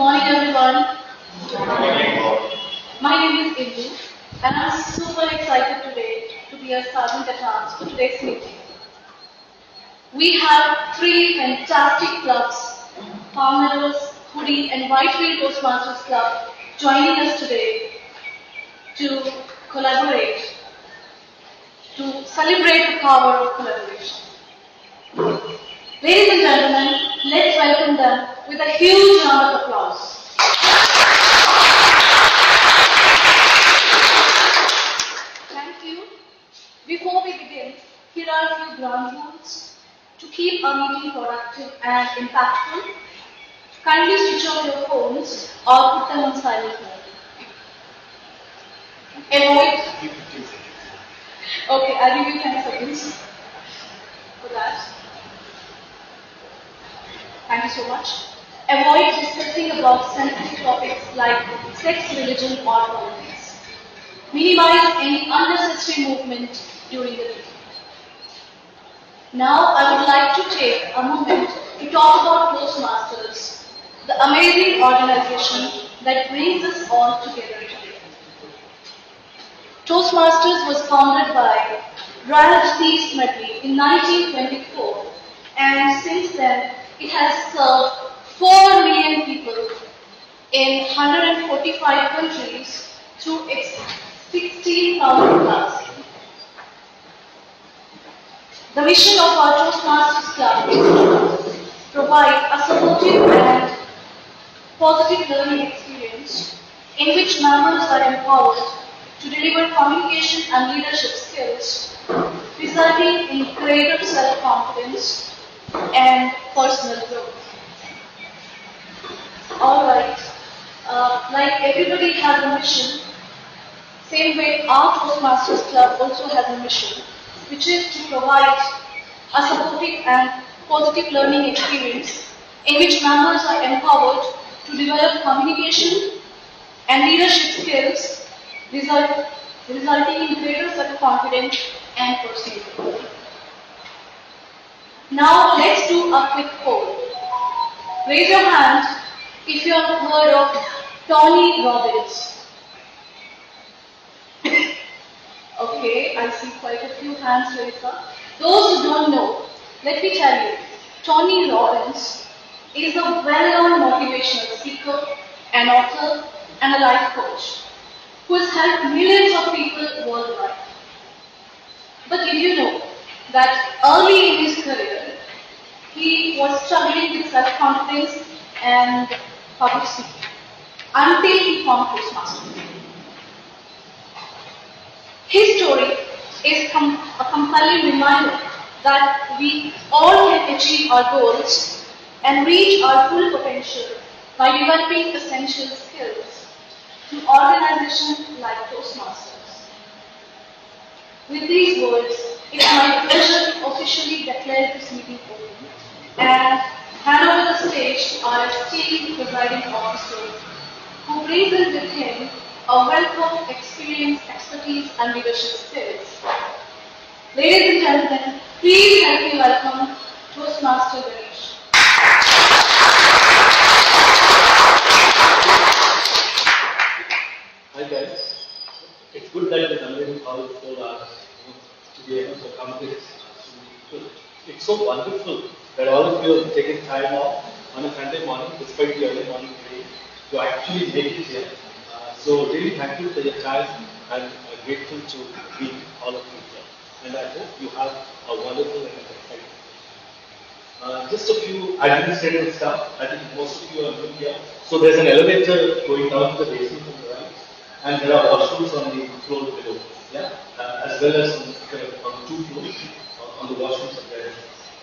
morning, everyone. Good morning. My name is Indu, and I'm super excited today to be a sergeant at arms for today's meeting. We have three fantastic clubs, Palm Meadows, Hoodie, and Whitefield Toastmasters Club, joining us today to collaborate, to celebrate the power of collaboration. Ladies and gentlemen, let's welcome them with a huge round of applause. Thank you. Before we begin, here are a few ground rules to keep our meeting productive and impactful. Kindly switch off your phones or put them on silent mode. Avoid. Okay, I'll give you 10 seconds for that. Thank you so much. Avoid discussing about sensitive topics like sex, religion, or politics. Minimize any unnecessary movement during the meeting. Now, I would like to take a moment to talk about Toastmasters, the amazing organization that brings us all together today. Toastmasters was founded by Ralph C. Smedley in 1924, and since then, it has served 4 million people in 145 countries through its 16,000 clubs. The mission of our Toastmasters Club is to provide a supportive and positive learning experience in which members are empowered to deliver communication and leadership skills, resulting in greater self-confidence and personal growth. Alright, like everybody has a mission, same way our Toastmasters Club also has a mission, which is to provide a supportive and positive learning experience in which members are empowered to develop communication and leadership skills, resulting in greater self-confidence and personal growth. Now let's do a quick poll. Raise your hand if you have heard of Tony Robbins. Okay, I see quite a few hands raised up. Those who don't know, let me tell you, Tony Robbins is a well-known motivational speaker, an author, and a life coach who has helped millions of people worldwide. But did you know that early in his career, he was struggling with self-confidence and public speaking until he found Toastmasters. His story is a compelling reminder that we all can achieve our goals and reach our full potential by developing essential skills through organizations like Toastmasters. With these words, it is my pleasure to officially declare this meeting open and hand over the stage to our esteemed presiding officer, who brings in with him a wealth of experience, expertise, and leadership skills. Ladies and gentlemen, please help me welcome Toastmaster Ganesh. Hi guys. It's good that the Convention Hall told us to be able to accommodate us. It's so wonderful that all of you have taken time off on a Sunday morning, despite the early morning rain, to actually make it here. So really thank you for your time, and I'm grateful to meet all of you here. And I hope you have a wonderful and exciting day. Just a few administrative stuff. I think most of you are new here. So there's an elevator going down to the basement on the right, and there are washrooms on the floor below. Yeah, as well as on 2 floors on the washrooms of there.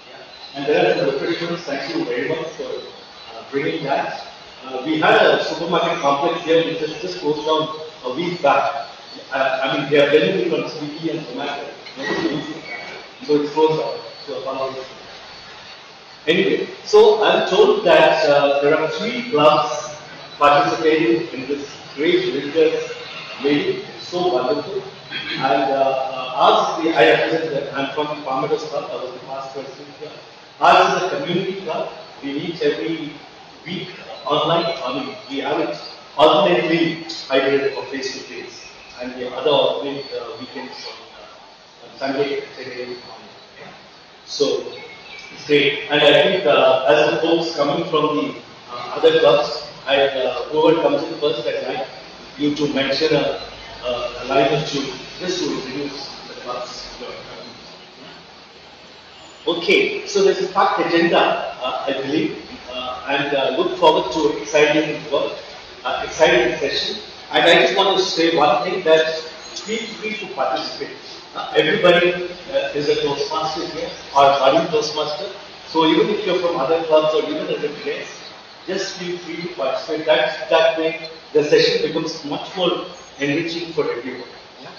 Yeah, and there are some refreshments. Thank you very much for bringing that. We had a supermarket complex here which just closed down a week back. I mean, they are delivering on Swiggy and Zomato. So it's closed down. So apologies. Anyway, so I'm told that there are 3 clubs participating in this great winter's meeting. It's so wonderful. And I represent that. I'm from the Palm Meadows Club. I was the past president here. Ours is a community club. We meet every week online. I mean, we have it alternately hybrid or face to face, and the other alternate weekends on Sunday, Saturday morning. Yeah. So it's great, and I think as the folks coming from the other clubs, whoever comes in first, I'd like you to mention a line or two just to introduce the clubs. Okay, so there's a packed agenda, I believe, and look forward to exciting work, exciting session. And I just want to say one thing, that feel free to participate. Everybody is a Toastmaster here, or budding Toastmaster. So even if you're from other clubs or even as a guest, just feel free to participate. That way the session becomes much more enriching for everyone. Yeah?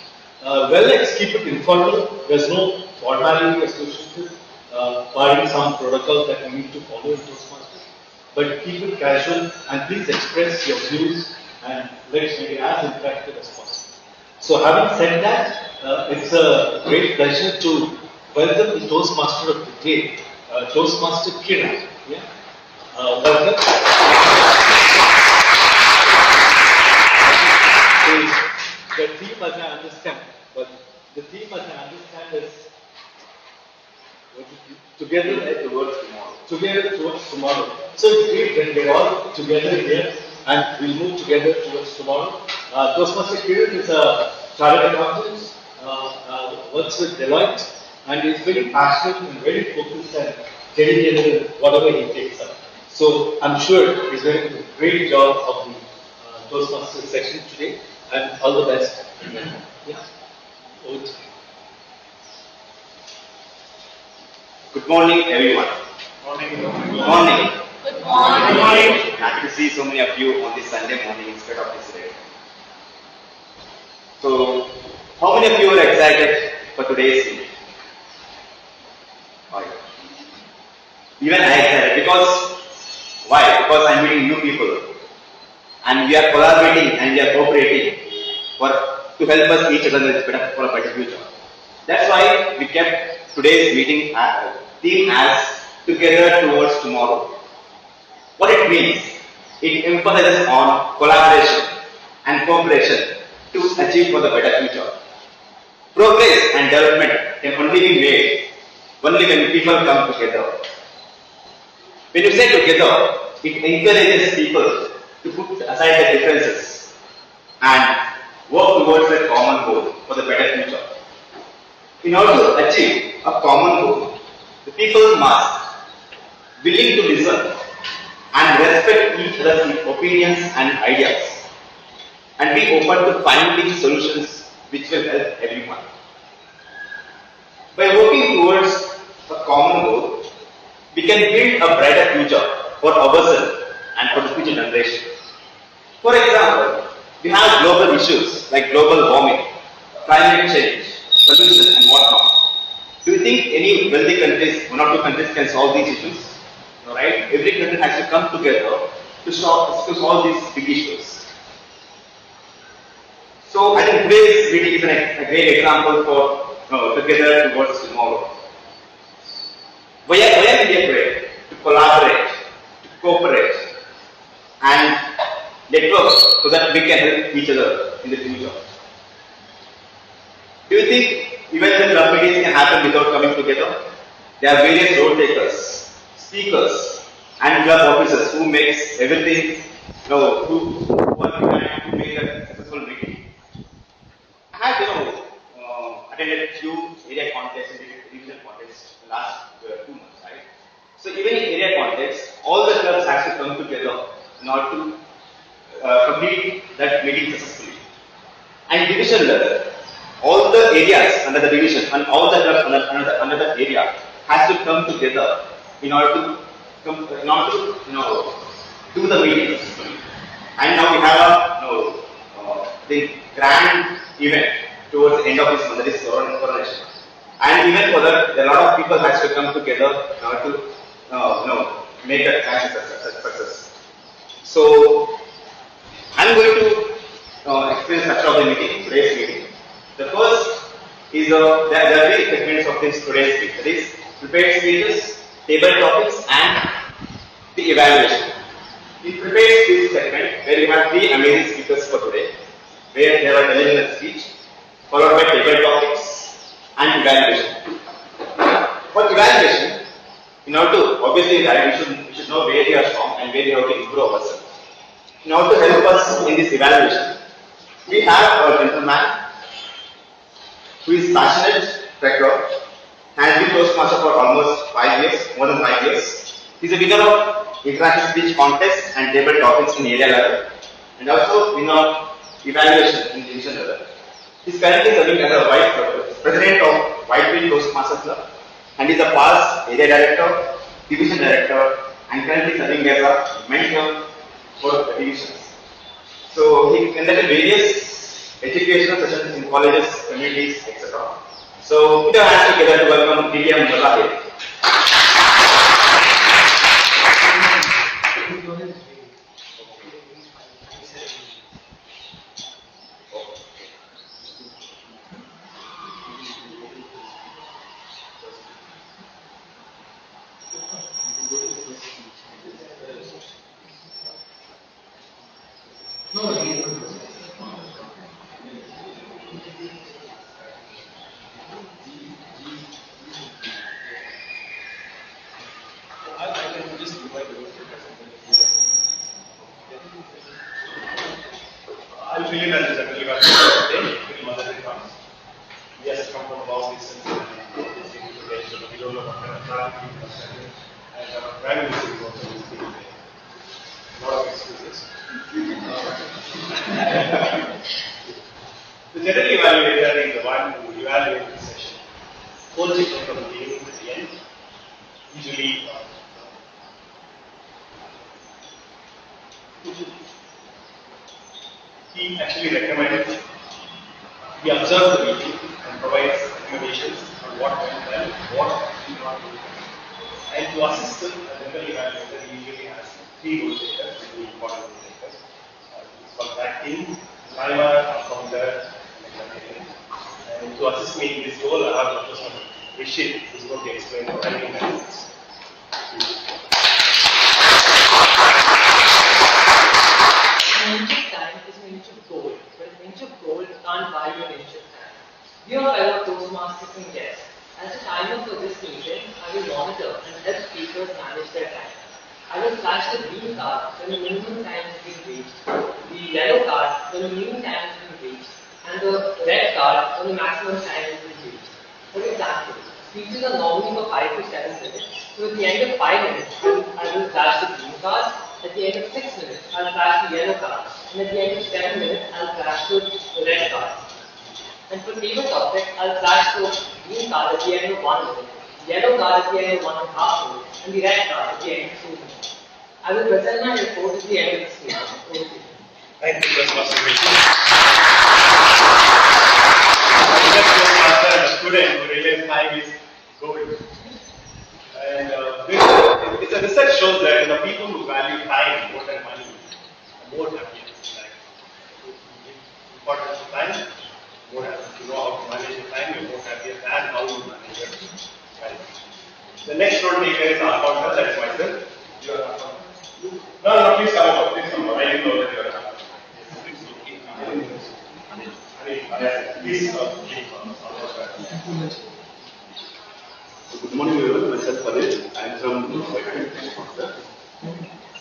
Well, let's keep it informal. There's no formality associated, barring some protocols that we need to follow in Toastmasters. But keep it casual and please express your views and let's make it as interactive as possible. So having said that, it's a great pleasure to welcome the Toastmaster of the day, Toastmaster Kiran. Yeah? Welcome. The theme, as I understand, is together towards tomorrow. Together towards tomorrow. So it's great when we're all together here and we'll move together towards tomorrow. Toastmaster Kiran is a chartered accountant, works with Deloitte, and is very passionate and very focused and dedicated in whatever he takes up. So I'm sure he's going to do a great job of the Toastmaster session today, and all the best. Yeah. Over to you. Good morning, everyone. Morning. Good morning. Good morning. Good morning. Happy to see so many of you on this Sunday morning instead of this day. So, how many of you are excited for today's meeting? Oh, yeah. Even I am excited because why? Because I am meeting new people, and we are collaborating and we are cooperating to help us each other for a better future. That's why we kept today's meeting theme as Together Towards Tomorrow. What it means, it emphasizes on collaboration and cooperation to achieve for the better future. Progress and development can only be made only when people come together. When you say together, it encourages people to put aside their differences and work towards a common goal for the better future. In order to achieve a common goal, the people must be willing to listen and respect each other's opinions and ideas, and be open to finding solutions which will help everyone. By working towards a common goal, we can build a brighter future for ourselves and for the future generation. For example, we have global issues like global warming, climate change, pollution and whatnot. Do you think any wealthy countries, one or two countries can solve these issues? No, right? Every country has to come together to solve these big issues. So I think today's meeting is a great example for Together Towards Tomorrow. Why are we here today? To collaborate, to cooperate, and network so that we can help each other in the future. Do you think even the club meetings can happen without coming together? There are various role takers, speakers, and club officers who makes everything, who are behind to make a successful meeting. I have, attended a few area contests and regional contests in the last 2 months, right? So even in area contests, all the clubs have to come together in order to complete that meeting successfully. And division level, all the areas under the division and all the clubs under that area has to come together in order to do the meeting successfully. And now we have the grand event towards the end of this month, that is coronation. And even for that, a lot of people has to come together in order to make that success. So I'm going to explain the structure of the meeting, today's meeting. The first is there are three segments of this today's speech. That is prepared speeches, table topics, and the evaluation. He prepares this segment where you have three amazing speakers for today, where they are delivering a speech, followed by debate topics and evaluation. For evaluation, in order to obviously we should know where we are strong and where we have to improve ourselves. In order to help us in this evaluation, we have a gentleman who is passionate trekker, has been Toastmaster for almost 5 years, more than 5 years. He is a winner of interactive speech contest and debate topics in area level, and also winner of evaluation in division level. He is currently serving as a president of Whitefield Toastmasters Club, and is a past area director, division director, and currently serving as a mentor for the divisions. So he conducted various educational sessions in colleges, communities, etc. So put your hands together to welcome DTM Murali. I'll fill in as a general today, mother tongue. He has come from a long distance and we don't know what kind of traffic he must have been. And our driving is also a lot of excuses. The general evaluator is the one who evaluates the session, holds it from the beginning to the end, usually he actually recommends, he observes the meeting and provides recommendations on what went well, what did not go well. And to assist the general evaluator, he usually has three role takers, three important role takers. It's called acting, timer, counter, and examination. And to assist me in this role, I have Professor Rishit, who is going to explain the timing methods. Gold, but an inch of gold can't buy you an inch of time. Dear fellow Toastmasters and guests, as a timer for this meeting, I will monitor and help speakers manage their time. I will flash the green card when the minimum time has been reached, the yellow card when the minimum time has been reached, and the red card when the maximum time has been reached. For example, speeches are normally for 5 to 7 minutes, so at the end of 5 minutes, I will flash the green card. At the end of 6 minutes, I'll flash the yellow card. And at the end of 7 minutes, I'll flash the red card. And for table topic, I'll flash the green card at the end of 1 minute, the yellow card at the end of 1.5 minutes, and the red card at the end of 2 minutes. I will present my report at the end of this meeting. Thank you, Toastmaster Rishit. I'm just Toastmaster and a student who realized time is gold. And it's a research shows that people who value time more than money are more happy. Like, importance of time, more happy. You know how to manage your time, you're more happier than how you manage your time. The next role taker is our accountant, that is myself. You are accountant. No, please come over. Please come over. I didn't know that you are accountant. Please Good morning everyone, myself Khalid. I am from Whitefield.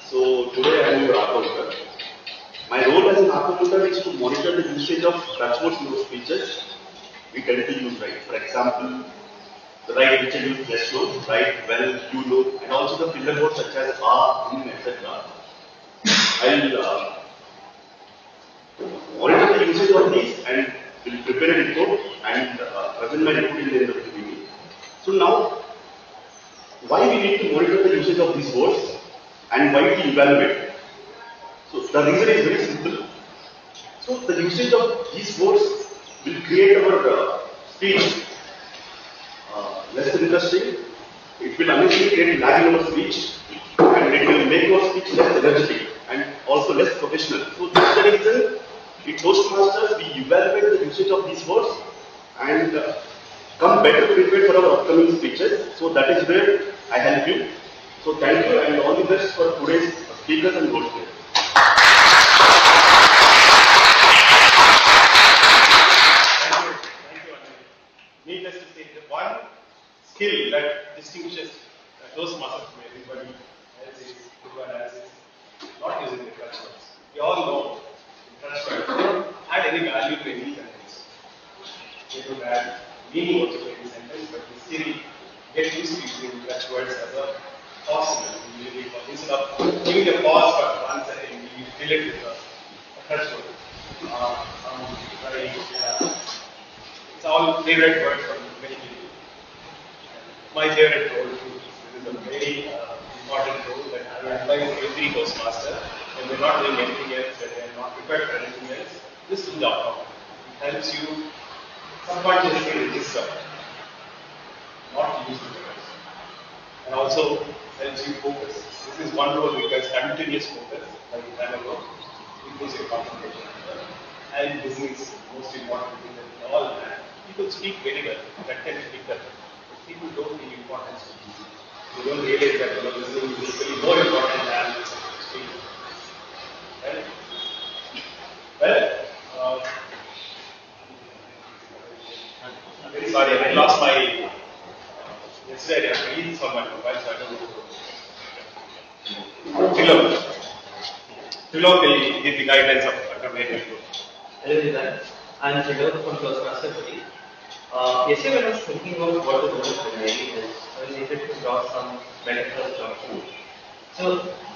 So today I am your accountant. My role as an accountant is to monitor the usage of touchwords in those speeches we tend to use, right? For example, the right which I use less slow, right, well, you know, and also the finger words such as etc. I'll monitor the usage of these and will prepare a report and present my report in the end of the meeting. So now, why we need to monitor the usage of these words and why we evaluate? So the reason is very simple. So the usage of these words will create our speech less interesting. It will unnecessarily create lag in our speech and it will make our speech less energetic and also less professional. So this is the reason in Toastmasters we evaluate the usage of these words and come better prepared for our upcoming speeches. So that is where I help you. So thank you and all the best for today's speakers and roles players. Thank you, Anand. Needless to say, the one skill that distinguishes Toastmasters from everybody else is video analysis, not using the crutch words. We all know the crutch words don't add any value to any sentence. They don't add meaning also to any sentence, but we still get used to using crutch words as a pause signal. Usually, instead of giving a pause for 1 second, we fill it with a crutch word. It's all favorite word for many people. My favorite role too. This is a very important role that I advise every Toastmaster when they're not doing anything else, when they're not prepared for anything else. This do the outcome. It helps you subconsciously register, not use the words, and also helps you focus. This is one role because continuous focus, like we have about, improves your concentration. And this is the most important thing that we all have. People speak very well, that can speak well. But people don't give importance to this. They don't realize that listening is equally more important than speaking. Right? Well, I'm very sorry, I lost my. Yesterday I released on my mobile, so I don't know. Trilok will give the guidelines of where we go. Hello, Nidan. I'm Trilok from Toastmaster Body. Yesterday, when I was thinking about what the role of Rendezvous is, I was able to draw some metaphors from it. So,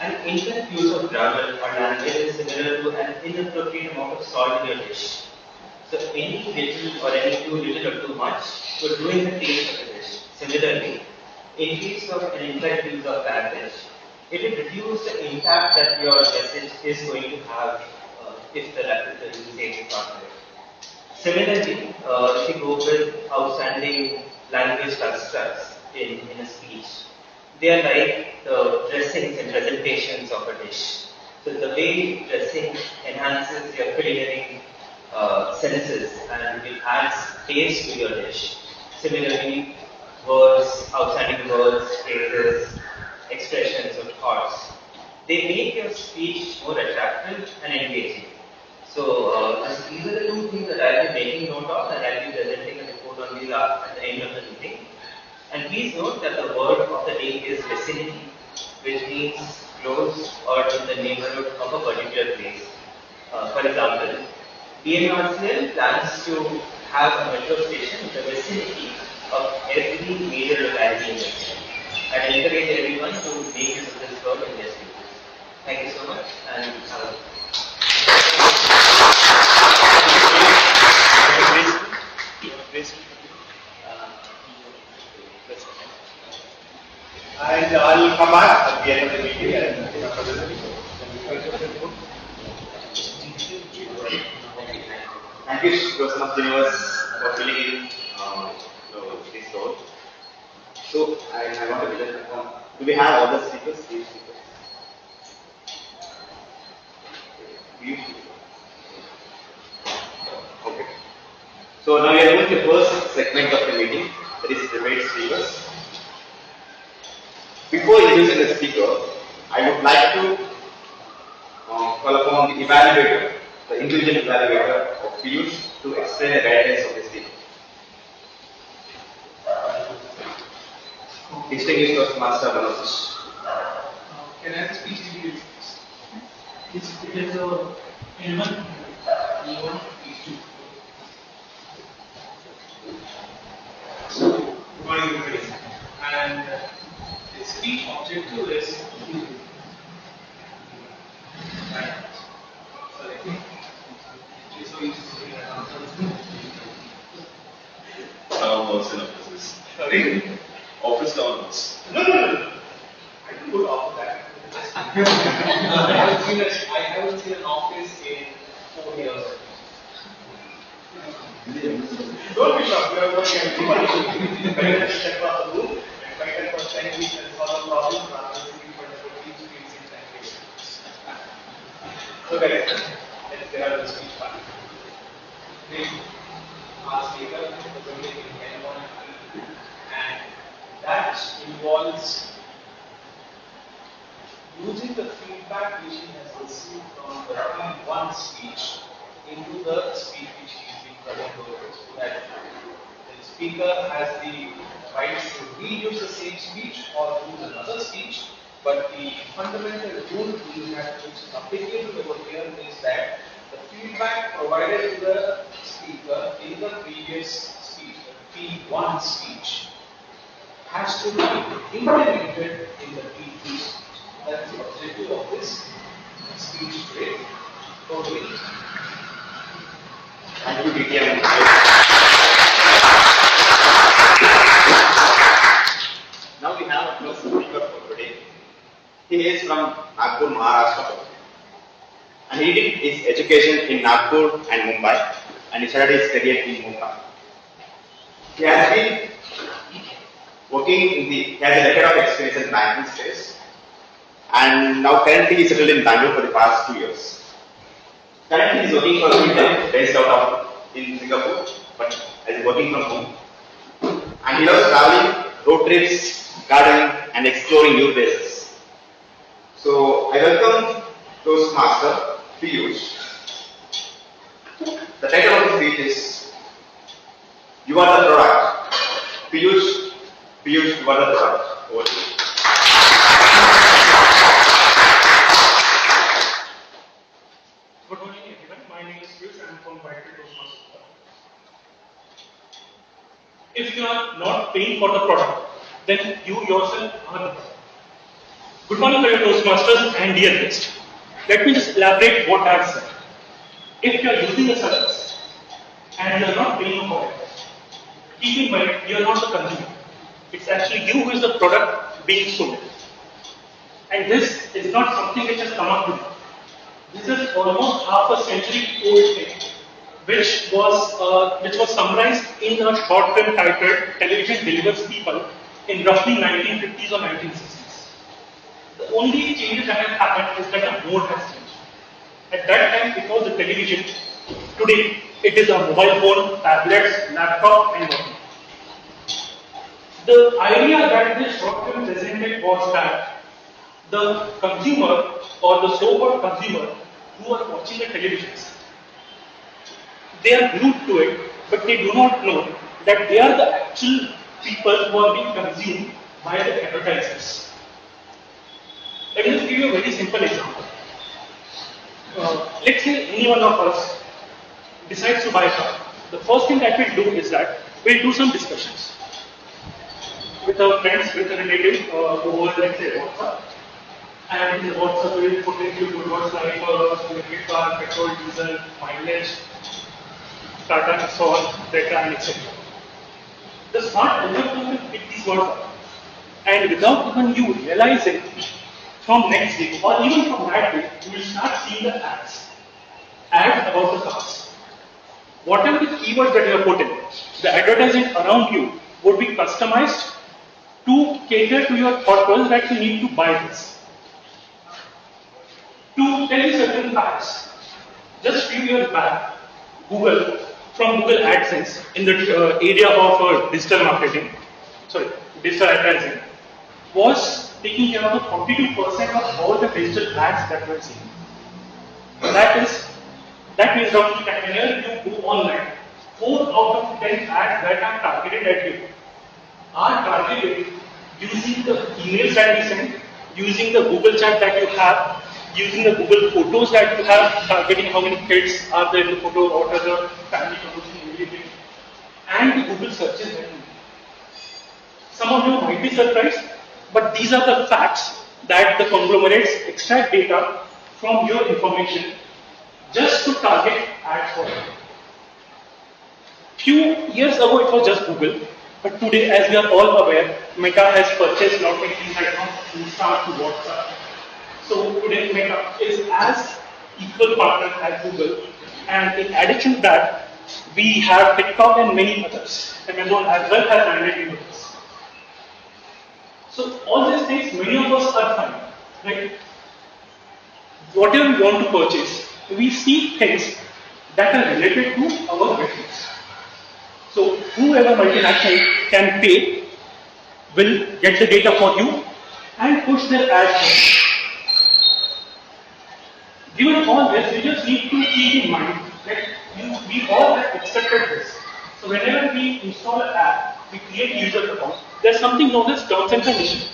an incorrect use of grammar or language is similar to an inappropriate amount of salt in your dish. So, any little or any too little or too much would ruin the taste of the dish. Similarly, in case of an incorrect use of language, it will reduce the impact that your message is going to have if the usage is not correct. Similarly, if you go with outstanding language constructs in a speech, they are like the dressings and presentations of a dish. So the way dressing enhances your culinary senses and it adds taste to your dish. Similarly, outstanding words, phrases, expressions or thoughts, they make your speech more attractive and engaging. So these are the two things that I'll be taking note of and I'll be presenting a report on these at the end of the meeting. And please note that the word of the day is vicinity, which means close or in the neighborhood of a particular place. For example, DMRCL plans to have a metro station in the vicinity of every major locality in India. I encourage everyone to make use of this word in their speeches. Thank you so much and have a And I'll come back at the end of the meeting and present the report. Thank you, Professor Universe, for filling in this role. So, I want to present. Do we have all the speakers? Okay. So now we are going to the first segment of the meeting, that is debate speakers. Before introducing the speaker, I would like to call upon the evaluator, the individual evaluator of Piyush, to explain the guidelines of the speaker. Distinguished Toastmaster Manoj. Can I have the speech details? It is a human speech. So, good morning, everybody. And the speech objective is right. Sorry. So you just bring an answer. Person of business. Sorry? Office governance. No. I don't go to office that. I haven't seen an office in 4 years. Don't be shocked. We are working on the step out the room and fight for 10 weeks and solve problems rather than looking for the each week's in 10 weeks. Okay, let's get out of the speech part. Our speaker representing anyone, and that involves using the feedback which he has received from the P1 speech into the speech which he is being present over. So that the speaker has the rights to reuse the same speech or use another speech, but the fundamental rule which is applicable over here is that the feedback provided to the speaker in the previous speech, the P1 speech, has to be implemented in the P2 speech. That is the objective of this speech today. Totally. Thank you, DTM. Now we have a first speaker for today. He is from Nagpur, Maharashtra, and he did his education in Nagpur and Mumbai, and he started his career in Mumbai. He has been working he has a decade of experience in banking space, and now currently he is settled in Bangalore for the past 2 years. Currently he is working for a fintech based out of in Singapore, but as working from home. And he loves traveling, road trips, gardening, and exploring new places. So I welcome Toastmaster Piyush. The title of the speech is "You Are the Product." Piyush, you are the product. Over to you. Good morning everyone, my name is Piyush, I am from Whitefield Toastmasters. If you are not paying for the product, then you yourself are the product. Good morning fellow Toastmasters and dear guests. Let me just elaborate what I have said. If you are using a service and you are not paying for it, keep in mind you are not the consumer. It's actually you who is the product being sold. And this is not something which has come up today. This is almost half a century old thing, which was summarized in a short film titled "Television Delivers People" in roughly 1950s or 1960s. The only changes that have happened is that the mode has changed. At that time, it was the television. Today, it is a mobile phone, tablets, laptop, and whatnot. The idea that this short film presented was that the consumer or the so-called consumer who are watching the televisions, they are glued to it, but they do not know that they are the actual people who are being consumed by the advertisers. Let me just give you a very simple example. Let's say any one of us decides to buy a car. The first thing that we'll do is that we'll do some discussions with our friends, with a relative over, let's say, WhatsApp. And in WhatsApp, we'll put in few good words like electric car, petrol, diesel, mileage, Tata, Nexon, Beta, and etc. The smart developer will pick these words up. And without even you realizing, from next day or even from that day, you will start seeing the ads about the cars. Whatever the keywords that you have put in, the advertising around you would be customized to cater to your thought process that you need to buy this. To tell you certain facts, just few years back, Google, from Google AdSense in the area of digital advertising, was taking care of the 42% of all the digital ads that were seen. That means roughly that whenever you go online, 4 out of 10 ads that are targeted at you are targeted using the emails that we send, using the Google chat that you have, using the Google photos that you have, targeting how many kids are there in the photo, what are the family photos and everything, and the Google searches that you do. Some of you might be surprised, but these are the facts that the conglomerates extract data from your information just to target ads for you. Few years ago it was just Google, but today, as we are all aware, Meta has purchased lot many things like from Insta to WhatsApp. So today Meta is as equal partner as Google, and in addition to that, we have TikTok and many others. Amazon as well has landed into this. So all these things, many of us are fine, right? Whatever we want to purchase, we see things that are related to our business. So whoever multinational can pay will get the data for you and push their ads. Given all this, we just need to keep in mind that we all have accepted this. So whenever we install an app, we create user account, there's something known as terms and conditions.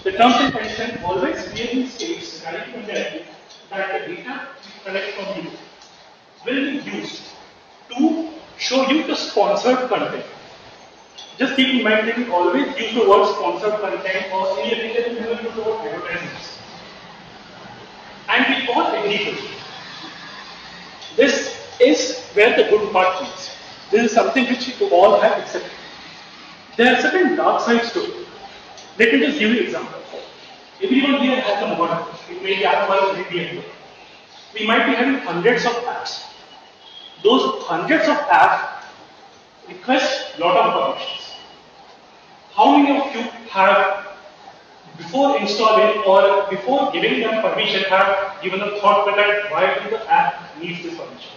The terms and conditions always clearly states, directly and indirectly, that the data we collect from you will be used to show you the sponsored content. Just keep in mind that we always use the word sponsored content or anything that we never use the word advertisements. And we all agree to it. This is where the good part is. This is something which you all have accepted. There are certain dark sides to it. Let me just give you an example. Everyone here has a mobile phone. It may be Apple, it may be Android. We might be having hundreds of apps. Those hundreds of apps request a lot of permissions. How many of you have, before installing or before giving them permission, have given a thought that why do the app needs this permission?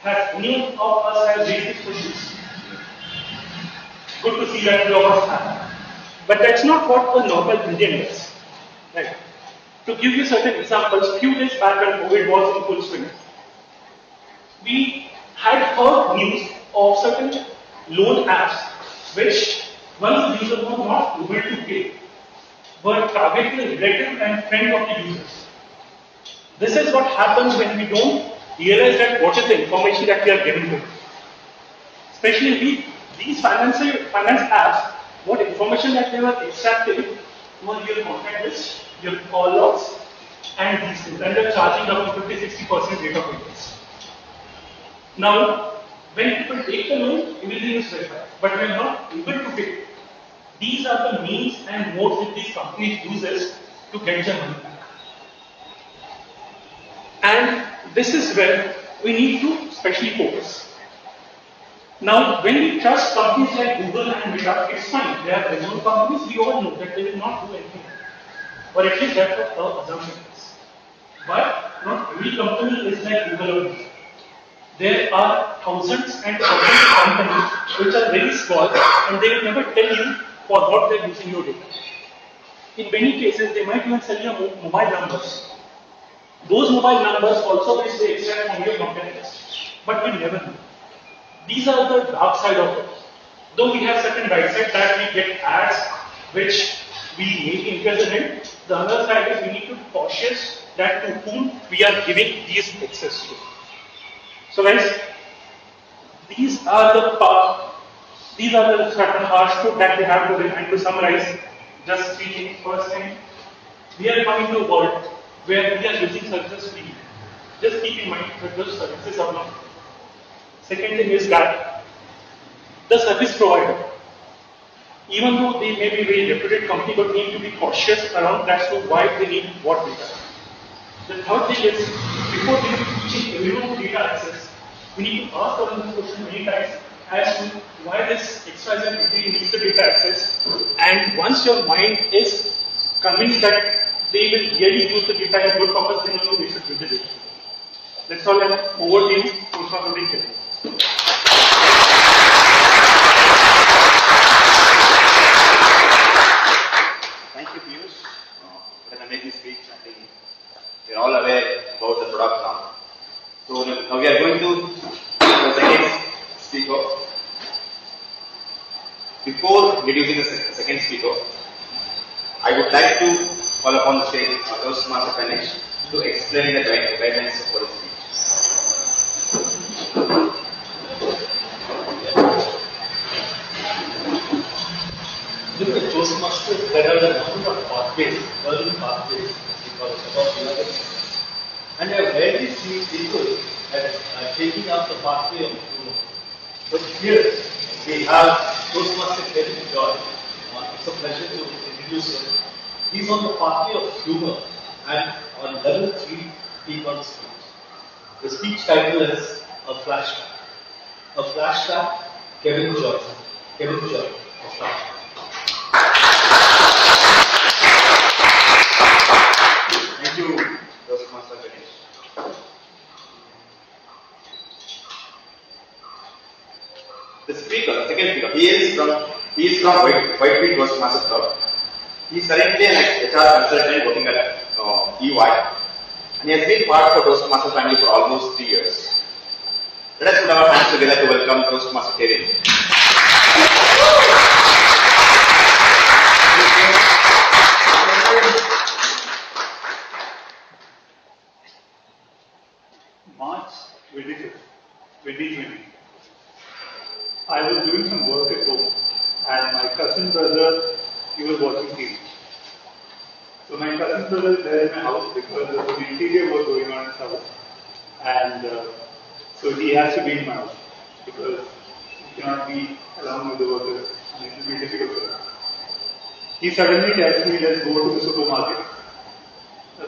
Has any of us have raised these questions? Good to see that few of us have. But that's not what a normal Indian does. Right? To give you certain examples, few days back when COVID was in full swing, we had heard news of certain loan apps which one user was not able to pay, were targeting the relative and friend of the users. This is what happens when we don't realize that what is the information that we are giving to them. Especially these finance apps, what information that they were extracting was your contact list, your call logs, and these things. And they're charging up to 50-60% rate of interest. Now, when people take the loan, everything is verified. But when not able to pay, these are the means and modes that these companies uses to get their money back. And this is where we need to specially focus. Now, when we trust companies like Google and Meta, it's fine. They are well-known companies. We all know that they will not do anything. Or at least that's what our assumption is. But not every company is like Google or Meta. There are thousands and thousands of companies which are very small and they will never tell you for what they are using your data. In many cases, they might even sell you mobile numbers. Those mobile numbers also which they extract from your contact list. But we never know. These are the dark side of it. Though we have certain right side that we get ads which we may be interested in, the other side is we need to be cautious that to whom we are giving these access to. So guys, these are the certain harsh truths that we have to do. And to summarize, just three things. First thing, we are coming to a world where we are using services freely. Just keep in mind that those services are not free. Second thing is that the service provider, even though they may be a very reputed company, but need to be cautious around as to why they need what data. The third thing is, before we are teaching everyone data access, we need to ask ourselves this question many times as to why this XYZ entity needs the data access. And once your mind is convinced that they will really use the data in good purpose, then only they should use the data. That's all. Over to you, Toastmaster. Thank you, Piyush. When I make this speech, I think we're all aware about the product now. So now we are going to the second speaker. Before introducing the second speaker, I would like to call upon the stage Toastmaster Ganesh to explain the guidelines for the speech. With the Toastmasters, there are a number of pathways, learning pathways, because about the and I have rarely seen people taking up the pathway of humor. But here we have Toastmaster Kevin Joy. It's a pleasure to introduce him. He's on the pathway of humor and on level 3 he on speech. The speech title is A Flashback. A Flashback, Kevin Joy. Kevin Joy, a flashback. Thank you, Toastmaster Ganesh. The speaker, second speaker, he is from Whitefield Toastmasters Club. He is currently an HR consultant working at EY. and he has been part of the Toastmaster family for almost 3 years. Let us put our hands together to welcome Toastmaster Kevin. March 25th, 2020. I was doing some work at home and my cousin brother, he was watching TV. So my cousin brother is there in my house because there was some interior work going on in his house. And so he has to be in my house because he cannot be along with the workers and it will be difficult for him. He suddenly tells me, let's go to the supermarket.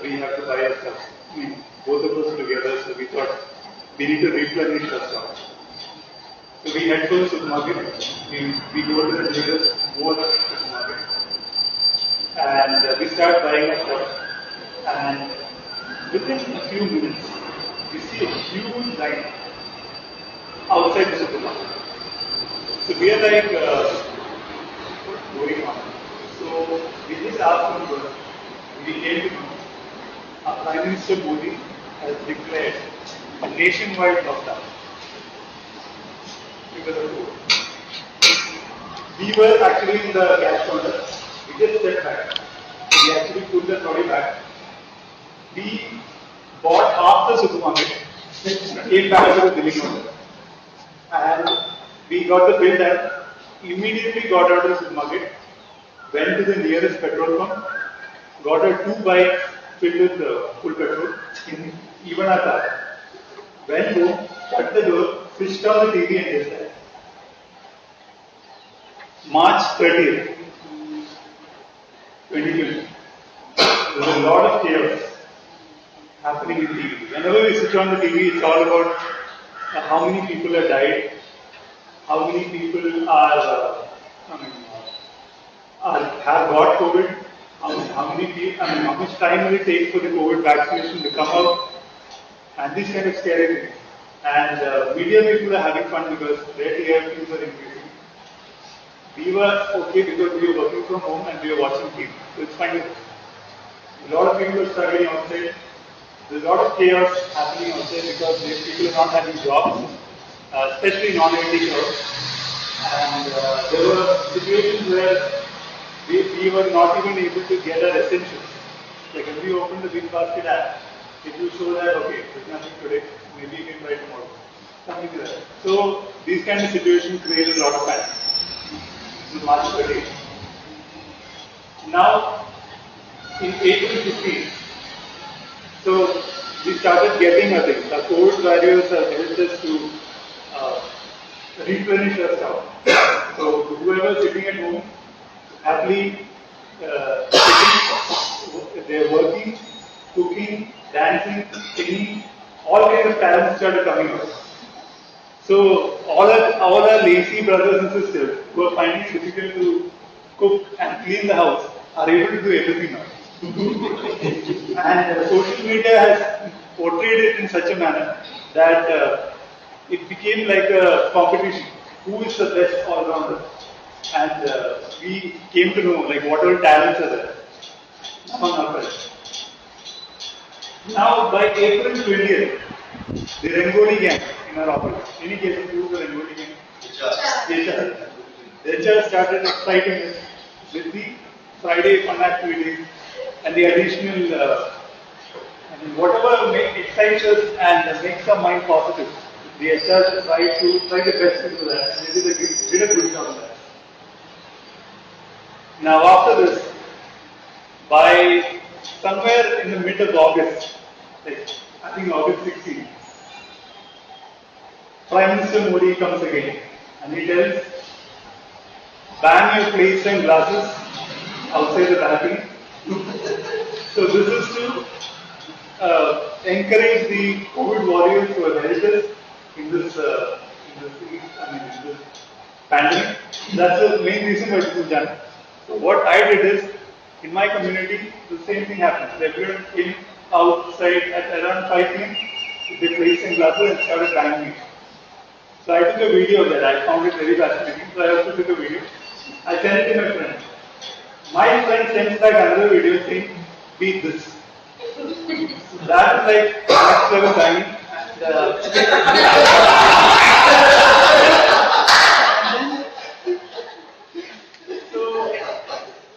We have to buy our stuff. I mean, both of us together, so we thought we need to replenish our stuff. So we head to the supermarket, we go to the nearest supermarket and we start buying our stuff. And within a few minutes, we see a huge line outside the supermarket. So we are like, what's going on? So we just asked them, we came to know our Prime Minister Modi has declared a nationwide lockdown because of COVID. We were actually in the cash counter. We just stepped back. We actually put the trolley back. We bought half the supermarket, came back to the billing counter, and we got the bill done. Immediately got out of the supermarket, went to the nearest petrol pump, got a 2 bike filled with full petrol, even our car. Went home, shut the door, switched on the TV and just that. March 30th, 2020. There's a lot of chaos happening in TV. Whenever we switch on the TV, it's all about how many people have died, how many people have got COVID, how many people, how much time will it take for the COVID vaccination to come out, and this kind of scary things. And media people are having fun because their TRPs are increasing. We were okay because we were working from home and we were watching TV, so it's fine with us. A lot of people are struggling outside. There's a lot of chaos happening outside because people are not having jobs, especially non-IT jobs. And there were situations where we were not even able to get our essentials. Like when we open the Big Basket app, it will show that, okay, there's nothing today, maybe you can buy tomorrow. Something like that. So these kind of situations create a lot of panic. This is March 30th. Now, in April 15th, so we started getting our things. Our COVID warriors have helped us to replenish our stuff. So whoever is sitting at home, happily sitting, they're working, cooking, dancing, singing, all kinds of talents started coming out. So all our lazy brothers and sisters who are finding it difficult to cook and clean the house are able to do everything now. And social media has portrayed it in such a manner that it became like a competition. Who is the best all-rounder? And we came to know like what all talents are there among our friends. Now by April 20th, the Rangoli gang in our office. Any cases who the Rangoli gang? HR started exciting us with the Friday fun activities and the additional, whatever excites us and makes our mind positive. The HR tried the best to do that, and they did a good job of that. Now after this, by somewhere in the mid of August, like I think August 16th, Prime Minister Modi comes again and he tells, ban your plates and glasses outside the balcony. So this is to encourage the COVID warriors who have helped us in this pandemic. That's the main reason why this is done. So what I did is, in my community, the same thing happens. Everyone came outside at around 5 p.m. with their plates and glasses and started banging it. So I took a video of that. I found it very fascinating. So I also took a video. I sent it to my friend. My friend sends back another video saying, beat this. That is like next level banging. So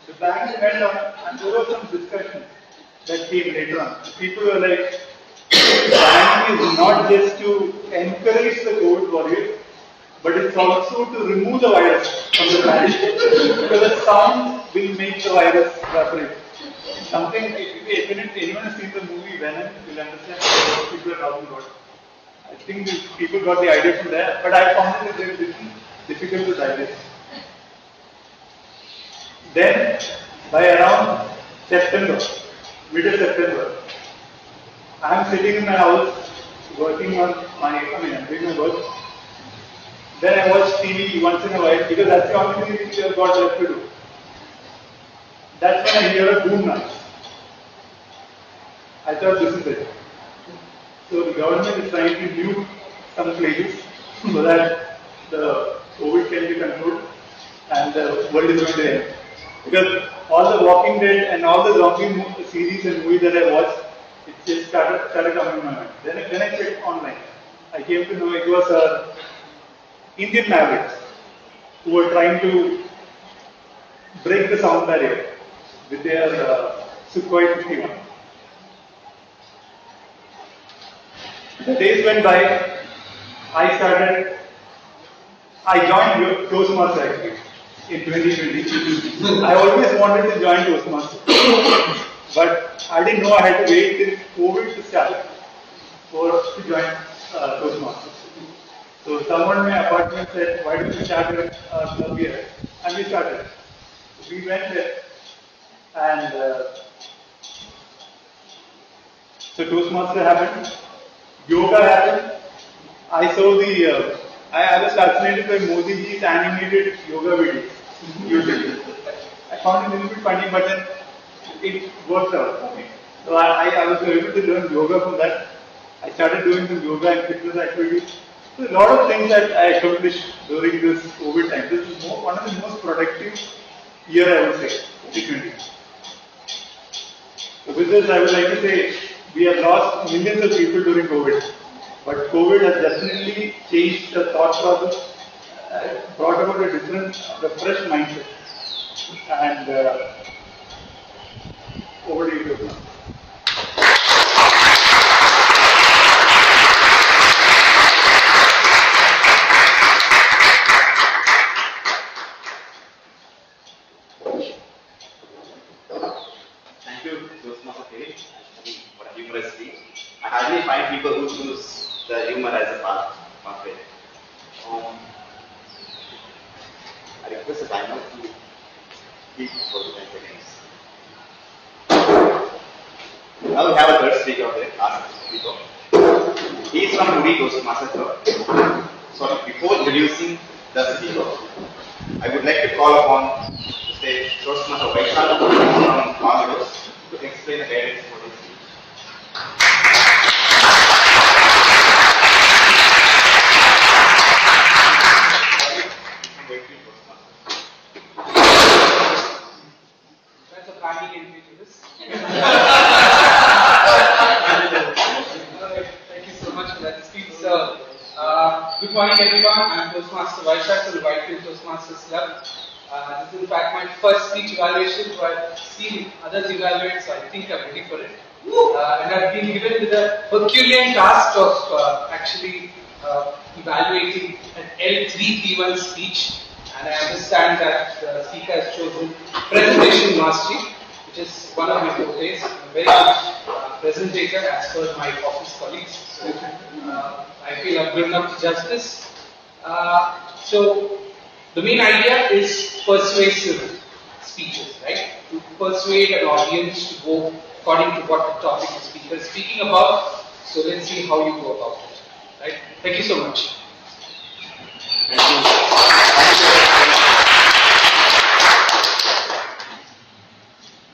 the banging went on, and there was some discussion that came later on. People were like, banging is not just to encourage the COVID warriors, but it's also to remove the virus from the planet. Because the sound will make the virus evaporate. Something, if anyone has seen the movie Venom, you'll understand what people are talking about. I think people got the idea from there, but I found it very difficult to digest. Then, by around September, middle September, I am sitting in my house working on I'm doing my work. Then I watch TV once in a while because that's the only thing which I've got left to do. That's when I hear a boom noise. I thought this is it. So the government is trying to mute some places so that the COVID can be controlled and the world is going to end. Because all the Walking Dead and all the zombie series and movies that I watched, it just started coming in my mind. Then I checked online. I came to know it was Indian Mavericks who were trying to break the sound barrier with their Sukhoi 51. The days went by, I joined Toastmasters actually in 2020. I always wanted to join Toastmasters, but I didn't know I had to wait till COVID to start to join Toastmasters. So someone in my apartment said, why don't you start a club here? And we started. We went there and so Toastmaster happened, yoga happened. I saw I was fascinated by Modi ji's animated yoga videos. YouTube. I found it a little bit funny, but then it worked out for me. So I was able to learn yoga from that. I started doing some yoga and fitness activities. So a lot of things that I accomplished during this COVID time. This is one of the most productive year I would say, 2020. So with this I would like to say we have lost millions of people during COVID. But COVID has definitely changed the thought process, brought about a different, fresh mindset. And over to you, Gopal. Thank you, Toastmaster Felix. What a humorous speech. I hardly find people who choose the humor as a pathway. I request the timer to speak for 10 seconds. Now we have a third speaker of the last speaker. He is from Puri Toastmaster Club. So before introducing the speaker, I would like to call upon to say Toastmaster Vaishal from Congress to explain the guidance for this speech. That's a planning entry to this. Thank you so much for that speech, sir. Good morning, everyone. I'm Toastmaster Vaishak from the Whitefield Toastmasters Club. This is in fact my first speech evaluation, so I've seen others evaluate, so I think I'm ready for it. And I've been given with the Herculean task of actually evaluating an L3P1 speech. And I understand that the speaker has chosen presentation mastery, which is one of my fortes. I'm a very good presentator as per my office colleagues. So I feel I've given up to justice. So the main idea is persuasive speeches, right? To persuade an audience to go according to what the topic the speaker is speaking about. So let's see how you go about it, right? Thank you so much. Thank you.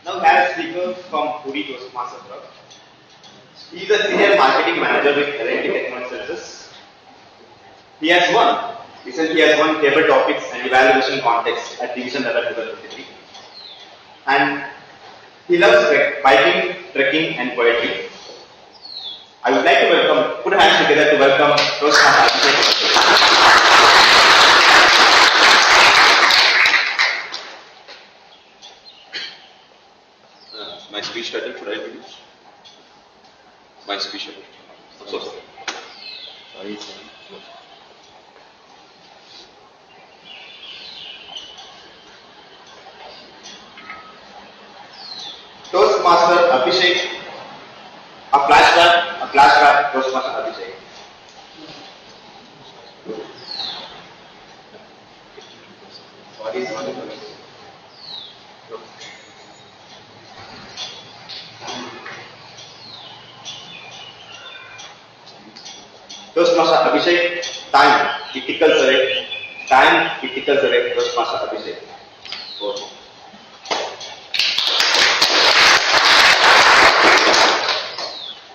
Now we have a speaker from Puri Toastmaster Club. He is a senior marketing manager with L&T Technology Services. He has won table topics and evaluation context at division level 2023. And he loves biking, trekking and poetry. I would like to welcome, put hands together to welcome Toastmaster Abhishek. My speech title, should I introduce? My speech title. I'm so sorry. Toastmaster Abhishek. A flashback, Toastmaster Abhishek. Sorry. Toastmaster Abhishek, time, critical correct. Time, critical correct, Toastmaster Abhishek. Go.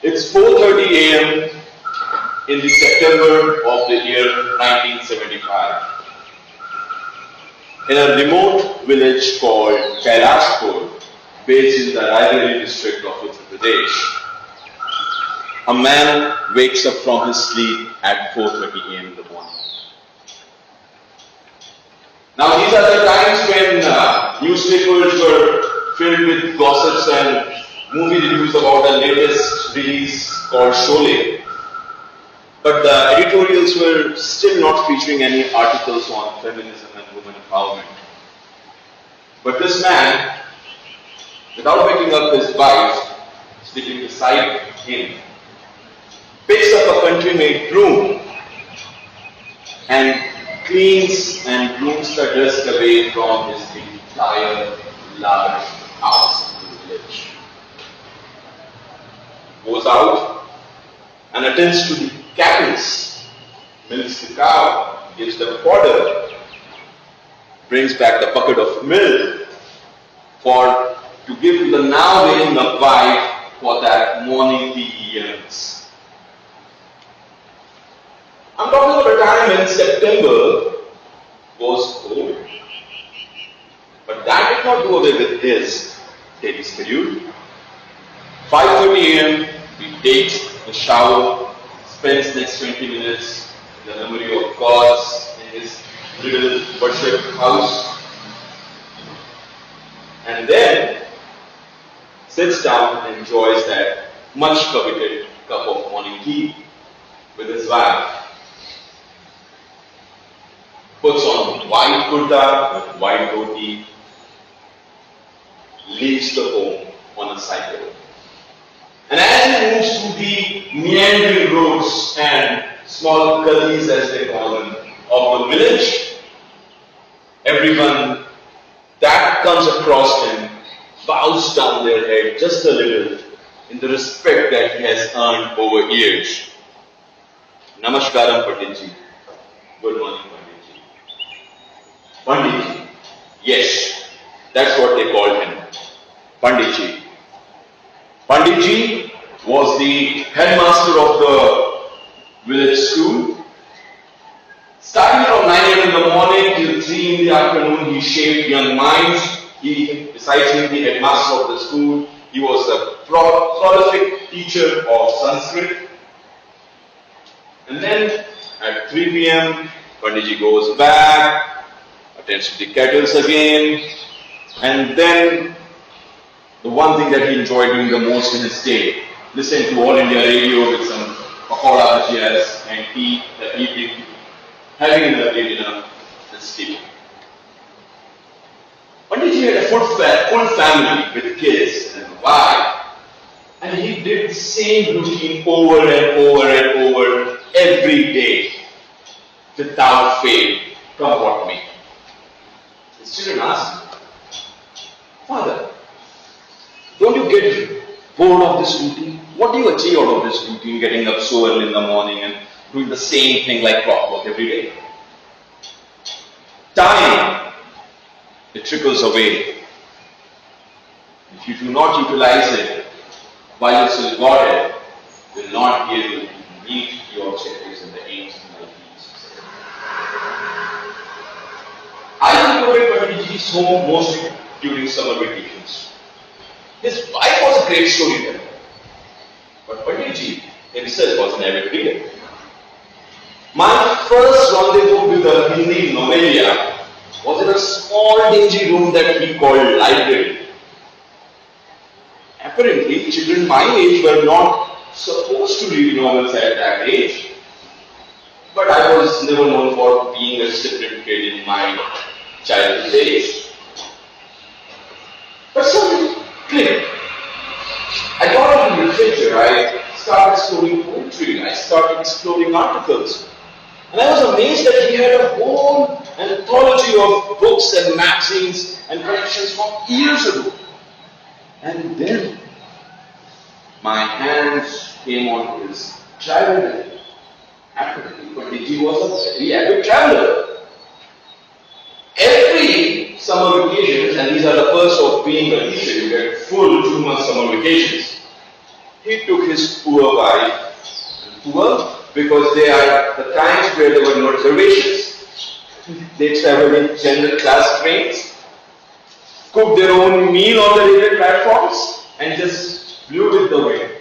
It's 4:30 a.m. in the September of the year 1975. In a remote village called Kailashpur, based in the Raebareli district of Uttar Pradesh, a man wakes up from his sleep at 4:30 a.m. in the morning. Now these are the times when newspapers were filled with gossips and movie reviews about the latest release called Sholay. But the editorials were still not featuring any articles on feminism and women empowerment. But this man, without waking up his wife, sleeping beside him, picks up a country-made broom and cleans and brooms the dust away from his entire large house in the village. Goes out and attends to the cattle, milks the cow, gives them fodder, brings back the bucket of milk to give to the now waking up wife for that morning tea he yearns. I'm talking about a time when September was cold. But that did not do away with his daily schedule. 5:30 a.m. he takes the shower, spends next 20 minutes in the memory of gods in his little worship house, and then sits down and enjoys that much coveted cup of morning tea with his wife. Puts on white kurta, white dhoti, leaves the home on a cycle. And as he moves through the meandering roads and small gullies, as they call them, of the village, everyone that comes across him bows down their head just a little in the respect that he has earned over years. Namaskaram, Panditji. Good morning, Panditji. Panditji. Yes, that's what they called him. Panditji. Panditji was the headmaster of the village school. Starting from 9 a.m. in the morning till 3 in the afternoon, he shaped young minds. Besides being the headmaster of the school, he was a prolific teacher of Sanskrit. And then at 3 p.m., Panditji goes back, attends to the kettles again, and then the one thing that he enjoyed doing the most in his day, listening to All India Radio with some pakoda bhajiyas and tea that evening, having an early dinner and sleeping. Panditji had a full family with kids and a wife, and he did the same routine over and over and over every day without fail, come what may. His children asked him, Father, don't you get bored of this routine? What do you achieve out of this routine, getting up so early in the morning and doing the same thing like clockwork every day? Time, it trickles away. If you do not utilize it while you still got it, you will not be able to meet your objectives and the aims in life. I visited Panditji's home mostly during summer vacations. His wife was a great storyteller, but Panditji himself was an avid reader. My first rendezvous with a Hindi novelia was in a small dingy room that he called library. Apparently, children my age were not supposed to read novels at that age. But I was never known for being a disciplined kid in my childhood days. But something clicked. I got into literature, I started exploring poetry, I started exploring articles. And I was amazed that he had a whole anthology of books and magazines and collections from years ago. And then my hands came on his travel diary. Apparently, Panditji was a very avid traveler. Every summer vacations, and these are the first of being a teacher, you get full 2 month summer vacations. He took his poor wife, poor because they are the times where there were no reservations. They traveled in general class trains, cooked their own meal on the railway platforms, and just blew with the wind.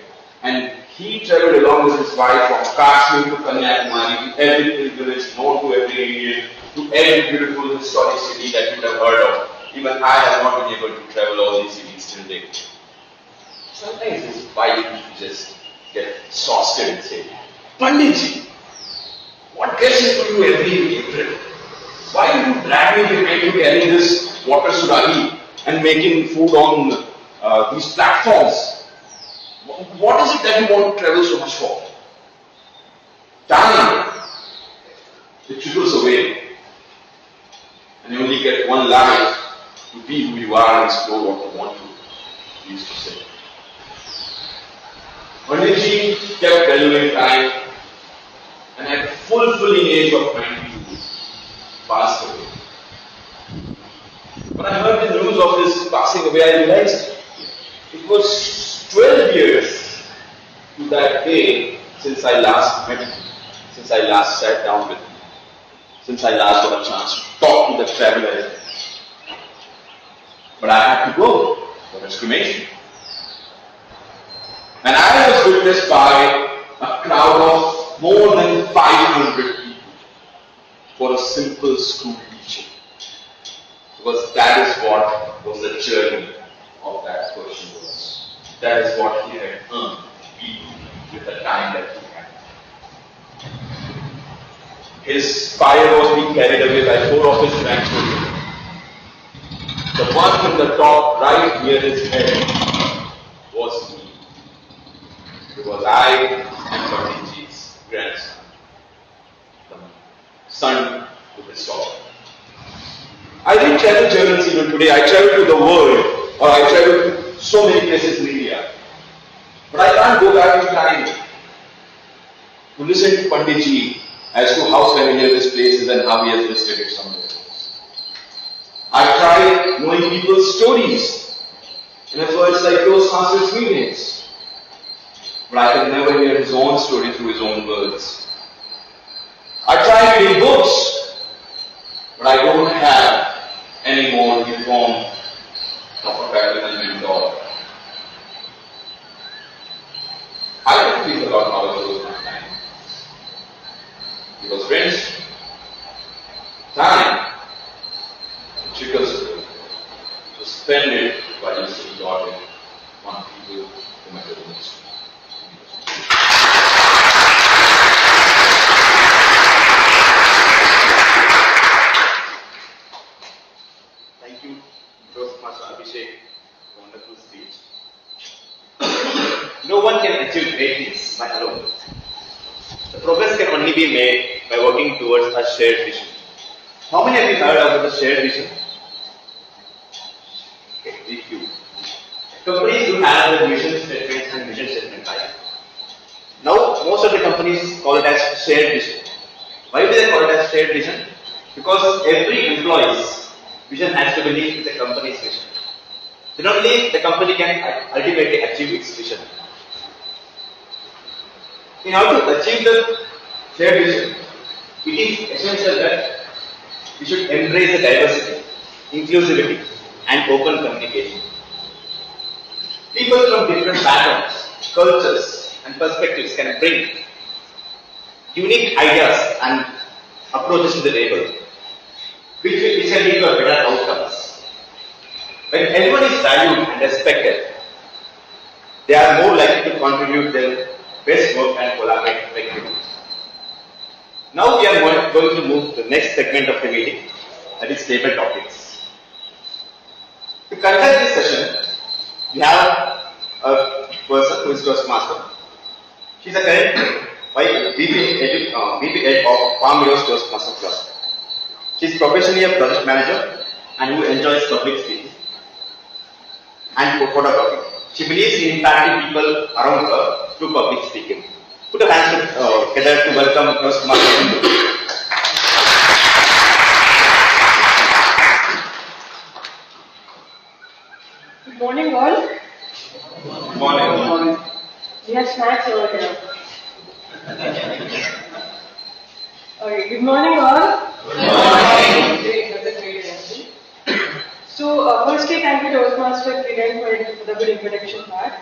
And he traveled along with his wife from Kashmir to Kanyakumari, to every village, known to every Indian, to every beautiful historic city that you would have heard of. Even I have not been able to travel all these cities till date. Sometimes his wife used to just get exhausted and say, Panditji, what gets into you every April? Why do you drag me behind you carrying this water surahi and making food on these platforms? What is it that you want to travel so much for? Time, it trickles away. And you only get one life to be who you are and explore what you want to, he used to say. Panditji kept valuing time, and at the fulfilling age of 92, passed away. When I heard the news of his passing away, I realized it was 12 years to that day since I last met him, since I last sat down with him, since I last got a chance to talk to the traveler. But I had to go for his cremation. And I was witnessed by a crowd of more than 500 people for a simple school teacher. Because that is what was the journey of that person was. That is what he had earned people with the time that he had. His fire was being carried away by 4 of his grandchildren. The one in the top right near his head was me. Because I am Panditji's grandson, the son to his daughter. I didn't travel journals even today. I travel to the world, or I travel to so many places in India. But I can't go back in time to listen to Panditji as to how familiar this place is and how he has listed it somewhere. I tried knowing people's stories in efforts like Toastmasters meetings. But I could never hear his own story through his own words. I tried reading books, but I don't have any more the form of a parallel mentor. I don't think about how I use my time. Because friends, time triggers you to spend it while you see God on people who matter the most. Thank you, Toastmaster Abhishek, wonderful speech. No one can achieve greatness by alone. The progress can only be made by working towards a shared vision. How many of you heard about the shared vision? Okay, very few. Companies do have the vision statements and mission statement, right? Now, most of the companies call it as shared vision. Why do they call it as shared vision? Because every employee's vision has to be linked with the company's vision. Then only the company can ultimately achieve its vision. In order to achieve the shared vision, it is essential that we should embrace the diversity, inclusivity, and open communication. People from different backgrounds, cultures, and perspectives can bring unique ideas and approaches to the table, which can lead to a better outcomes. When everyone is valued and respected, they are more likely to contribute their best work and collaborate effectively. Now we are going to move to the next segment of the meeting, that is table topics. To conduct this session, we have a person who is Toastmaster. She is a current VP Head of Farm Bureau's Toastmaster Club. She is professionally a project manager and who enjoys public speaking and photography. She believes in impacting people around her through public speaking. Put your hands together to welcome Toastmaster. Good morning all. Good morning. We have snacks over here. Okay, good morning all. Good morning. Great, that's a great energy. So, firstly, thank you Toastmaster Kiran for the good introduction part.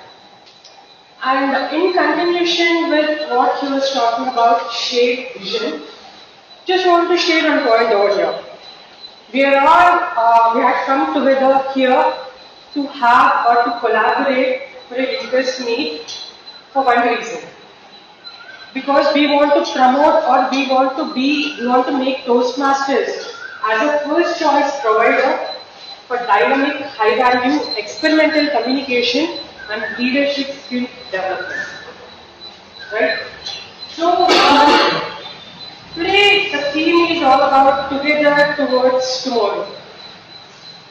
And in continuation with what he was talking about, shared vision, just want to share one point over here. We had come together here to have or to collaborate for a leaders meet for one reason. Because we want to promote or we want to make Toastmasters as a first choice provider for dynamic, high value, experimental communication and leadership skill development. Right? So, today the theme is all about together towards tomorrow.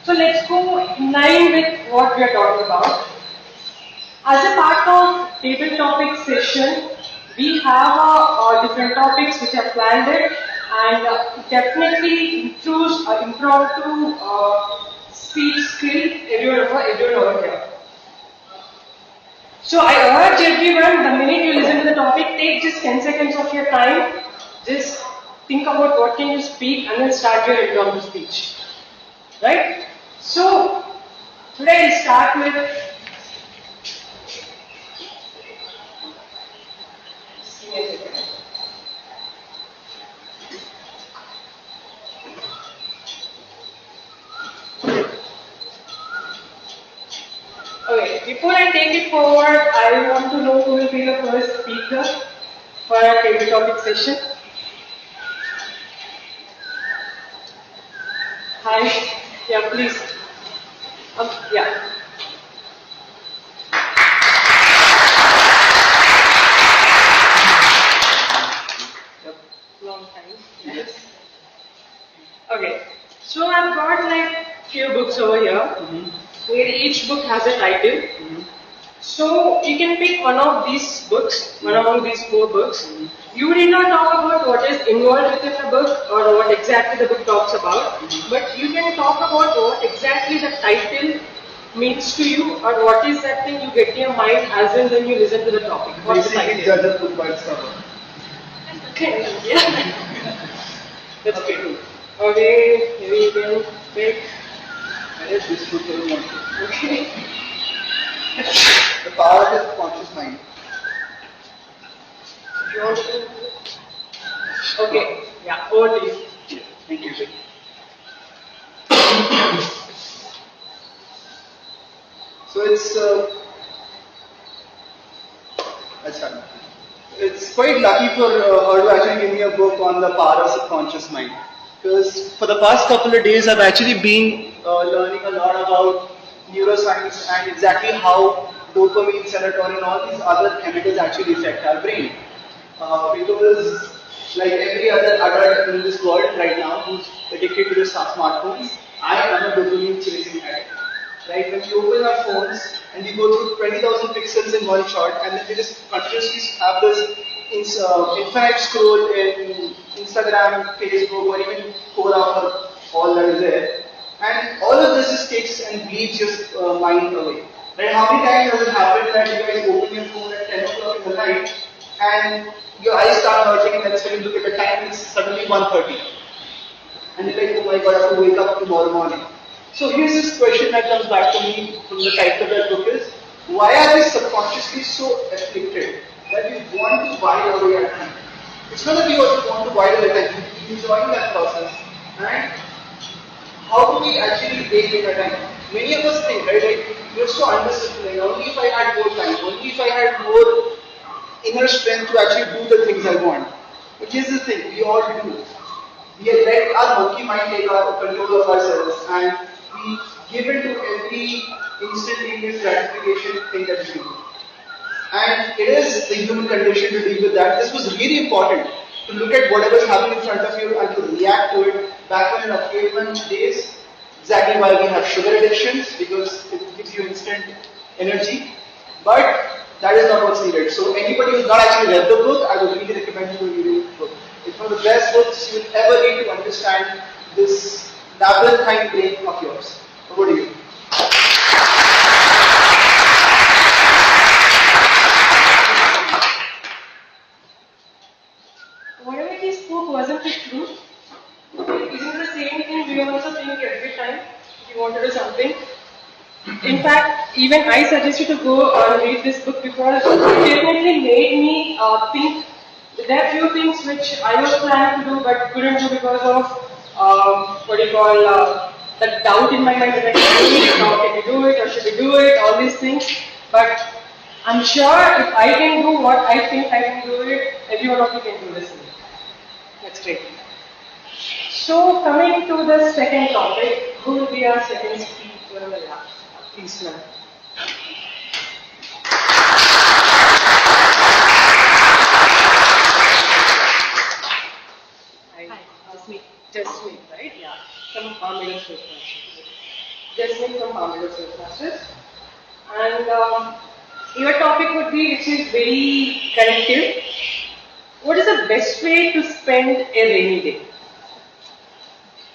So let's go in line with what we are talking about. As a part of table topic session, we have different topics which are planned it and definitely improves impromptu speech skill everyone over here. So I urge everyone, the minute you listen to the topic, take just 10 seconds of your time, just think about what can you speak and then start your impromptu speech. Right? So, today I'll start with okay, before I take it forward, I want to know who will be the first speaker for our table topic session. Hi, yeah, please. Yeah. Long time. Yes. Okay. So I've got like few books over here, where each book has a title. So you can pick one of these books, one among these 4 books. You need not talk about what is involved within the book or what exactly the book talks about, but you can talk about what exactly the title means to you or what is that thing you get in your mind as in when you listen to the topic. What's the Basically, title? judge a book by its cover. Okay, yeah. That's good. Okay, here we can pick. And it's this book you want to. Okay. The Power of the Conscious Mind. You want to? Okay, yeah, over to you. Yes, thank you. So let's start. It's quite lucky for her to actually give me a book on the power of subconscious mind. Because for the past couple of days, I've actually been learning a lot about neuroscience and exactly how dopamine, serotonin, all these other chemicals actually affect our brain. Because like every other adult in this world right now who's addicted to the smartphones, I am a dopamine chasing addict. Right? When we open our phones and we go through 20,000 pixels in one shot and then we just continuously have this infinite scroll in Instagram, Facebook or even Quora or all that is there. And all of this just takes and bleeds your mind away. Right? How many times has it happened that you guys open your phone at 10 o'clock in the night and your eyes start hurting and then when you look at the time it's suddenly 1:30. And you're like, oh my god, I have to wake up tomorrow morning. So here's this question that comes back to me from the title of that book is, why are we subconsciously so afflicted that you want to while away your time. It's not that you want to while away your time, you're enjoying that process. And how do we actually break in our time? Many of us think, right, like, you're so undisciplined, only if I had more time, only if I had more inner strength to actually do the things I want. But here's the thing, we all do. We let our monkey mind take our control of ourselves and we give in to every instantaneous gratification thing that we do. And it is the human condition to deal with that. This was really important to look at whatever is happening in front of you and to react to it. Back when in our caveman days, exactly why we have sugar addictions, because it gives you instant energy. But that is not what's needed. So anybody who's not actually read the book, I would really recommend you to read the book. It's one of the best books you'll ever need to understand this labyrinthine brain of yours. Over to you. Whatever he spoke, wasn't it true? Isn't the same thing we also think every time we want to do something? In fact, even I suggested to go and read this book because it definitely made me think. There are few things which I was planning to do but couldn't do because of that doubt in my mind that I can do it, how can we do it, or should we do it, all these things. But I'm sure if I can do what I think I can do it, every one of you can do this thing. That's great. So coming to the second topic, who will be our second speaker? Please, ma'am. Hi, Jasmine, right? Yeah. From Palmetto Toastmasters. Jasmine from Palmetto Toastmasters. And your topic would be, which is very connected. What is the best way to spend a rainy day?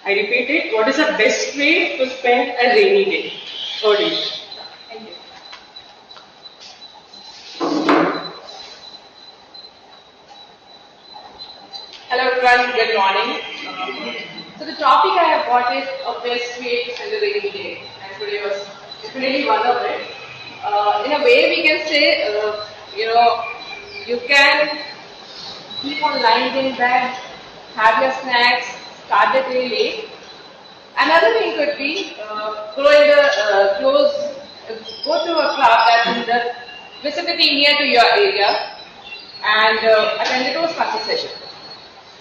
I repeat it. What is the best way to spend a rainy day? Odin. Thank you. Hello everyone, good morning. So the topic I have got is a best way to spend a rainy day, and today was definitely one of it. In a way we can say, you can keep on lying in bed, have your snacks, start the day late. Another thing could be go to a club that's in the vicinity near to your area and attend the Toastmaster session.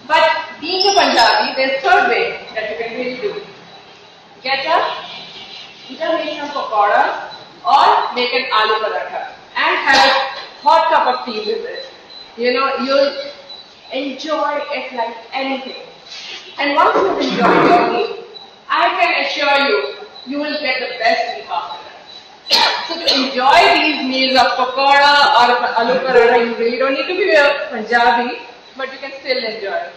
But being a Punjabi, there's a third way that you can really do. Get up, either make some pakora or make an aloo paratha and have a hot cup of tea with it. You'll enjoy it like anything. And once you've enjoyed your meal, I can assure you, you will get the best sleep after that. So to enjoy these meals of pakora or aloo paratha, you really don't need to be a Punjabi, but you can still enjoy it.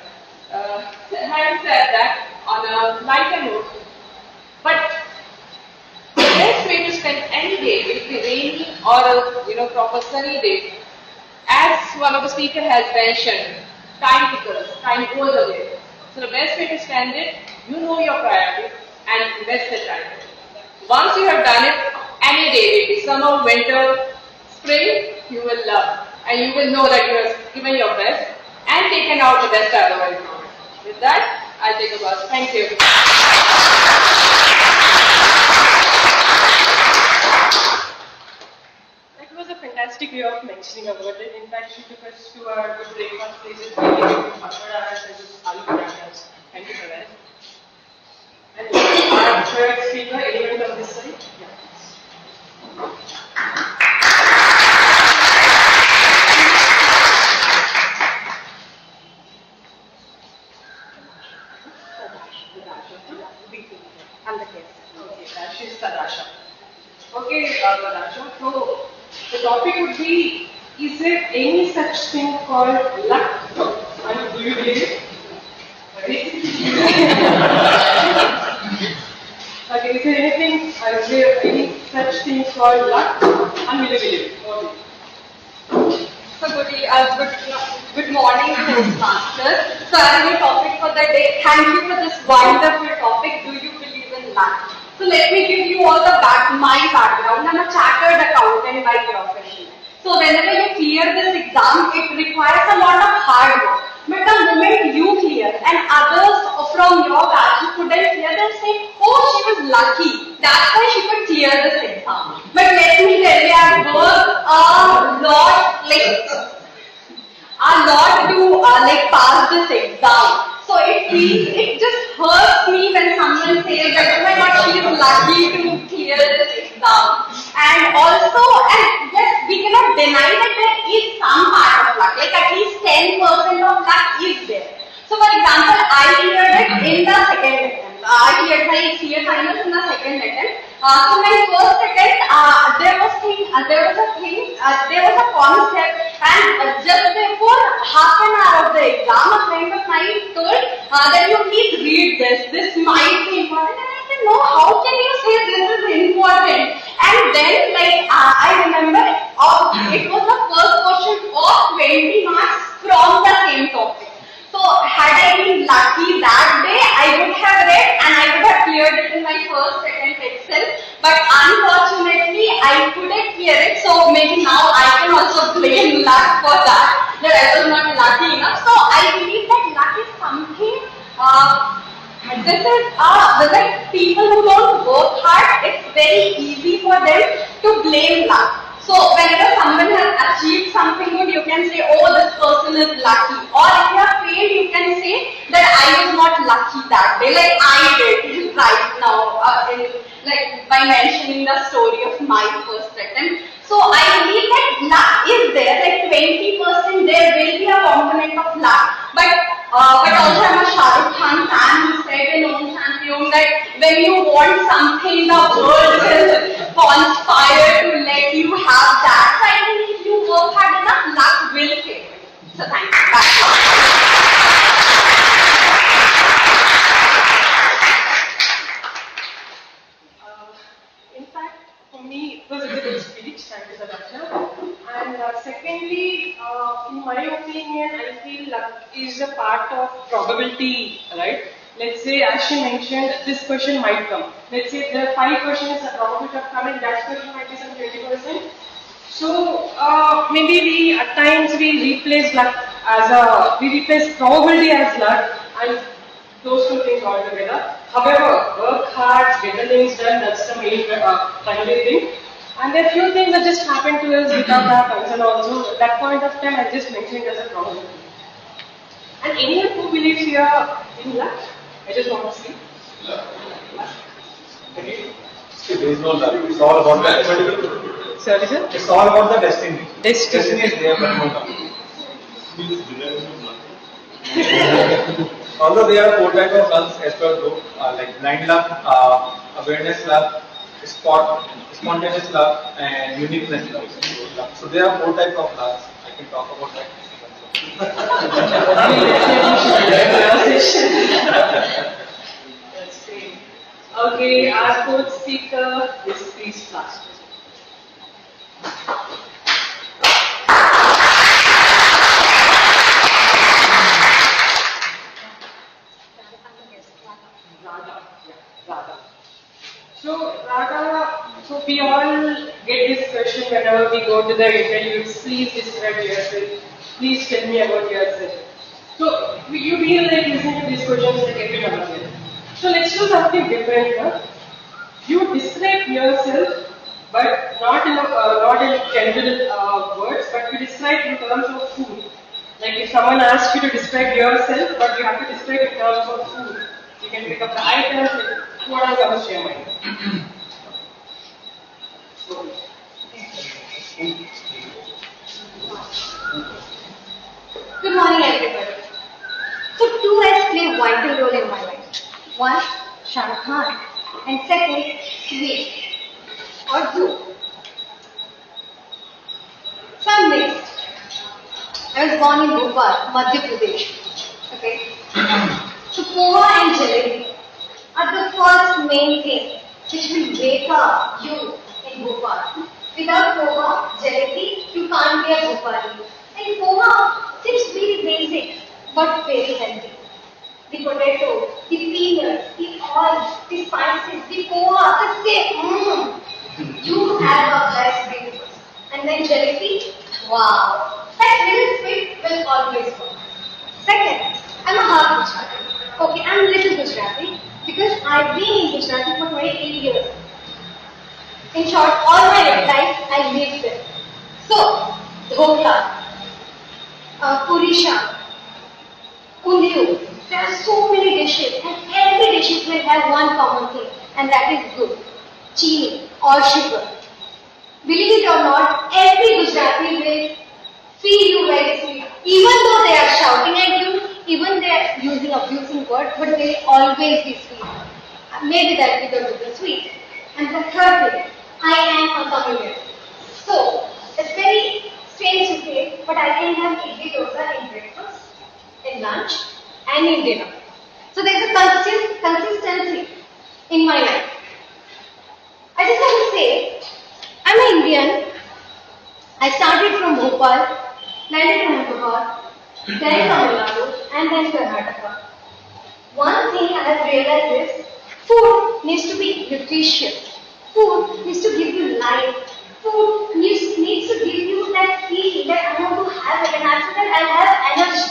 Having said that, on a lighter note, but the best way to spend any day, be it rainy or a proper sunny day, as one of the speakers has mentioned, time tickles, time goes away. So the best way to spend it, you know your priorities and invest the time. Once you have done it, any day, be it summer, winter, spring, you will love. And you will know that you have given your best and taken out the best out of it. With that, I'll take a bus. Thank you. That was a fantastic way of mentioning about it. In fact, she took us to our good breakfast places, pakoras and aloo parathas. Thank you for that. And our third speaker, anyone on this side? Yeah. I'm the guest. Okay, she's Tadasha. Okay, Tadasha. So the topic would be: is there any such thing called luck? And do you believe it? Okay, is there any such thing called luck? And will you believe it? Okay. So good morning, Toastmasters. So I have a topic for the day. Thank you for this wonderful topic. Do you believe in luck? So let me give you all my background. I'm a chartered accountant by profession. So whenever you clear this exam, it requires a lot of hard work. But the moment you clear and others from your batch who couldn't clear, they'll say, oh, she was lucky. That's why she could clear this exam. But let me tell you, I've worked a lot to pass this exam. So it just hurts me when someone says that, oh my god, she is lucky to clear this exam. And also, and yes, we cannot deny that there is some part of luck, like at least 10% of luck is there. So for example, I cleared it in the second attempt. I cleared my CA finals in the second attempt. So my first attempt, there was a concept, and just before half an hour of the exam, a friend of mine told that you please read this. This might be important. And I said, no, how can you say this is important? And then, I remember, it was the first question of 20 marks from the same topic. So had I been lucky that day, I would have read and I would have cleared it in my first attempt itself. But unfortunately, I couldn't clear it. So maybe now I can also blame luck for that I was not lucky enough. So I believe that luck is something. This is like people who don't work hard, it's very easy for them to blame luck. So whenever someone has achieved something good, you can say, oh, this person is lucky. Or if you have failed, you can say that I was not lucky that day, like I did right now, by mentioning the story of my first attempt. So I believe that luck is there, like 20% there will be a component of luck. But also I'm a Shah Rukh Khan fan who said in Om Shanti Om that when you want something, the world will conspire to let you have that. So I think if you work hard enough, luck will favor you. So thank you. In fact, for me, it was a good speech. Thank you, Doctor. And secondly, in my opinion, I feel luck is a part of probability, right? Let's say, as she mentioned, this question might come. Let's say there are 5 questions, the probability of coming, that question might be some 20%. So maybe at times we replace probability as luck, and those two things all together. However, work hard, get the things done, that's the main primary thing. And there are few things that just happen to us without our concern also. At that point of time, I just mentioned as a probability. And anyone who believes here in luck, I just want to see. See, there is no luck. It's all about the destiny. Sorry, sir? It's all about the destiny. Destiny is there, but no luck. Although there are 4 types of lucks as per group, like blind luck, awareness luck, spontaneous luck, and uniqueness luck. So there are 4 types of lucks. I can talk about that. Let's see. Okay, our fourth speaker is please fast. So we all get this question whenever we go to the interviews. Please describe yourself. Please tell me about yourself. So you feel like listening to these questions like every one of them. So let's do something different here. You describe yourself, but not in general words, but you describe in terms of food. Like if someone asks you to describe yourself, but you have to describe in terms of food. You can pick up the items, like whatever comes to your mind. Good morning, everybody. So, 2 has played a vital role in my life. 1, Shah Rukh Khan, and second, sweet or blue. So, I'm mixed. I was born in Bhopal, Madhya Pradesh. Okay. So, poha and jalebi are the first main thing which will wake up you in Bhopal. Without poha, jalebi, you can't be a Bhopali. And poha seems very basic, but very healthy. The potato, the peanuts, the oil, the spices, the poha, the steak, you have a blessed breakfast. And then jalebi, Wow, that little sweet will always work. Second, I'm a half Gujarati. Okay, I'm little Gujarati because I've been in Gujarati for 28 years. In short, all my life I lived there. So, dhokla, puri sham, undiyu. There are so many dishes, and every dish will have one common thing, and that is good, chini or sugar. Believe it or not, every Gujarati will feel you very sweet. Even though they are shouting at you, even they are using abusing words, but they will always be sweet. Maybe that because of the sweet. And the third thing, I am a Tamilian. So, it's very strange to say, but I can have idli dosa in breakfast, in lunch, and in dinner. So there's a consistency in my life. I just want to say, I'm an Indian. I started from Bhopal, landed in Hyderabad, then Tamil Nadu, and then Karnataka. One thing I have realized is food needs to be nutritious. Food needs to give you life. Food needs to give you that feeling that I want to have it, and after that I have energy.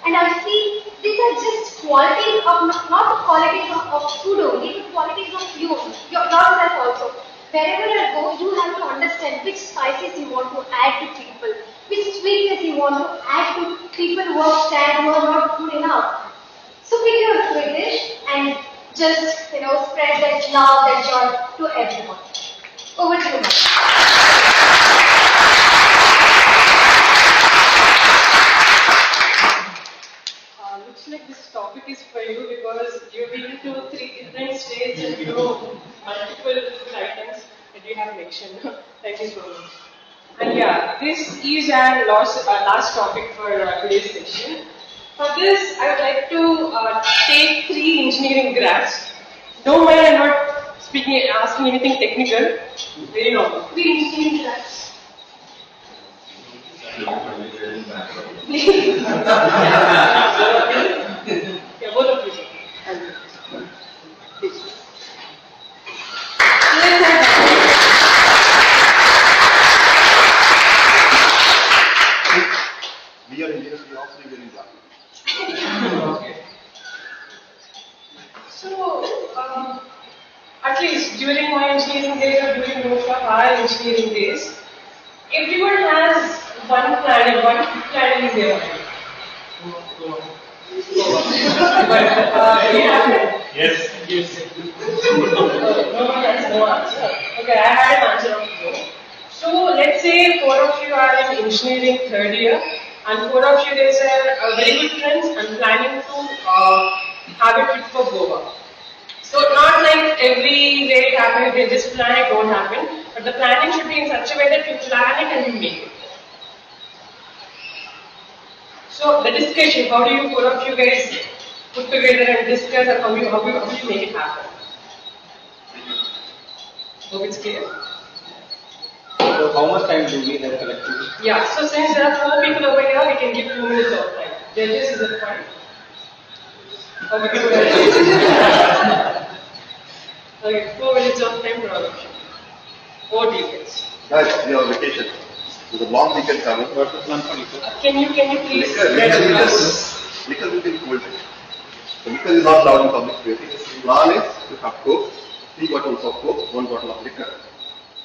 And I see these are just qualities of not the qualities of food only, but qualities of you, yourself also. Wherever you go, you have to understand which spices you want to add to people, which sweetness you want to add to people who are sad, who are not good enough. So pick your sweet dish and just spread that love, that joy to everyone. Over to you. Looks like this topic is for you because you've been to 3 different states and you know multiple food items that you have mentioned. Thank you so much. And yeah, this is our last topic for today's session. For this, I would like to take 3 engineering grads. Don't mind, I'm not asking anything technical. Very normal. 3 engineering grads. Please. Yeah, both of you, sir. Please. Let's have We are engineers, we also are in black. So, at least during my engineering days or during most of our engineering days, everyone has one planet in their mind. But, yeah. Yes. No one has no answer. Okay, I had an answer of no. So, let's say 4 of you are in engineering 3rd year, and 4 of you guys are very good friends and planning to have a trip for Goa. So not like every day it happens, they just plan it, won't happen. But the planning should be in such a way that you plan it and you make it. So the discussion, how do you 4 of you guys put together and discuss and how you make it happen? Hope it's clear? So how much time do we have collectively? Yeah, so since there are 4 people over here, we can give 2 minutes of time. Judges, is it fine? Okay, okay, 4 minutes of time for all of you. Over to you guys. Guys, we are on vacation. There's a long weekend coming. What's the plan for you? Can you please Liquor will be cold. The liquor is not allowed in public spaces. Plan is to have Coke, 3 bottles of Coke, 1 bottle of liquor.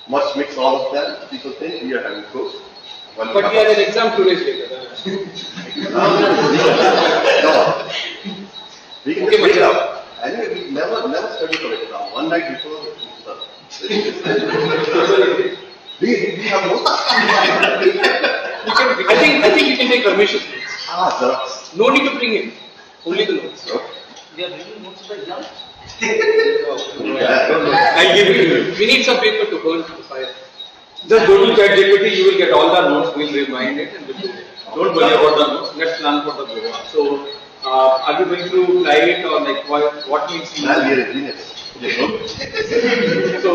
Must mix all of them. People think we are having Coke. But we have an exam 2 days later. No. We can wait up. Anyway, we never study for exam. One night before, we have no. I think you can take permission. Xerox. No need to bring it. Only the notes. Okay. We are bringing notes for the exam. I'll give it to you. We need some paper to burn the fire. Just go to ChatGPT, you will get all the notes, we'll remind it and we'll do it. Don't worry about the notes, let's plan for the Goa. So, are you going to live it or like what needs you? Man, we are engineers. So,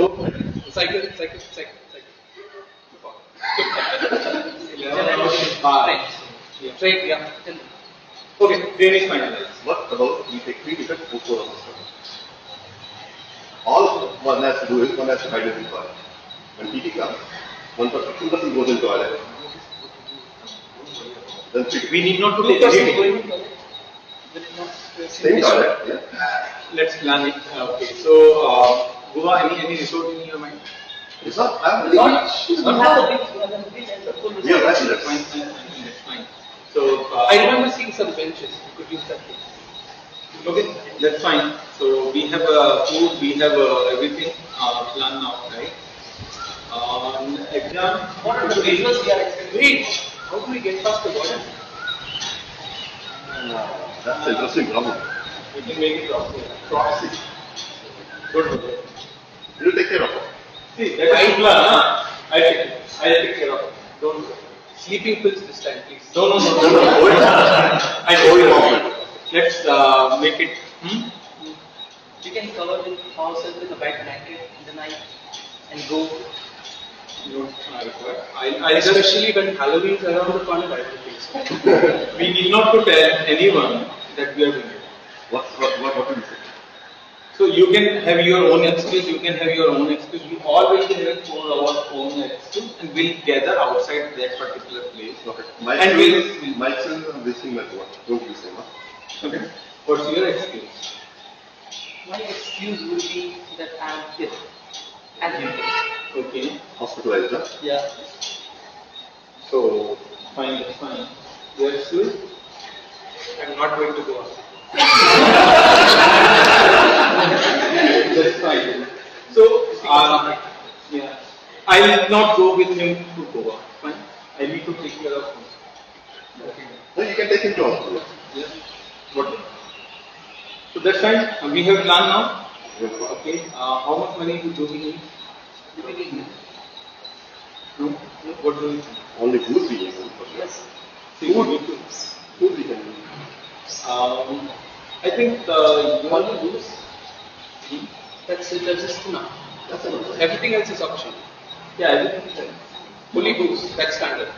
cycle. Right, yeah. Okay, drainage finalized. What about we take 3 different photos of the study? All one has to do is one has to hide it in toilet. When PT comes, one person goes in toilet. We need not to Two take persons anything. going in toilet. Same toilet, yeah. Let's plan it. Okay. So, Goa, any resort in your mind? It's not, I'm Not, really, we have the beach and the full we have resort. bachelors. That's fine. So, I remember seeing some benches. We could use that too. okay, that's fine. So we have food, we have everything planned now, right? Exam. What are the visuals we are expecting? Wait, how do we get past the border? That's an interesting problem. We can make it proxy. Good. You take care of it. See, that's my plan, huh? I'll take care of it. Don't worry. Sleeping pills this time, please. No. Hold it. I told you. Let's make it. You can cover ourselves with a white blanket in the night and go. I Especially when Halloween is around the corner, I don't think so. we need not to tell anyone that we are doing it. What will you say? So you can have your own excuse, you can have your own excuse. We all will have for our own excuse and we'll gather outside that particular place. Okay. And we'll. My children are wasting my what? Don't you say, no? Okay. What's your excuse? My excuse would be that I am ill. And Okay. Hospitalized, huh? yeah. So fine, that's fine. Your excuse? I'm not going to go out. That's fine. So yeah, I'll not go with him to Goa. Fine. I need to take care of him. Okay. No, you can take him to hospital. Yeah. What? So that's fine. We have plan now. Yes, Okay. How much money do we need? No? What do you think? only food we can do. Yes. See, we need to. Food we can do. I think you Only booze. That's just enough. That's enough. Everything else is optional. Yeah, I think it's Only booze. That's standard.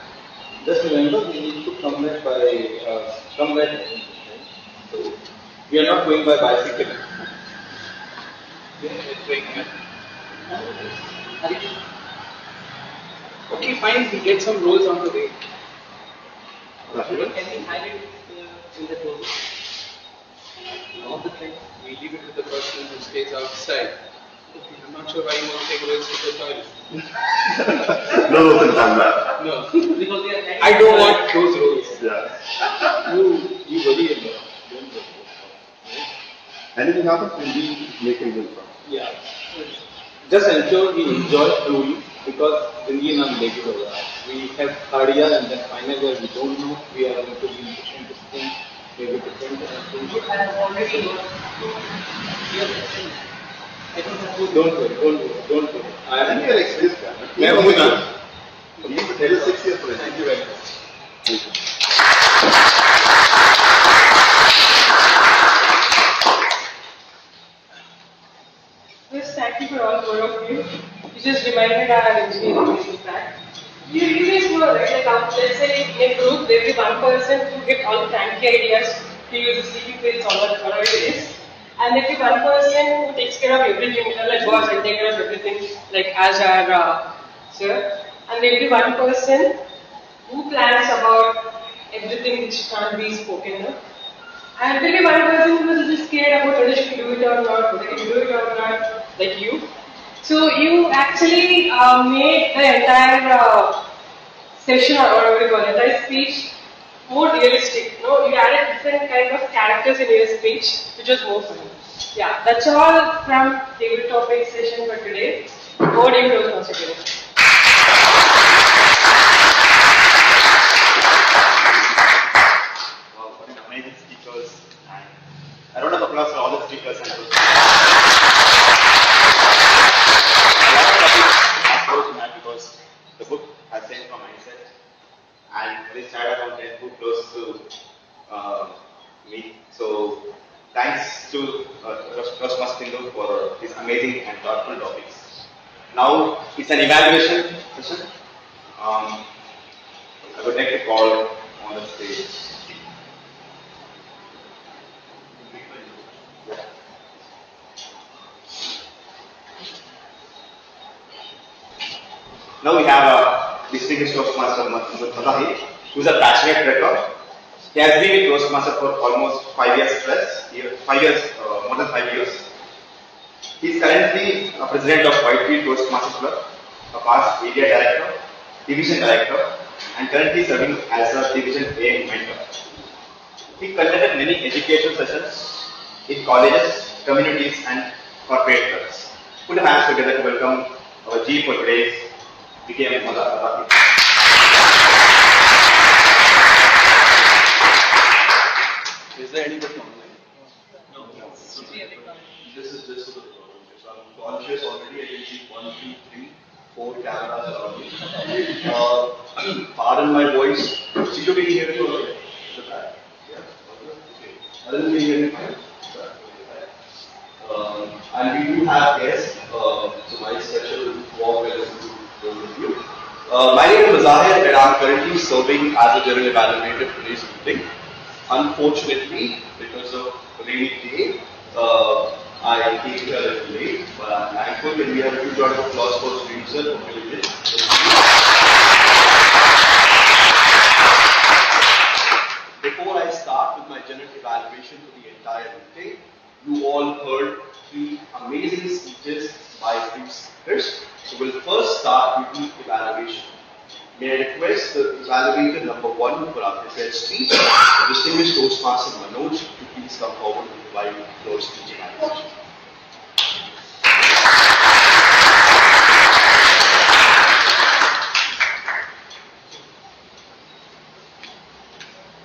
just remember we need to come back by right? So we are not going by bicycle. Yeah, it's going here. Okay, fine. We get some rolls on the way. That's Can it. we hide it in the roll? All the time. We leave it with the person who stays outside. Okay, I'm not sure why you want to take rolls to the toilet. No, no, no. No, because they are. I don't want those rolls. Yeah. You worry about. Don't worry. Anything happens, we make him win from. Yeah. Just ensure we enjoy truly because Zindagi naam legi ho raha hai. We have third year and then final year we don't know. We are going to be in different things. Maybe different things. I have already got 2 years. I don't have to. Don't worry. I And am. you are experienced guy. मैं हूँ ना. He is 6 years for Thank you very much. Thank you. Yes, thank you for all 4 of you. You just reminded our engineering in fact. You guys know, right? Like, let's say in a group, there will be one person who get all cranky ideas to use the sleeping pills or whatever it is. And there will be one person who takes care of everything, like boss and take care of everything, like as our sir. And there will be one person who plans about everything which can't be spoken of. And there will be one person who is just scared about whether she can do it or not, whether she can do it or not, like you. So you actually made the entire session or whatever you call it, entire speech more realistic. No, you added different kind of characters in your speech, which was more fun. Yeah, that's all from table topic session for today. Over to you, Toastmaster Kiran. Wow, what an amazing speakers. And a round of applause for all the speakers and those. Because the book has changed my mindset and very sad about it, too close to me. So thanks to Toastmaster Kindu for his amazing and thoughtful topics. Now it's an evaluation session. I would like to call on the stage. Now we have a distinguished Toastmaster Madahi. who's a passionate trekker. He has been a Toastmaster for almost 5 years plus, 5 years, more than 5 years. He is currently a president of Whitefield Toastmasters Club, a past area director, division director, and currently serving as a division A mentor. He conducted many educational sessions in colleges, communities, and corporate clubs. Put your hands together to welcome our G for today's BKM Mother. Is there anybody online? No. This is just for the problem. So I'm conscious already. I can see 1, 2, 3, 4 cameras around me. Pardon my voice. Sito, can you hear me all right? The back. Yeah. Okay. Other than hear me fine? And we do have guests. So my special warm welcome to those of you. My name is Mazahir and I'm currently serving as a general evaluator for today's meeting. Unfortunately, because of rainy day, I came here a little late, but I'm thankful. Can we have a huge round of applause for Sri sir for filling in? Before I start with my general evaluation for the entire meeting, you all heard 3 amazing speeches by 3 speakers. So we'll first start with the evaluation. May I request the evaluator number 1 for our prepared speech, distinguished Toastmaster Manoj, to please come forward to provide your speech evaluation.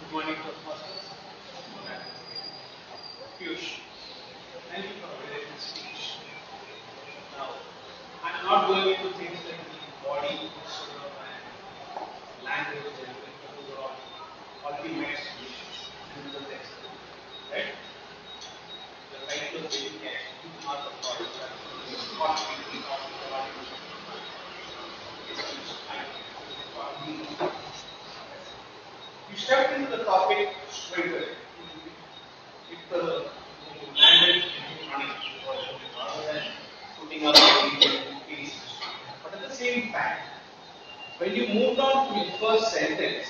Good morning, Toastmasters. Piyush, thank you for a very good speech. Now, I'm not going into things like the body, posture, and language, and those are all already met solutions in the text. Right? The title of the education, you are the product that is not being talking about you stepped into the topic straight away. It's the landed running rather than putting up the piece. But at the same time, when you moved on to your first sentence,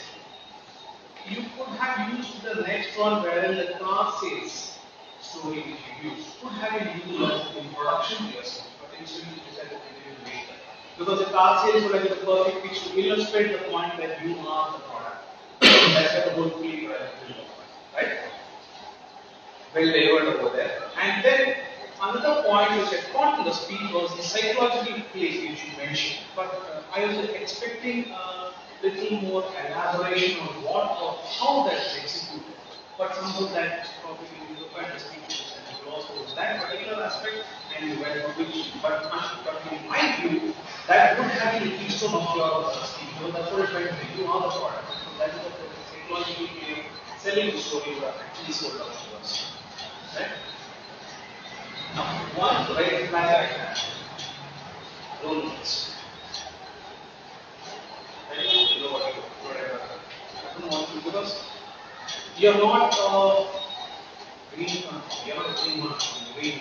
you could have used the next one wherein the car sales story which you used could have been used as an introduction to yourself, but instead you decided to do it later. Because the car sales would have been the perfect pitch to illustrate the point that you are the product. That's where the whole feeling right? Well delivered over there. And then another point which I thought in the speech was the psychological place which you mentioned. But I was expecting a little more elaboration on what or how that's executed. But somehow that probably you look at the speech and you also that particular aspect and you went to which, but in my view, that would have been the keystone of your speech. You know, that's what it's trying to do. You are the product. So that is the psychological selling the story you have actually sold out to us. Right? Now, one right flag I have, loneliness. I don't know whatever. I don't want to because you're not green country, you're not green country, green.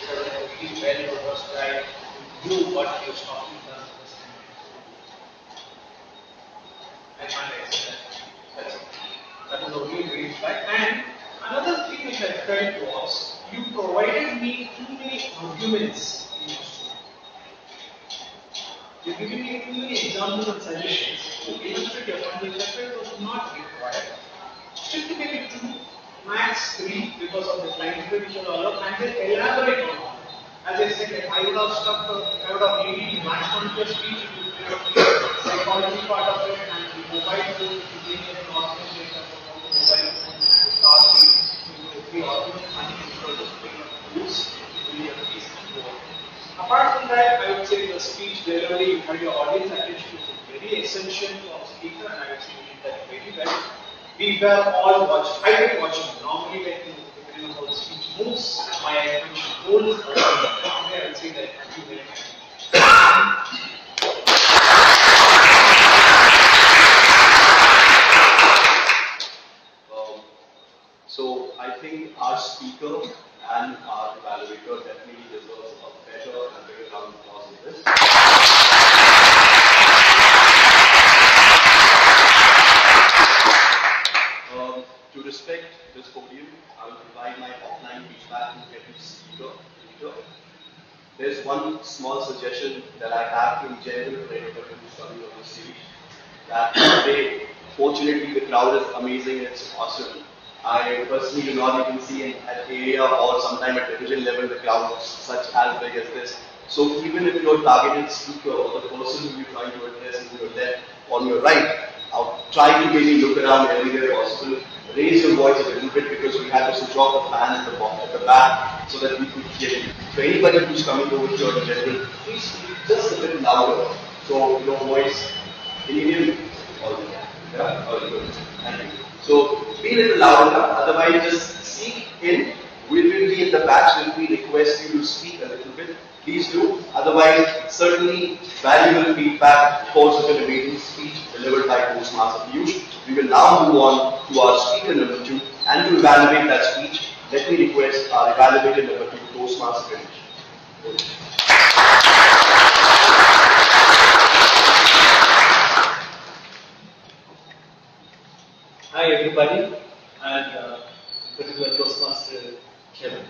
You're really well reversed guy to do what you're talking about. I can't accept that. That's it. That is a real green flag. And another thing which I felt was you provided me too many arguments in your story. You're giving me too many examples and suggestions to illustrate your point which I felt was not required. Stick to maybe 2, max 3 because of the client which are all up and then elaborate on it. As I said, I would have stuck, I would have maybe matched on your speech into the psychology part of it and the mobile phone, the being an organization of the mobile phone, the car thing, the argument and the use, apart from that, I would say the speech delivery and your audience attention is very essential for a speaker and I would say you did that very well. We were all watching, I did watching. Normally when depending on how the speech moves, my attention holds. I would say that you very much. So I think our speaker and our evaluator definitely deserves a better and bigger round of applause in this. this podium, I will provide my offline feedback to every speaker. There's one small suggestion that I have in general for anybody who's coming on the stage. That today, fortunately, the crowd is amazing and it's awesome. I personally do not even see an area or sometime at division level the crowd such as big as this. So even if your targeted speaker or the person who you're trying to address is on your left or on your right, I'll try to maybe look around everywhere possible. Raise your voice a little bit because we have to switch off the fan at the back so that we could hear you. So anybody who's coming over here in general, please speak just a bit louder so your voice, can you hear me? All good. Yeah? All good. Thank you. So be a little louder, otherwise just speak in. We will be in the back, so if we request you to speak a little bit, please do. Otherwise, certainly valuable feedback for such an amazing speech delivered by Toastmaster Piyush. We will now move on to our speaker number 2, and to evaluate that speech, let me request our evaluator number 2, Toastmaster Piyush. Hi everybody, and particular Toastmaster Kevin.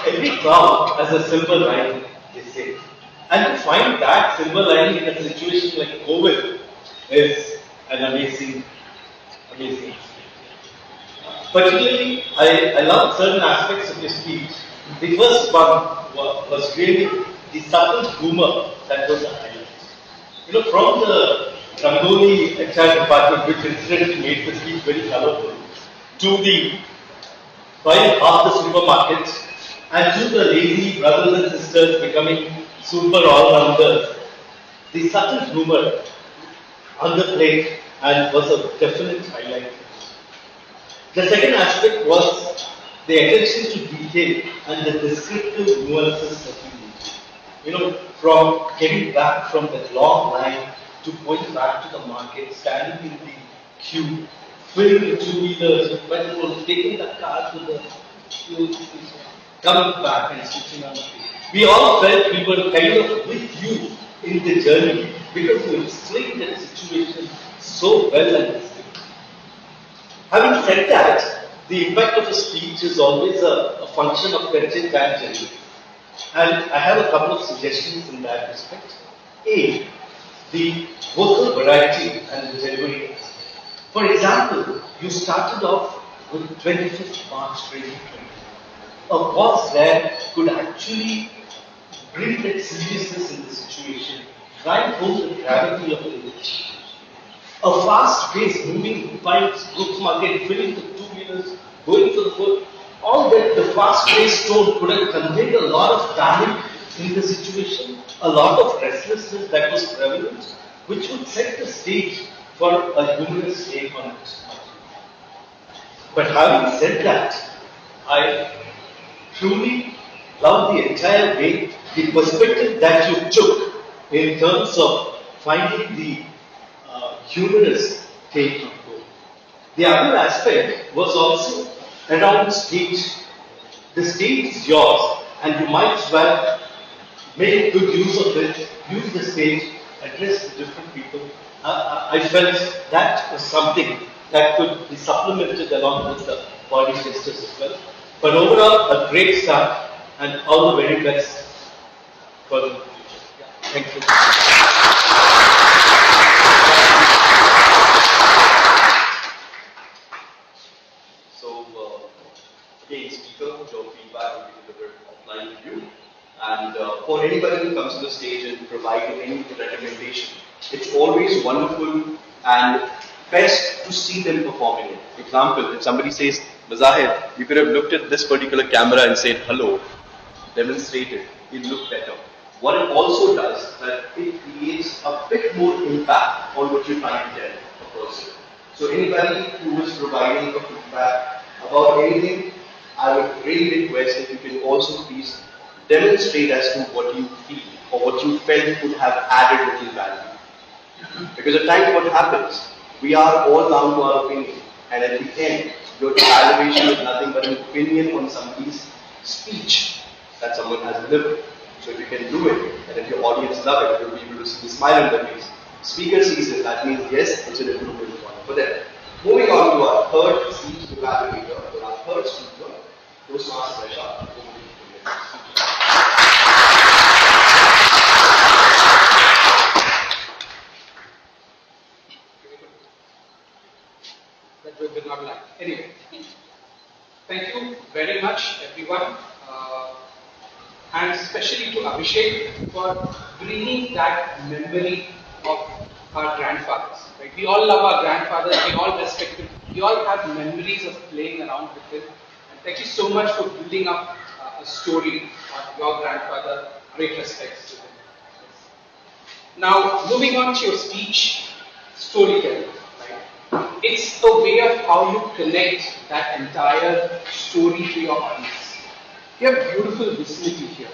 Every cloud has a silver lining, they say. And to find that silver lining in a situation like COVID is an amazing. Particularly, I love certain aspects of your speech. The first one was really the subtle humor that was the highlight. You know, from the Rangoli HR department, which incidentally made the speech very colorful, to the buying half the supermarkets, and to the lazy brothers and sisters becoming super all-rounders, the subtle humor underplayed and was a definite highlight. The second aspect was the attention to detail and the descriptive nuances that you need. You know, from getting back from that long line to going back to the market, standing in the queue, filling the two-wheelers with petrol, taking the car to the coming back and switching on the queue. We all felt we were kind of with you in the journey because you explained that situation so well and distinctly. Having said that, the impact of a speech is always a function of content and delivery. And I have a couple of suggestions in that respect. A, the vocal variety and the delivery. For example, you started off with 25th March 2020. A pause there could actually bring that seriousness in the situation, drive home the gravity of the situation. A fast pace, moving bikes, group market, filling the two-wheelers, going for the foot, all that, the fast paced tone could have conveyed a lot of panic in the situation, a lot of restlessness that was prevalent, which would set the stage for a humorous take on it. But having said that, I truly love the entire way, the perspective that you took in terms of finding the humorous take on board. The other aspect was also around stage. The stage is yours, and you might as well make good use of it, use the stage, address the different people. I felt that was something that could be supplemented along with the body gestures as well. But overall, a great start, and all the very best for the future. Yeah, thank you. Again, speaker, your feedback will be delivered offline to you. And for anybody who comes to the stage and providing any recommendation, it's always wonderful and best to see them performing it. For example, if somebody says, Mazahid, you could have looked at this particular camera and said hello, demonstrated, it looked better. What it also does, that it creates a bit more impact on what you're trying to tell a person. So anybody who is providing a feedback about anything, I would really request if you can also please demonstrate as to what you feel or what you felt could have added little value. Because at times what happens, we are all down to our opinion, and at the end, your evaluation is nothing but an opinion on somebody's speech that someone has delivered. So if you can do it, and if your audience love it, you'll be able to see the smile on their face. Speaker sees it, that means yes, it's an improvement for them. Moving on on to our third speech evaluator, to our third speaker, Toastmaster Vaishak. That we will not like. Anyway, thank you very much, everyone, and especially to Abhishek for bringing that memory of our grandfathers. Right? We all love our grandfathers. We all respect them. We all have memories of playing around with them. And thank you so much for building up a story of your grandfather. Great respects to them. Now, moving on to your speech, storytelling. Right? It's a way of how you connect that entire story to your audience. You have beautiful vicinity here.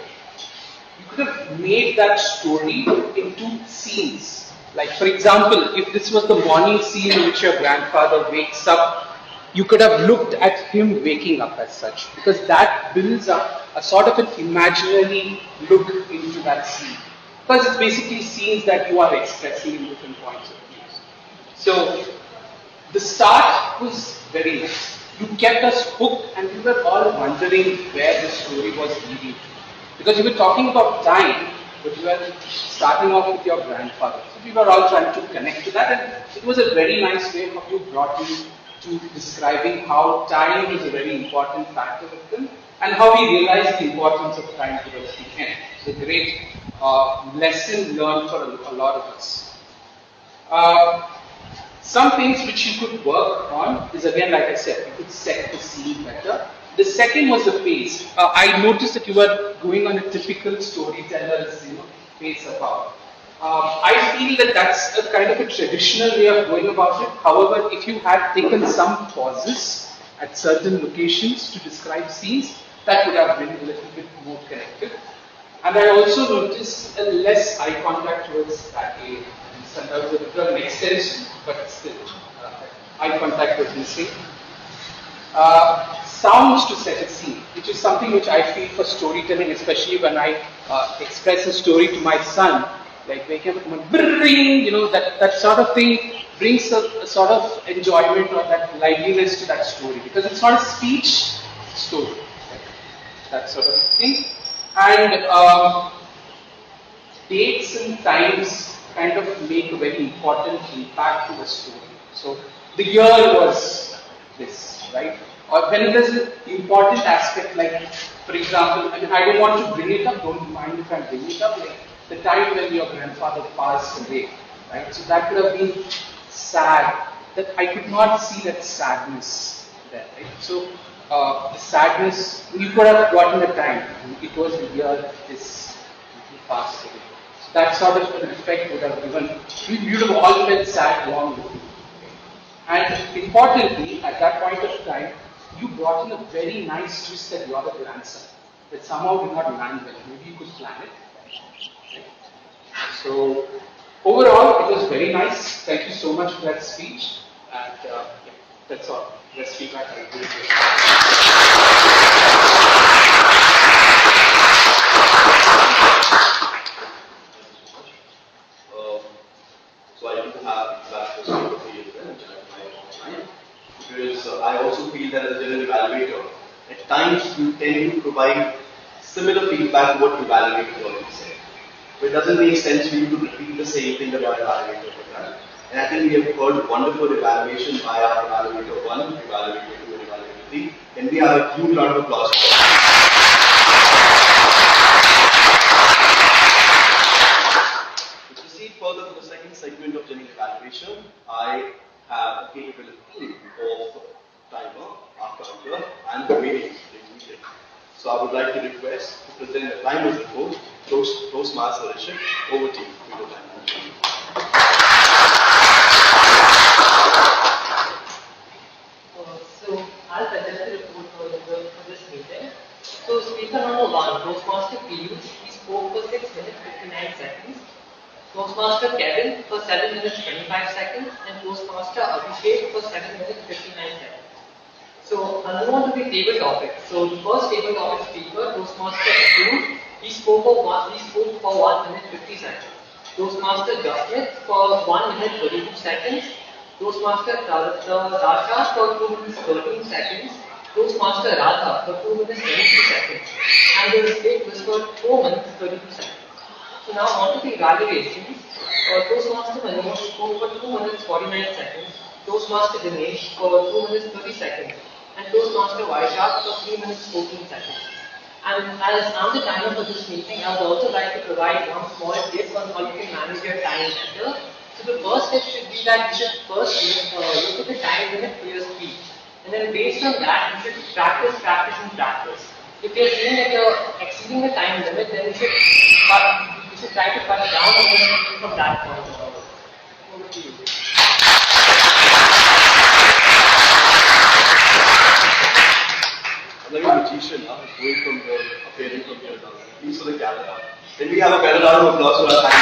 You could have made that story into scenes. Like, for example, if this was the morning scene in which your grandfather wakes up, you could have looked at him waking up as such, because that builds up a sort of an imaginary look into that scene. Because it's basically scenes that you are expressing in different points of view. So, the start was very nice. You kept us hooked and we were all wondering where the story was leading to. Because you were talking about time, but you were starting off with your grandfather. So we were all trying to connect to that, and it was a very nice way how you brought me to describing how time is a very important factor with them, and how we realized the importance of time towards the end. It's a great lesson learned for a lot of us. Some things which you could work on is, again, like I said, you could set the scene better. The second was the pace. I noticed that you were going on a typical storyteller's pace about. I feel that that's a kind of a traditional way of going about it. However, if you had taken some pauses at certain locations to describe scenes, that would have been a little bit more connected. And I also noticed a less eye contact towards that area. Sometimes it was an extension, but still, eye contact was missing. Sounds to set a scene, which is something which I feel for storytelling, especially when I express a story to my son, like wake up and that sort of thing brings a sort of enjoyment or that liveliness to that story, because it's not a speech story, right? That sort of thing. And dates and times kind of make a very important impact to the story. So the year was this, right? Or when there's an important aspect, like, for example, I don't want to bring it up, don't mind if I bring it up, like the time when your grandfather passed away, right? So that could have been sad, that I could not see that sadness there, right? So the sadness, you could have gotten the time, it was the year this he passed away. So that sort of an effect would have given, you would have all felt sad along with you. And importantly, at that point of time, you brought in a very nice twist that you are the grandson. That somehow did not land well. Maybe you could plan it. Okay. So, overall, it was very nice. Thank you so much for that speech. And that's all. Let's speak back. So I do have that possibility as well, which I have my mind. Because I also feel that as a general evaluator, at times you tend to provide similar feedback to what evaluators already said. But it doesn't make sense for you to repeat the same thing that your evaluator would have. And I think we have heard wonderful evaluation by our evaluator 1, evaluator 2, and evaluator 3. And we have a huge round of applause for to proceed further to the second segment of general evaluation, I have a capability of timer, after counter, and the ratings. So I would like to request to present the timer's report. Toastmaster Richard, over to you. So I'll present the report for this meeting. So speaker number 1, Toastmaster Piyush, he spoke for 6 minutes 59 seconds. Toastmaster Kevin for 7 minutes 25 seconds, and Toastmaster Abhishek for 7 minutes 59 seconds. So I'll move on to the table topic. So the first table topic speaker, Toastmaster Atul, he spoke for 1 minute 50 seconds. Toastmaster Jasmine for 1 minute 32 seconds. Toastmaster Dasha for 2 minutes 13 seconds, Toastmaster Radha for 2 minutes 22 seconds, and the mistake was for 4 minutes 32 seconds. So now on to the evaluations. Toastmaster Manoj spoke for 2 minutes 49 seconds, Toastmaster Dinesh for 2 minutes 30 seconds, and Toastmaster Vaishak for 3 minutes 14 seconds. And as I'm the timer for this meeting, I would also like to provide one small tip on how you can manage your time better. So the first tip should be that you should first look at the time limit for your speech. And then based on that, you should practice, practice, and practice. If you're seeing that you're exceeding the time limit, then you should try to cut down from that point onward. Over to you. I'm like a magician, going from here, appearing from here down. Please for the camera. Then we have a better round of applause for our time.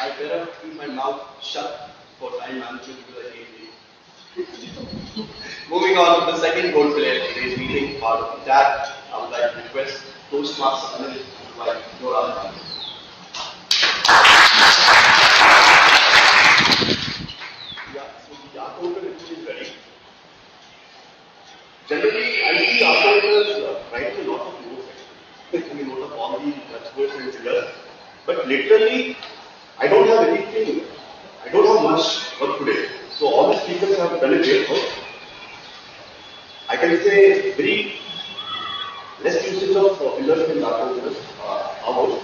I better keep my mouth shut for time management because I hate it. Moving on to the second role play of today's meeting, part of that, I would like to request Toastmaster Anil to invite your other. Yeah, so the art order is ready. Generally, I see art orders write a lot of notes. I mean, note of all the words and figures. But literally, I don't have anything. I don't have much work today. So all the speakers have done a great work. I can say very less usage of fillers in art orders. About.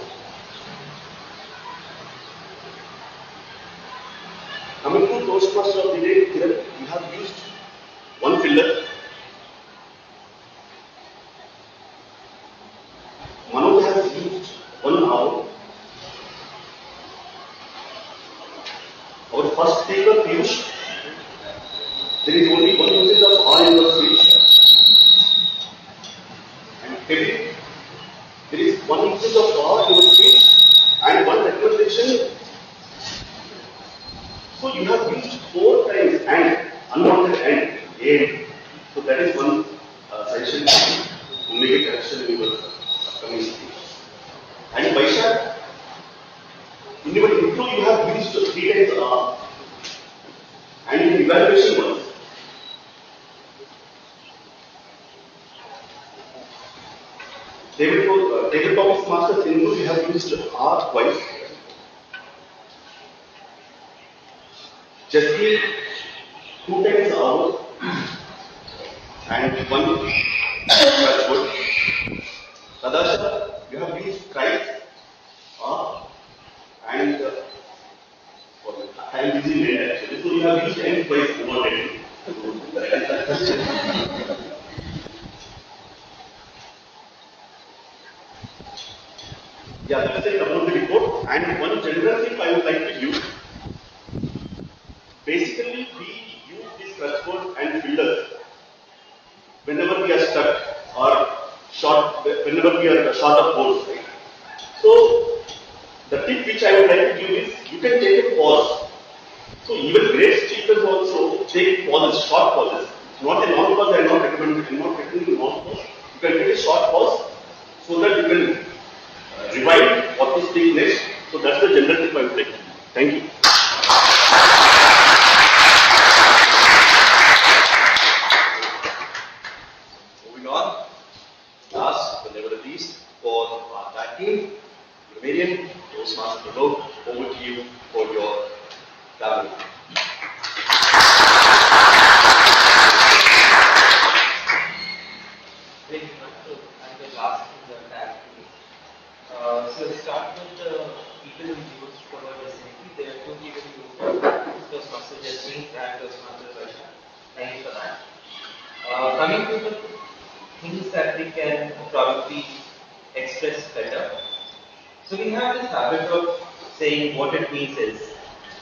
Coming to Toastmaster of the day, here we have used one filler. Manoj has used 1 hour. Our first speaker, Piyush, there is only one usage of R in your speech. And Kevin, there is one usage of R in your speech and one recommendation. So you have used 4 times and unwanted and aim. So that is one suggestion to make a correction in your upcoming speech. And Vaishak, in your intro you have used 3 times and in evaluation once. Tabletop Master Sindhu, you have used R twice. Jasmine, 2 times hour and 1 good. Tadasha, you have used thrice and I am using it actually. So you have used N twice already. Yeah, that's it about the report. And one general tip I would like to use. Basically, we use this crutchboard and fillers whenever we are stuck or short, whenever we are short of words. Right? So, the tip which I would like to give is you can take a pause. So, even great speakers also take pauses, short pauses. Not a long pause, I am not recommending a long pause. You can take a short pause so that you can revive what to speak next. So, that's the general tip I would like to give. Thank you. Moving on, last but never the least, for our tag team, Romanian Toastmaster Prabhu, over to you for your gathering. I'm the last in the tag team. So let's start with the people who used the word recently. There are 2 people who used Toastmaster Jasmine and Toastmaster Vaishak. Thank you for that. Coming to the things that we can probably express better. So we have this habit of saying what it means is.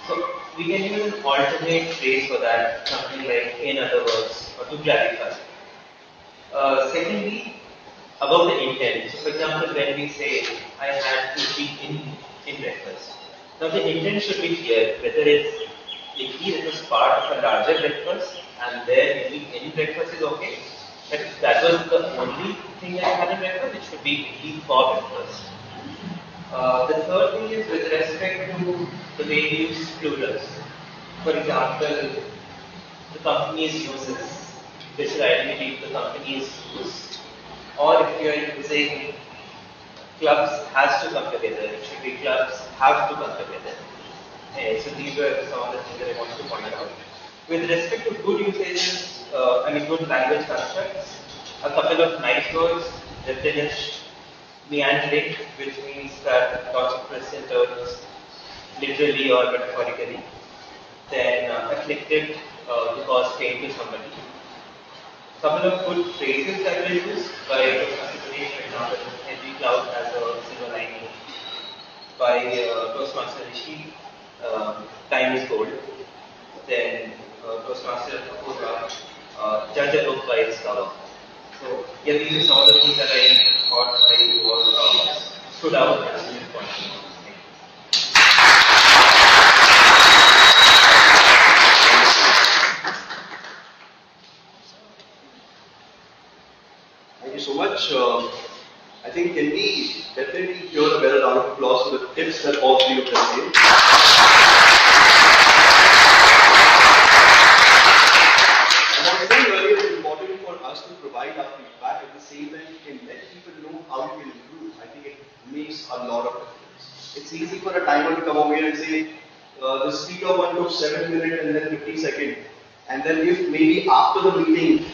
So we can use an alternate phrase for that, something like in other words, or to clarify. Secondly, about the intent. So for example, when we say, I had to be in breakfast. Now the intent should be clear, whether it's it was part of a larger breakfast and there in breakfast is okay. But if that was the only thing I had in breakfast, it should be for breakfast. The third thing is with respect to the way you use plurals. For example, the company's uses, visual identity the company's use, or if you are using clubs has to come together, it should be clubs have to come together. So these were some of the things that I wanted to point out. With respect to good usages, good language constructs, a couple of nice words, replenish, meanderic, which means that lots of twists and turns, literally or metaphorically. Then afflicted, to cause pain to somebody. Couple of good phrases that were used by for example, every cloud has a silver lining. By Toastmaster Rishi, time is gold. Then Toastmaster Kapura, judge a book by its cover. So, yeah, these are some of the things that I thought I was stood out as important. Thank you so much. I think can we definitely hear a better round of applause for the tips that all three of them gave. And I was saying earlier, it's important for us to provide our feedback. At the same time, we can let people know how we can improve. I think it makes a lot of difference. It's easy for a timer to come over here and say, the speaker one took 7 minutes and then 50 seconds. And then if maybe after the meeting,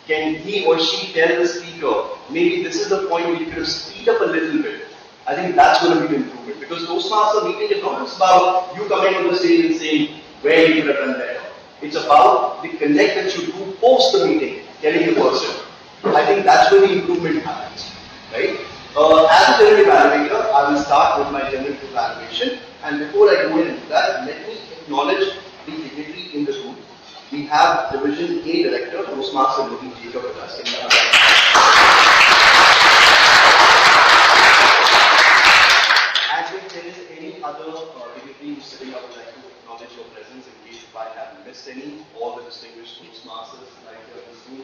can he or she tell the speaker, maybe this is the point where you could speed up a little bit. I think that's going to be the improvement. Because Toastmaster meeting is not just about you coming on the stage and saying where you could have done better. It's about the connect that you do post the meeting, telling the person. I think that's where the improvement happens. Right? As a general evaluator, I will start with my general evaluation. And before I go into that, let me acknowledge the dignity in the room. We have Division A Director, Toastmaster Louis Jacob with us. As if there is any other dignity who's sitting up, I would like to acknowledge your presence in case if I have missed any. All the distinguished Toastmasters right here in this room.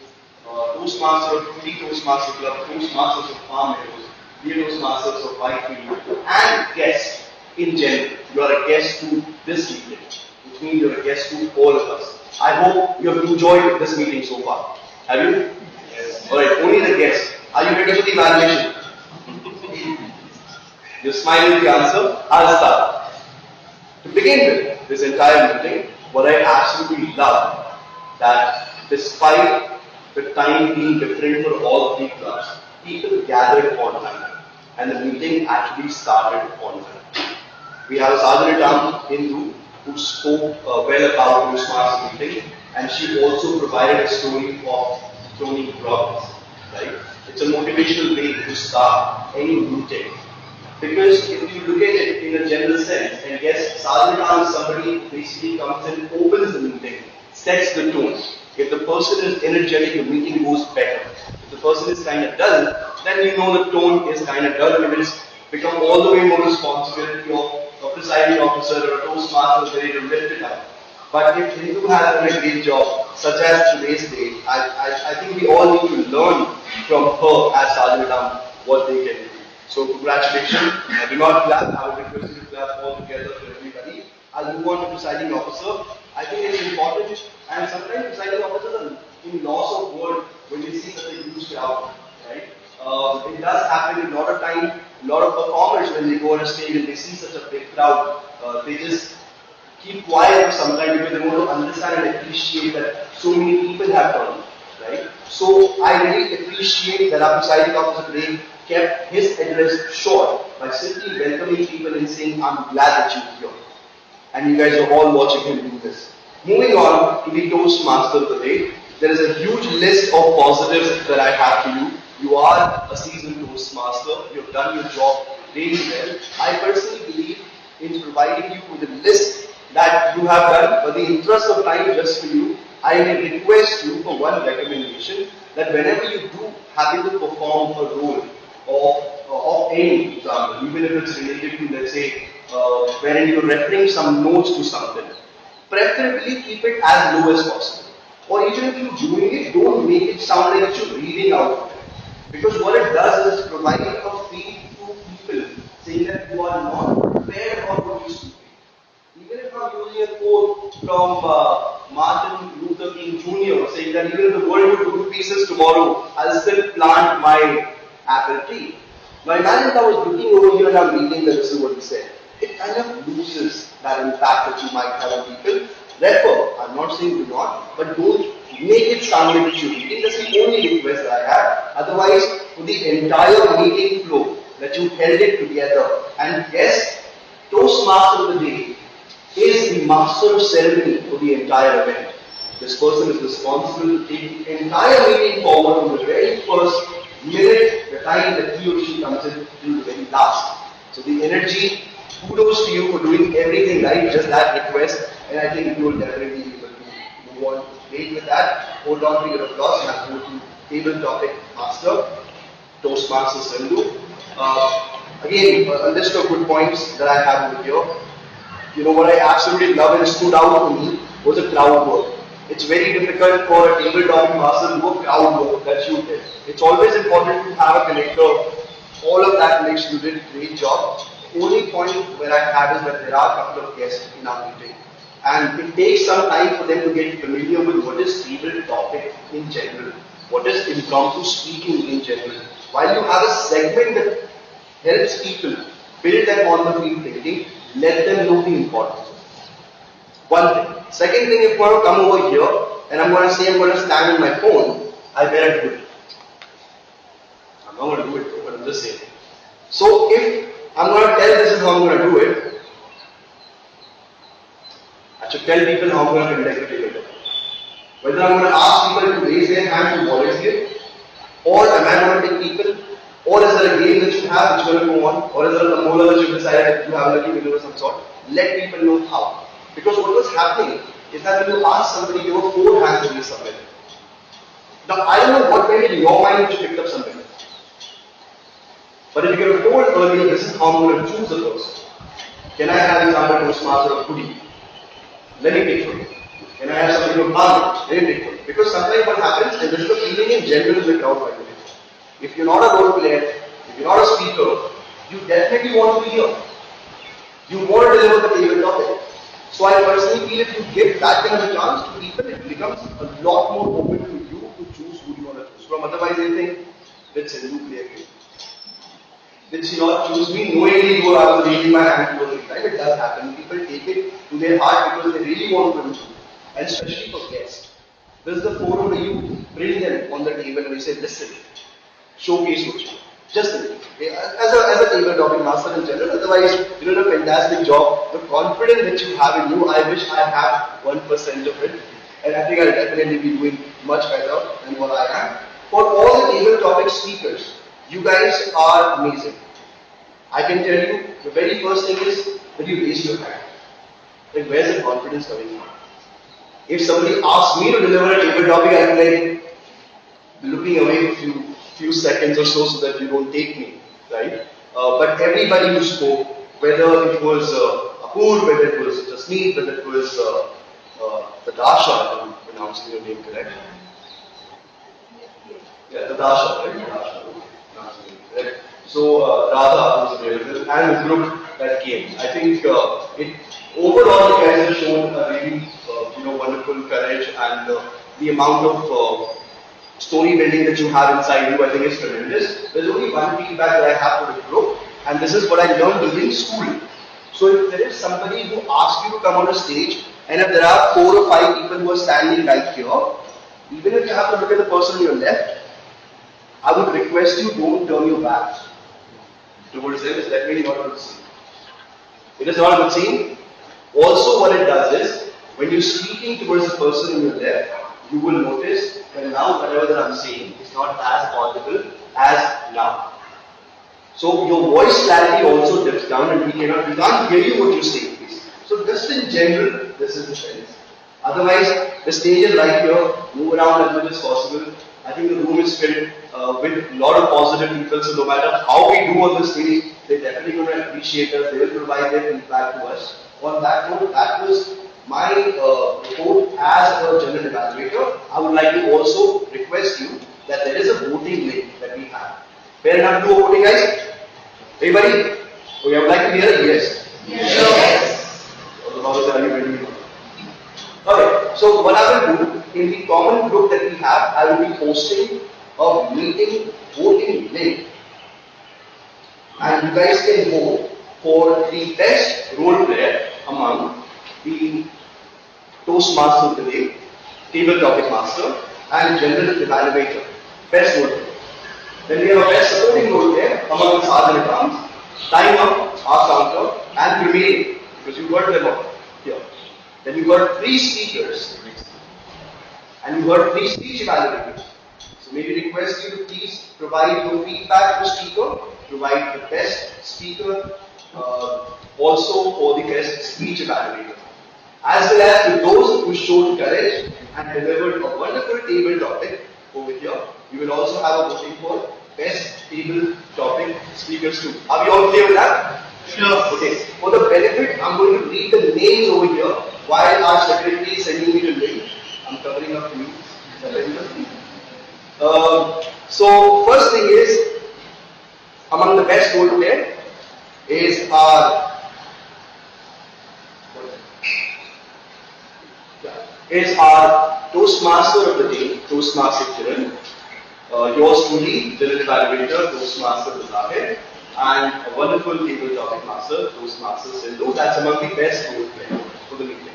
Toastmaster of Trudy Toastmaster Club, Toastmasters of Farm Meadows, Dear Toastmasters of Whitefield, and guests in general. You are a guest to this evening, which means you are a guest to all of us. I hope you have enjoyed this meeting so far. Have you? Yes. Alright, only the guests. Are you ready for the evaluation? You're smiling with the answer. I'll start. To begin with, this entire meeting, what I absolutely love, that despite the time being different for all three clubs, people gathered on time. And the meeting actually started on time. We have a Sergeant at Hindu who spoke well about Toastmaster meeting, and she also provided a story of Tony Robbins. Right? It's a motivational way to start any meeting. Because if you look at it in a general sense, and yes, Sergeant is somebody who basically comes and opens the meeting, sets the tone. If the person is energetic, the meeting goes better. If the person is kind of dull, then you know the tone is kind of dull, and it's become all the way more responsibility of a presiding officer or a Toastmaster ready to lift it up. But if Hindu has done a great job, such as today's day, I think we all need to learn from her as Sergeant what they can do. So congratulations. Do not clap. I would request you to clap all together for everybody. I'll move on to presiding officer. I think it's important, and sometimes presiding officers are in loss of word when they see such a huge crowd, right? It does happen a lot of time. A lot of performers, when they go on a stage and they see such a big crowd, they just keep quiet for some time because they want to understand and appreciate that so many people have done, right? So I really appreciate that our presiding officer today kept his address short by simply welcoming people and saying, I'm glad that you're here. And you guys are all watching him do this. Moving on to the Toastmaster of the day, there is a huge list of positives that I have for you. You are a seasoned Toastmaster. You've done your job really well. I personally believe in providing you with a list that you have done. For the interest of time, just for you, I will request you for one recommendation that whenever you do happen to perform a role of any example, even if it's related to, let's say, wherein you're referring some notes to something, preferably keep it as low as possible. Or even if you're doing it, don't make it sound like you're reading out of it. Because what it does is provide a feel to people saying that you are not prepared about what you speak. from Martin Luther King Jr. saying that even if the world would go to pieces tomorrow, I'll still plant my apple tree. Now imagine if I was looking over here and I'm reading that this is what he said. It kind of loses that impact that you might have on people. Therefore, I'm not saying do not, but don't make it sound like you're reading. That's the only request that I have. Otherwise, for the entire meeting flow, that you held it together. And yes, Toastmaster of the day is the master of ceremony for the entire event. This person is responsible to take the entire meeting forward from the very first minute, the time that he or she comes in, till the very last. So the energy, kudos to you for doing everything right, just that request, and I think you will definitely be able to move on great with that. Hold on to your applause and go to table topic master, Toastmaster Sindhu. Again, a list of good points that I have over here. You know, what I absolutely love and stood out to me was a crowd work. It's very difficult for a table topic master to do a crowd work that you did. It's always important to have a connector. All of that makes you did a great job. The only point where I have is that there are a couple of guests in our meeting. And it takes some time for them to get familiar with what is table topic in general. What is impromptu speaking in general. While you have a segment that helps people build them on the field thinking, let them know the importance. One thing. Second thing, if I want to come over here and I'm going to say I'm going to stand on my phone, I better do it. I'm not going to do it, but I'm just saying. So if I'm going to tell this is how I'm going to do it, I should tell people how I'm going to conduct it. Whether I'm going to ask people to raise their hand to volunteer, or am I going to take people, or is there a game that you have which is going to go on, or is there a tombola that you've decided that you have a lucky winner of some sort? Let people know how. Because what was happening is that when you ask somebody, there were 4 hands to be submitted. Now, I don't know what went in your mind which you picked up something. But if you have told earlier, this is how I'm going to choose a person. Can I have example Toastmaster of Goody? Let me pick for you. Can I have somebody of Bang? Let me pick for you. Because sometimes what happens, and this is a feeling in general in the crowd, by the way. If you're not a role player, if you're not a speaker, you definitely want to be here. You want to deliver the table topic. So I personally feel if you give that kind of a chance to people, it becomes a lot more open to you to choose who you want to choose from. Otherwise, they think, let's Sindhu play a game. Did she not choose me? Knowingly, you I was raising my hand towards the time. It does happen. People take it to their heart because they really want to do. And especially for guests. This is the forum where you bring them on the table and you say, listen, showcase what you do. Just think. As a table topic master in general, otherwise you did a fantastic job. The confidence that you have in you, I wish I had 1% of it. And I think I'll definitely be doing much better than what I am. For all the table topic speakers, you guys are amazing. I can tell you, the very first thing is that you raise your hand. Like, where's the confidence coming from? If somebody asks me to deliver a table topic, I'm like looking away for few seconds or so that you don't take me, right? But everybody who spoke, whether it was Apur, whether it was Jasmeet, whether it was Natasha, I'm pronouncing your name correct? Yeah, Natasha, right? Natasha. So Radha was available and the group that came. I think overall you guys have shown a really wonderful courage and the amount of story building that you have inside you, I think is tremendous. There's only one feedback that I have for the group, and this is what I learned during school. So if there is somebody who asks you to come on a stage, and if there are 4 or 5 people who are standing right here, even if you have to look at the person on your left, I would request you don't turn your back towards them. It's definitely not a good scene. It is not a good scene. Also, what it does is, when you're speaking towards the person on your left, you will notice that now whatever that I'm saying is not as audible as now. So your voice clarity also dips down and we can't hear you what you're saying. So just in general, this is the sense. Otherwise, the stage is right here, move around as much as possible. I think the room is filled with a lot of positive people, so no matter how we do on the stage, they're definitely going to appreciate us, they will provide their feedback to us. On that note, that was my report as a general evaluator. I would like to also request you that there is a voting link that we have. Fair enough to do a voting, guys? Everybody? Okay, I would like to hear it. Yes. Yes. How is that? Are you ready? So what I will do, in the common group that we have, I will be posting a meeting voting link. And you guys can vote for the best role player among the Toastmaster of the day, table topic master, and general evaluator. Best role player. Then we have a best supporting role player among the sergeant at arms, timer, our counter, and prevailing, because you heard them all here. Then you got 3 speakers, and you got 3 speech evaluators. So may we request you to please provide your feedback to the speaker, provide the best speaker, also for the best speech evaluator. As well as to those who showed courage and delivered a wonderful table topic over here, we will also have a voting for best table topic speakers too. Are we all clear with that? Sure. Okay. For the benefit, I'm going to read the names over here while our secretary is sending me the link. I'm covering up you. So first thing is, among the best role player is our Toastmaster of the day, Toastmaster Kiran. Yours truly, general evaluator, Toastmaster Zahir, and a wonderful table topic master, Toastmaster Sindhu. That's among the best role player for the meeting.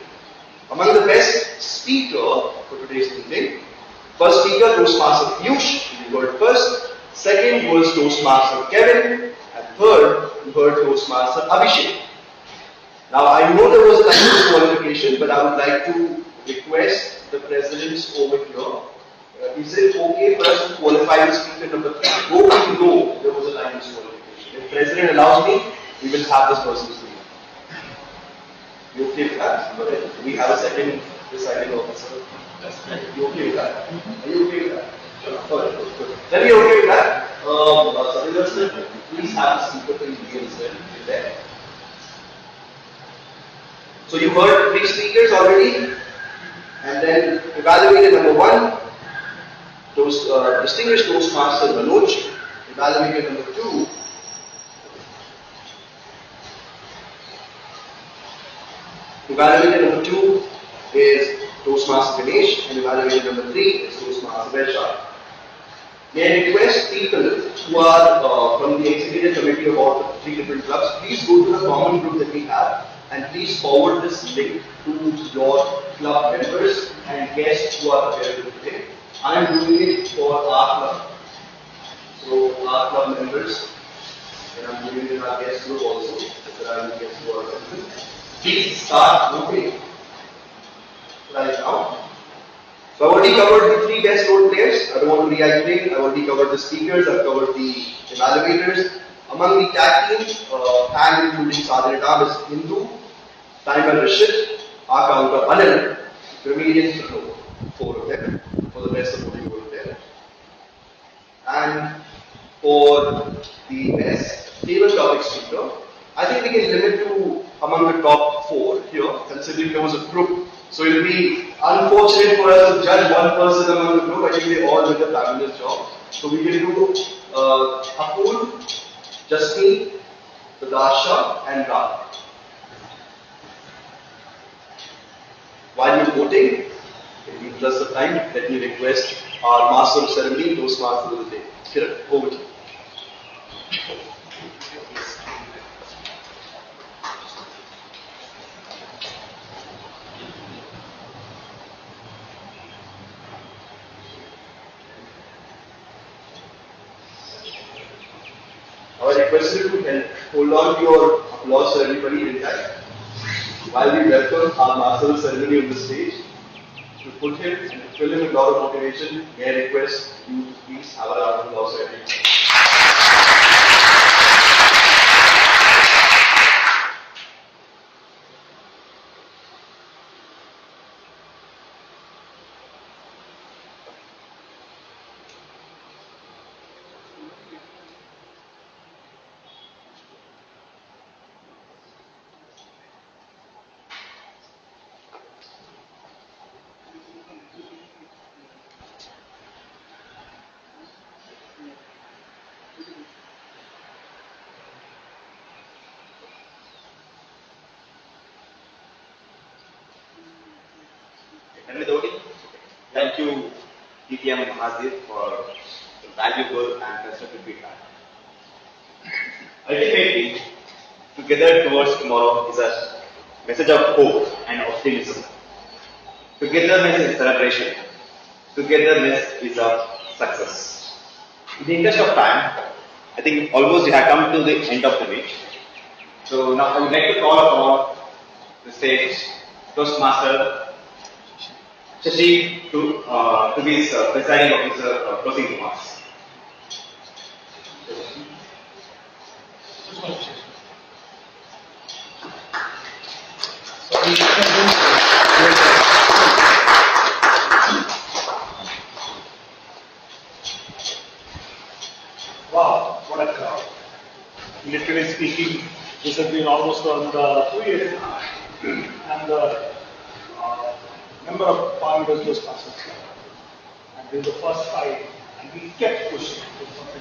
Among the best speaker for today's meeting, first speaker, Toastmaster Piyush, you heard first. Second was Toastmaster Kevin, and third, you heard Toastmaster Abhishek. Now, I know there was a time disqualification, but I would like to request the presidents over here. Is it okay for us to qualify the speaker number 3? Go to know there was a time disqualification. If the president allows me, we will have this person's name. You okay with that? We have a second deciding officer. You okay with that? Are you okay with that? Sure. Alright, good. Then you're okay with that? Sadhya sir, please have the speaker for India as well. There. So you heard 3 speakers already, and then evaluated number 1, distinguished Toastmaster Manoj, evaluated number 2, is Toastmaster Ganesh, and evaluated number 3 is Toastmaster Vaishak. May I request people who are from the executive committee of all the 3 different clubs, please go to the common group that we have and please forward this link to your club members and guests who are available today. I am doing it for our club. So our club members, and I'm doing it in our guest group also, if there are any guests who are available. Please start voting right now. So I've already covered the 3 best role players. I don't want to reiterate. I've already covered the speakers. I've covered the evaluators. Among the tag team, and including Sergeant at Arms is Hindu, Timer Rishit, our counter Anil, Remedians 4 of them for the best supporting role player. And for the best table topic speaker, I think we can limit to among the top 4 here, considering there was a group. So it will be unfortunate for us to judge one person among the group. I think they all did a fabulous job. So we can do Apul, Jasmeet, Tadasha, and Ram. While you're voting, in the interest of time, let me request our Master of Ceremony, Toastmaster of the day. Kiran, over to you. I request you to hold on to your applause for everybody intact. While we welcome our Master of Ceremony on the stage, to put him and to fill him with a lot of motivation, may I request you to please have a round of applause for everybody. Done with the voting? Thank you, PTM Mahazir, for the valuable and constructive feedback. Ultimately, together towards tomorrow is a message of hope and optimism. Togetherness is celebration. Togetherness is a success. In the interest of time, I think almost we have come to the end of the meet. So now I would like to call upon the stage Toastmaster Shashi to be his presiding officer closing remarks. Wow, what a crowd. Literally speaking, this has been almost around 2 years now. And the member of Parliament was Toastmasters Club. And this is the first fight. And we kept pushing.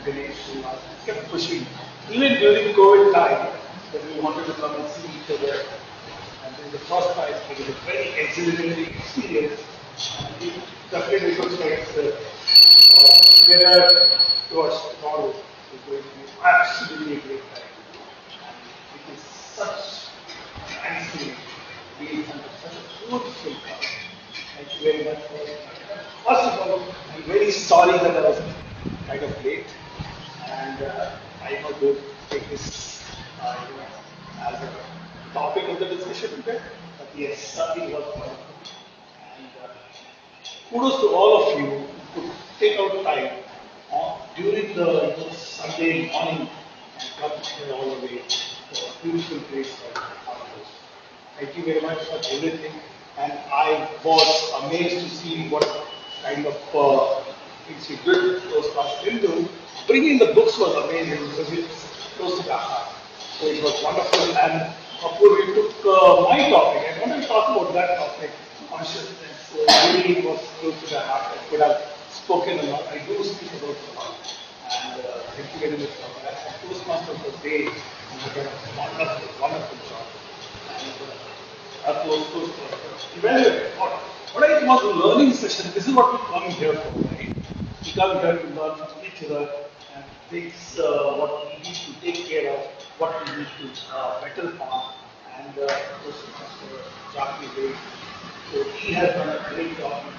We kept pushing. Even during COVID time, that we wanted to come and see each other. And this is the first fight. It was a very exhilarating experience. And we definitely looks like together towards tomorrow is going to be absolutely a great time. And it is such a nice feeling to be in front of such a beautiful crowd. Thank you very much for it. First of all, I'm very sorry that I was kind of late. And I know to take this as a topic of the discussion today. But yes, something was wonderful. And kudos to all of you who take out time during the Sunday morning and come here all the way to a beautiful place like Rendezvous. Thank you very much for everything. And I was amazed to see what kind of things you did those classes into. Bringing the books was amazing because it's close to the heart. So it was wonderful. And of course, you took my topic. I wanted to talk about that topic, consciousness. So really it was close to the heart. I could have spoken a lot. I do speak about it a lot. And thank you very much for that. And Toastmasters was great. And you did a wonderful, wonderful job. And that was evaluate. What I was a learning session. This is what we come here for, right? We come here to learn from each other and things what we need to take care of, what we need to better upon. And Toastmaster Jackie Day. So he has done a great job in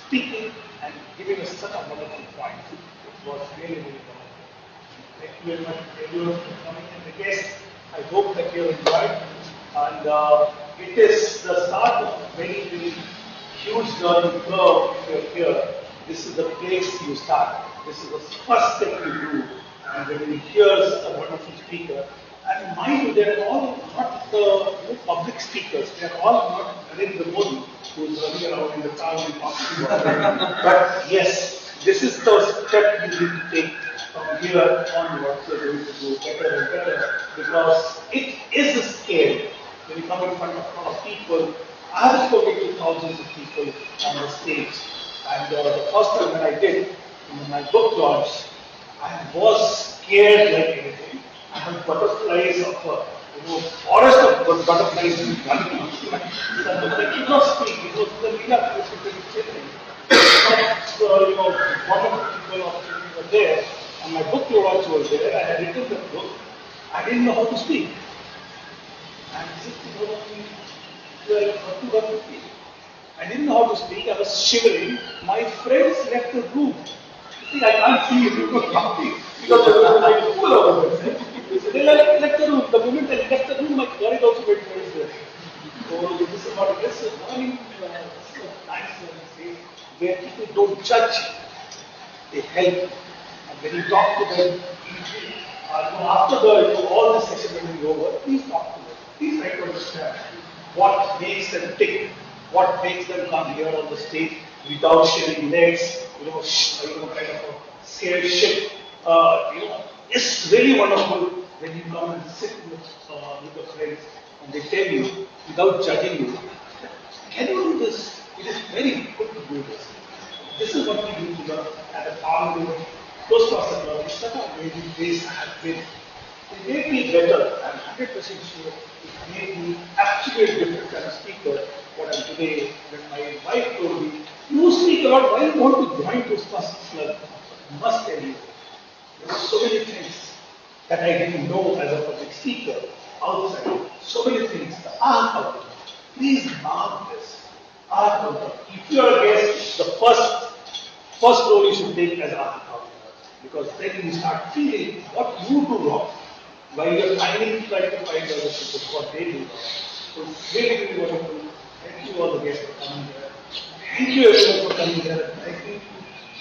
speaking and giving us such a wonderful point. It was really, really wonderful. Thank you very much everyone for coming and the guests. I hope that you have enjoyed. And it is the start of a very, very huge learning curve if you're here. This is the place you start. This is the first step you do. And when you hear a wonderful speaker, and mind you, they're all not public speakers. They're all not Narendra Modi, who's running around in the town and talking about it. But yes, this is the step you need to take from here onwards. You're going to do better and better because it is a scale. When you come in front of a lot of people, I have spoken to thousands of people on the stage. And the first time when I did, in my book launch, I was scared like anything. I had butterflies of forest of butterflies in front of me. I could not speak. It was the meetup was chilling. Wonderful people were there, and my book launch was there. I had written the book. I didn't know how to speak. And I didn't know how to speak. I was shivering. My friends left the room. I can't see you talking because there was like full over there. So they left the room. The moment they left the room, my courage also went very well. So this is what it is. Learning, this is a nice learning where people don't judge. They help. And when you talk to them, after all the session will be over, please talk to them. Please try to understand what makes them tick, what makes them come here on the stage without sharing legs, kind of a scared ship. It's really wonderful when you come and sit with the friends and they tell you without judging you, can you do this? It is very good to do this. This is what we do to learn at a Parliament Toastmaster Club. It's such an amazing place I have been. It made me better. I'm 100% sure it made me absolute different kind of speaker what I'm today. When my wife told me, you speak a lot, why you want to join Toastmasters Club? I must tell you, there's so many things that I didn't know as a public speaker outside. So many things. The art of it. Please mark this. Art of it. If you are a guest, the first role you should take as art of it. Because then you start feeling what you do wrong. While you're trying to find other people what they do wrong. So it's really, really wonderful. Thank you all the guests for coming here. Thank you everyone for coming here. Thank you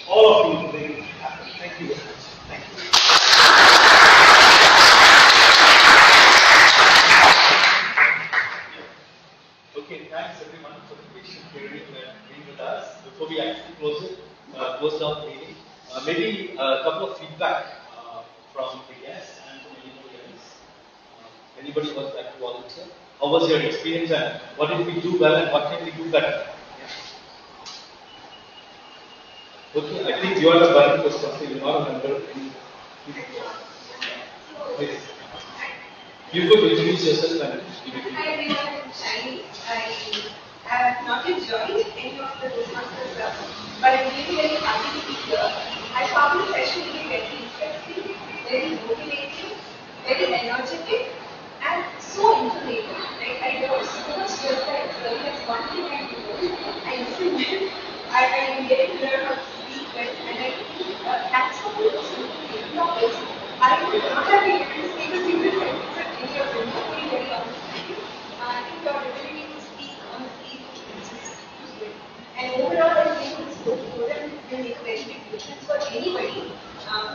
all of you for making it happen. Thank you very much. Thank you. Okay, thanks everyone for the patient hearing and being with us. Before we actually close down the meeting, maybe a couple of feedback from the guests and from anybody else. Anybody would like to volunteer? How was your experience and what did we do well and what can we do better? Okay, I think you are the one who was talking, you are a member of any. Please. You could introduce yourself and give it. Hi everyone, I'm Shani. I have not yet joined any of the Toastmasters club, but I'm really very happy to be here. I found the session to be very interesting, very motivating, very energetic, and so informative. Like, I learned so much just like that's one thing I do. I listen. I'm getting to learn how to speak well, and I think that's how it is. I would not have been able to speak a single sentence at any of them, to be very honest with you. I think your ability to speak honestly is just good. And overall, I think this program will make a very big difference for anybody who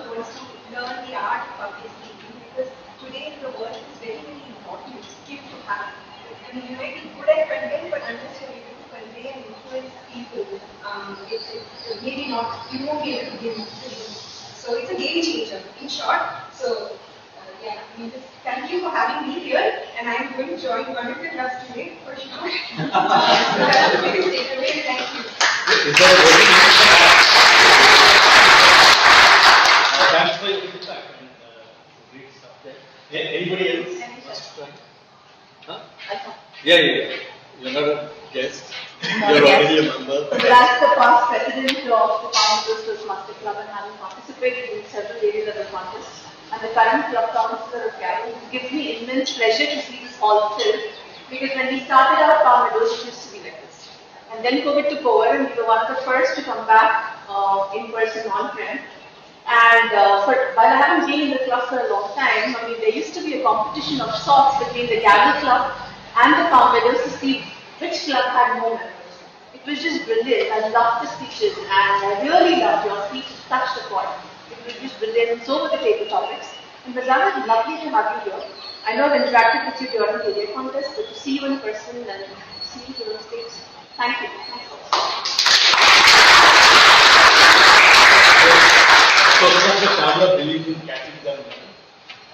wants to learn the art of public speaking, because today the world is very, very important skill to have. I mean, you might be good at conveying, but unless you're able to convey and influence people, it's maybe not, you won't be able to give it. So it's a game changer, in short. So yeah, I mean, just thank you for having me here, and I'm going to join one of the clubs today for sure. So that's the biggest takeaway. Thank you. Thanks for your feedback and great stuff there. Yeah, anybody else wants to try? Huh? Yeah. You're not a guest. You're already a member. But as the past president of the Founders Toastmaster Club and having participated in several areas of the contest, and the current club counselor of Gavin, it gives me immense pleasure to see this hall filled, because when we started out, Founders used to be like this. And then COVID took over, and we were one of the first to come back in person on-prem. And while I haven't been in the club for a long time, I mean, there used to be a competition of sorts between the Gavel Club and the Founders to see which club had more members. It was just brilliant. I loved the speeches, and I really loved your speech. It touched the point. It was just brilliant, and so were the table topics. And Bazan, it's lovely to have you here. I know I've interacted with you during the debate contest, but to see you in person and see you on the stage, thank you. Thanks a lot. So Sandra Chandra believes in catching them,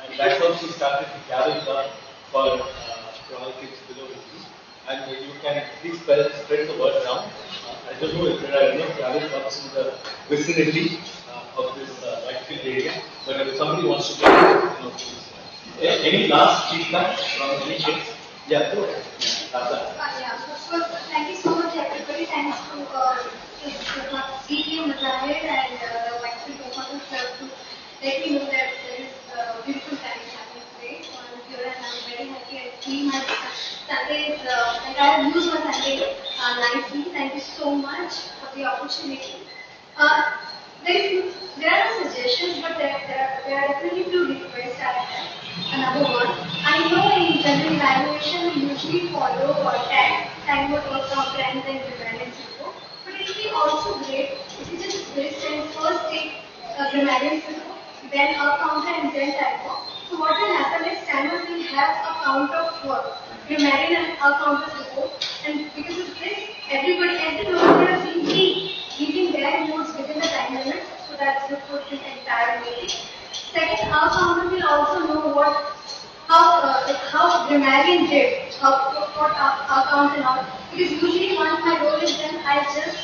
and that's how she started the Gavel Club for all kids below 18. And you can please spread the word around. I don't know if there are enough Gavel clubs in the vicinity of this Whitefield area, but if somebody wants to go, please. Any last feedback from any kids? Yeah, go ahead. Yeah, so thank you so much everybody. Thanks to CE, Mazahir and the Whitefield Toastmasters Club to let me know that there is beautiful times happening today. So I'm here and I'm very happy. I feel my Sundays, like I have used my Sunday nicely. Thank you so much for the opportunity. There are no suggestions, but there are definitely two requests I have. Number one, I know in general evaluation we usually follow time of work compliance and prevalence info, but it would be also great if you just list and first take grammarian info, then a counter and then time work. So what will happen is timers will have a count of work, grammarian and a counter report, and because of this, every member will be leaving their notes within the time limit, so that's good for this entire meeting. Second, our counter will also know how grammarian did, what our count and all. Because usually once my role is done, I just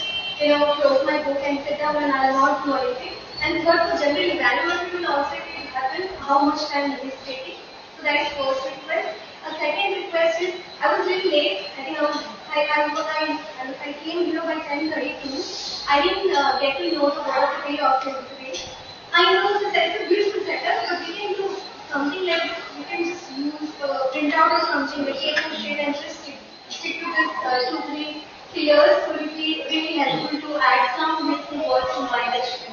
close my book and sit down and I will not do anything. And third, for general evaluation will also happen how much time he is taking. So that is first request. A second request is, I was really late. I think I came here by 10:32. I didn't get to know the word today or today. I know it's a beautiful setup, but we can do something like this. We can just use printout or something, like A4 sheet, and just stick to this 2, 3 pillars. So it will be really helpful to add some beautiful words to my lecture.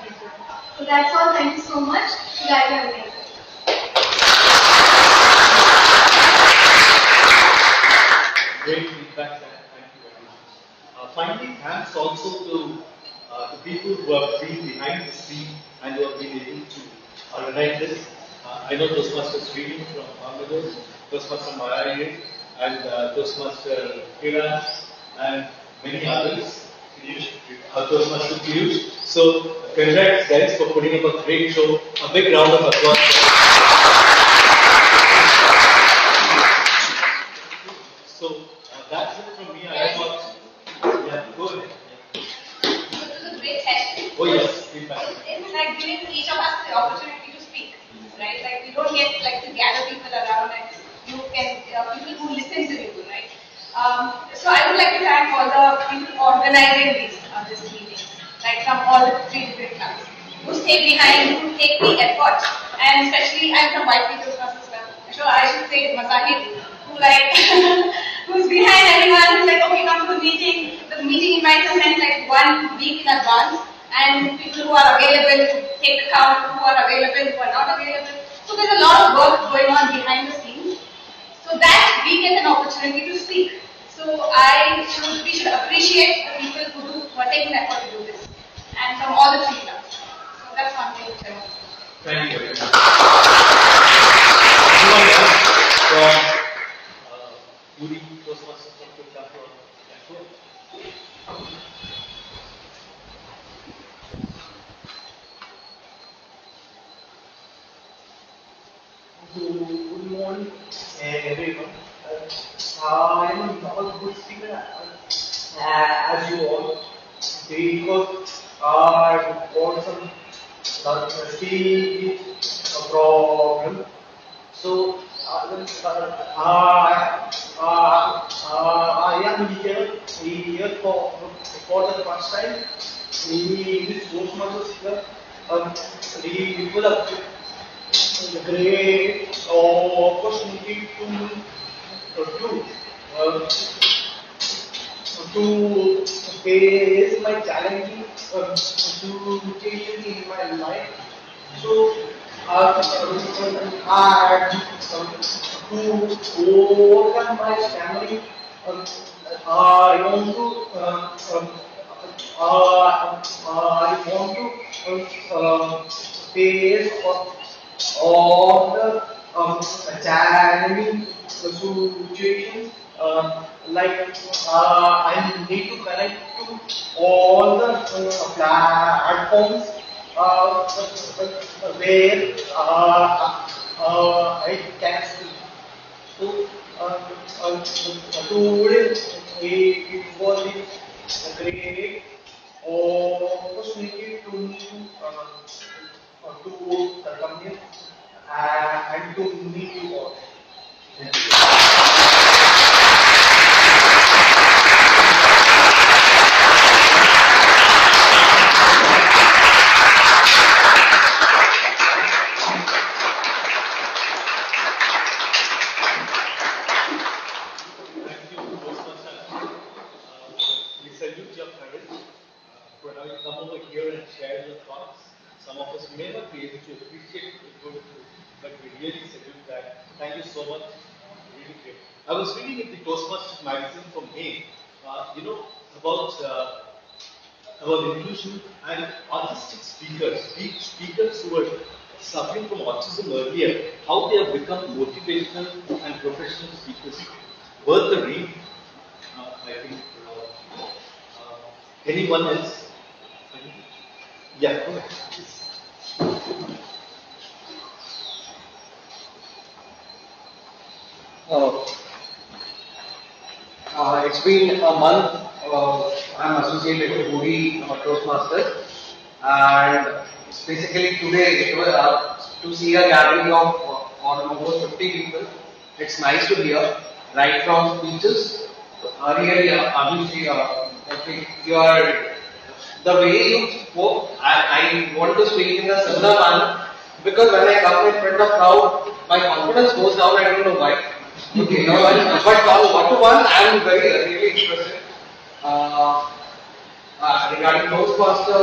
So that's all. Thank you so much. Glad you have made it. Great feedback, and thank you very much. Finally, thanks also to the people who have been behind the scene and who have been able to organize this. I know Toastmasters Reading from Bangladesh, Toastmaster Marayi, and Toastmaster Kiran, and many others. Toastmaster Piyush. So, congrats guys for putting up a great show. A big round of applause. So, that's it from me. I thought, yeah, go ahead. This is a great session. Oh yes, feedback. It's like giving each of us the opportunity to speak, right? Like we don't get like to gather people around and you can people who listen to you, right? So I would like to thank all the people organizing this meeting, like from all the 3 different clubs, who stay behind, who take the effort, and especially I'm from White People's Trust as well. So I should say Mazahid, who like who's behind everyone, who's like, okay, come to the meeting. The meeting invites are sent like 1 week in advance, and people who are available to take the count, who are available, who are not available. So there's a lot of work going on behind the scenes, so that we get an opportunity to speak. So we should appreciate the people who are taking the effort to do this, and from all the 3 clubs. So that's one thing which I want to do. Thank you very much. Anyone else from Puri Toastmasters from Kolkata? Yeah, go ahead. Good morning, everyone. I am not a good speaker as you all, because I got some speech problem. So I am here for the first time in this Toastmasters Club. The people have great opportunity to face my challenging situations in my life. So I to overcome my family. I want to face all the challenging situations. Like I need to connect to all the platforms where I can speak. So today it was a great opportunity to come here and to meet you all. Thank you. Thank you, Toastmasters. We salute your courage for having come over here and shared your thoughts. Some of us may not be able to appreciate what you're going through, but we really salute that. Thank you so much. Really great. I was reading in the Toastmasters magazine from May, about inclusion and autistic speakers, speakers who were suffering from autism earlier, how they have become motivational and professional speakers. Worth the read, I think. Anyone else? Yeah, go ahead. It's been a month. I'm associated with Puri Toastmasters, and basically today to see a gathering of on over 50 people. It's nice to hear, right from speeches. Really, Abhishek, okay, the way you spoke, I want to speak in a similar manner because when I come in front of crowd, my confidence goes down. I don't know why. Okay, but on one to one, I am really interested. Regarding Toastmaster,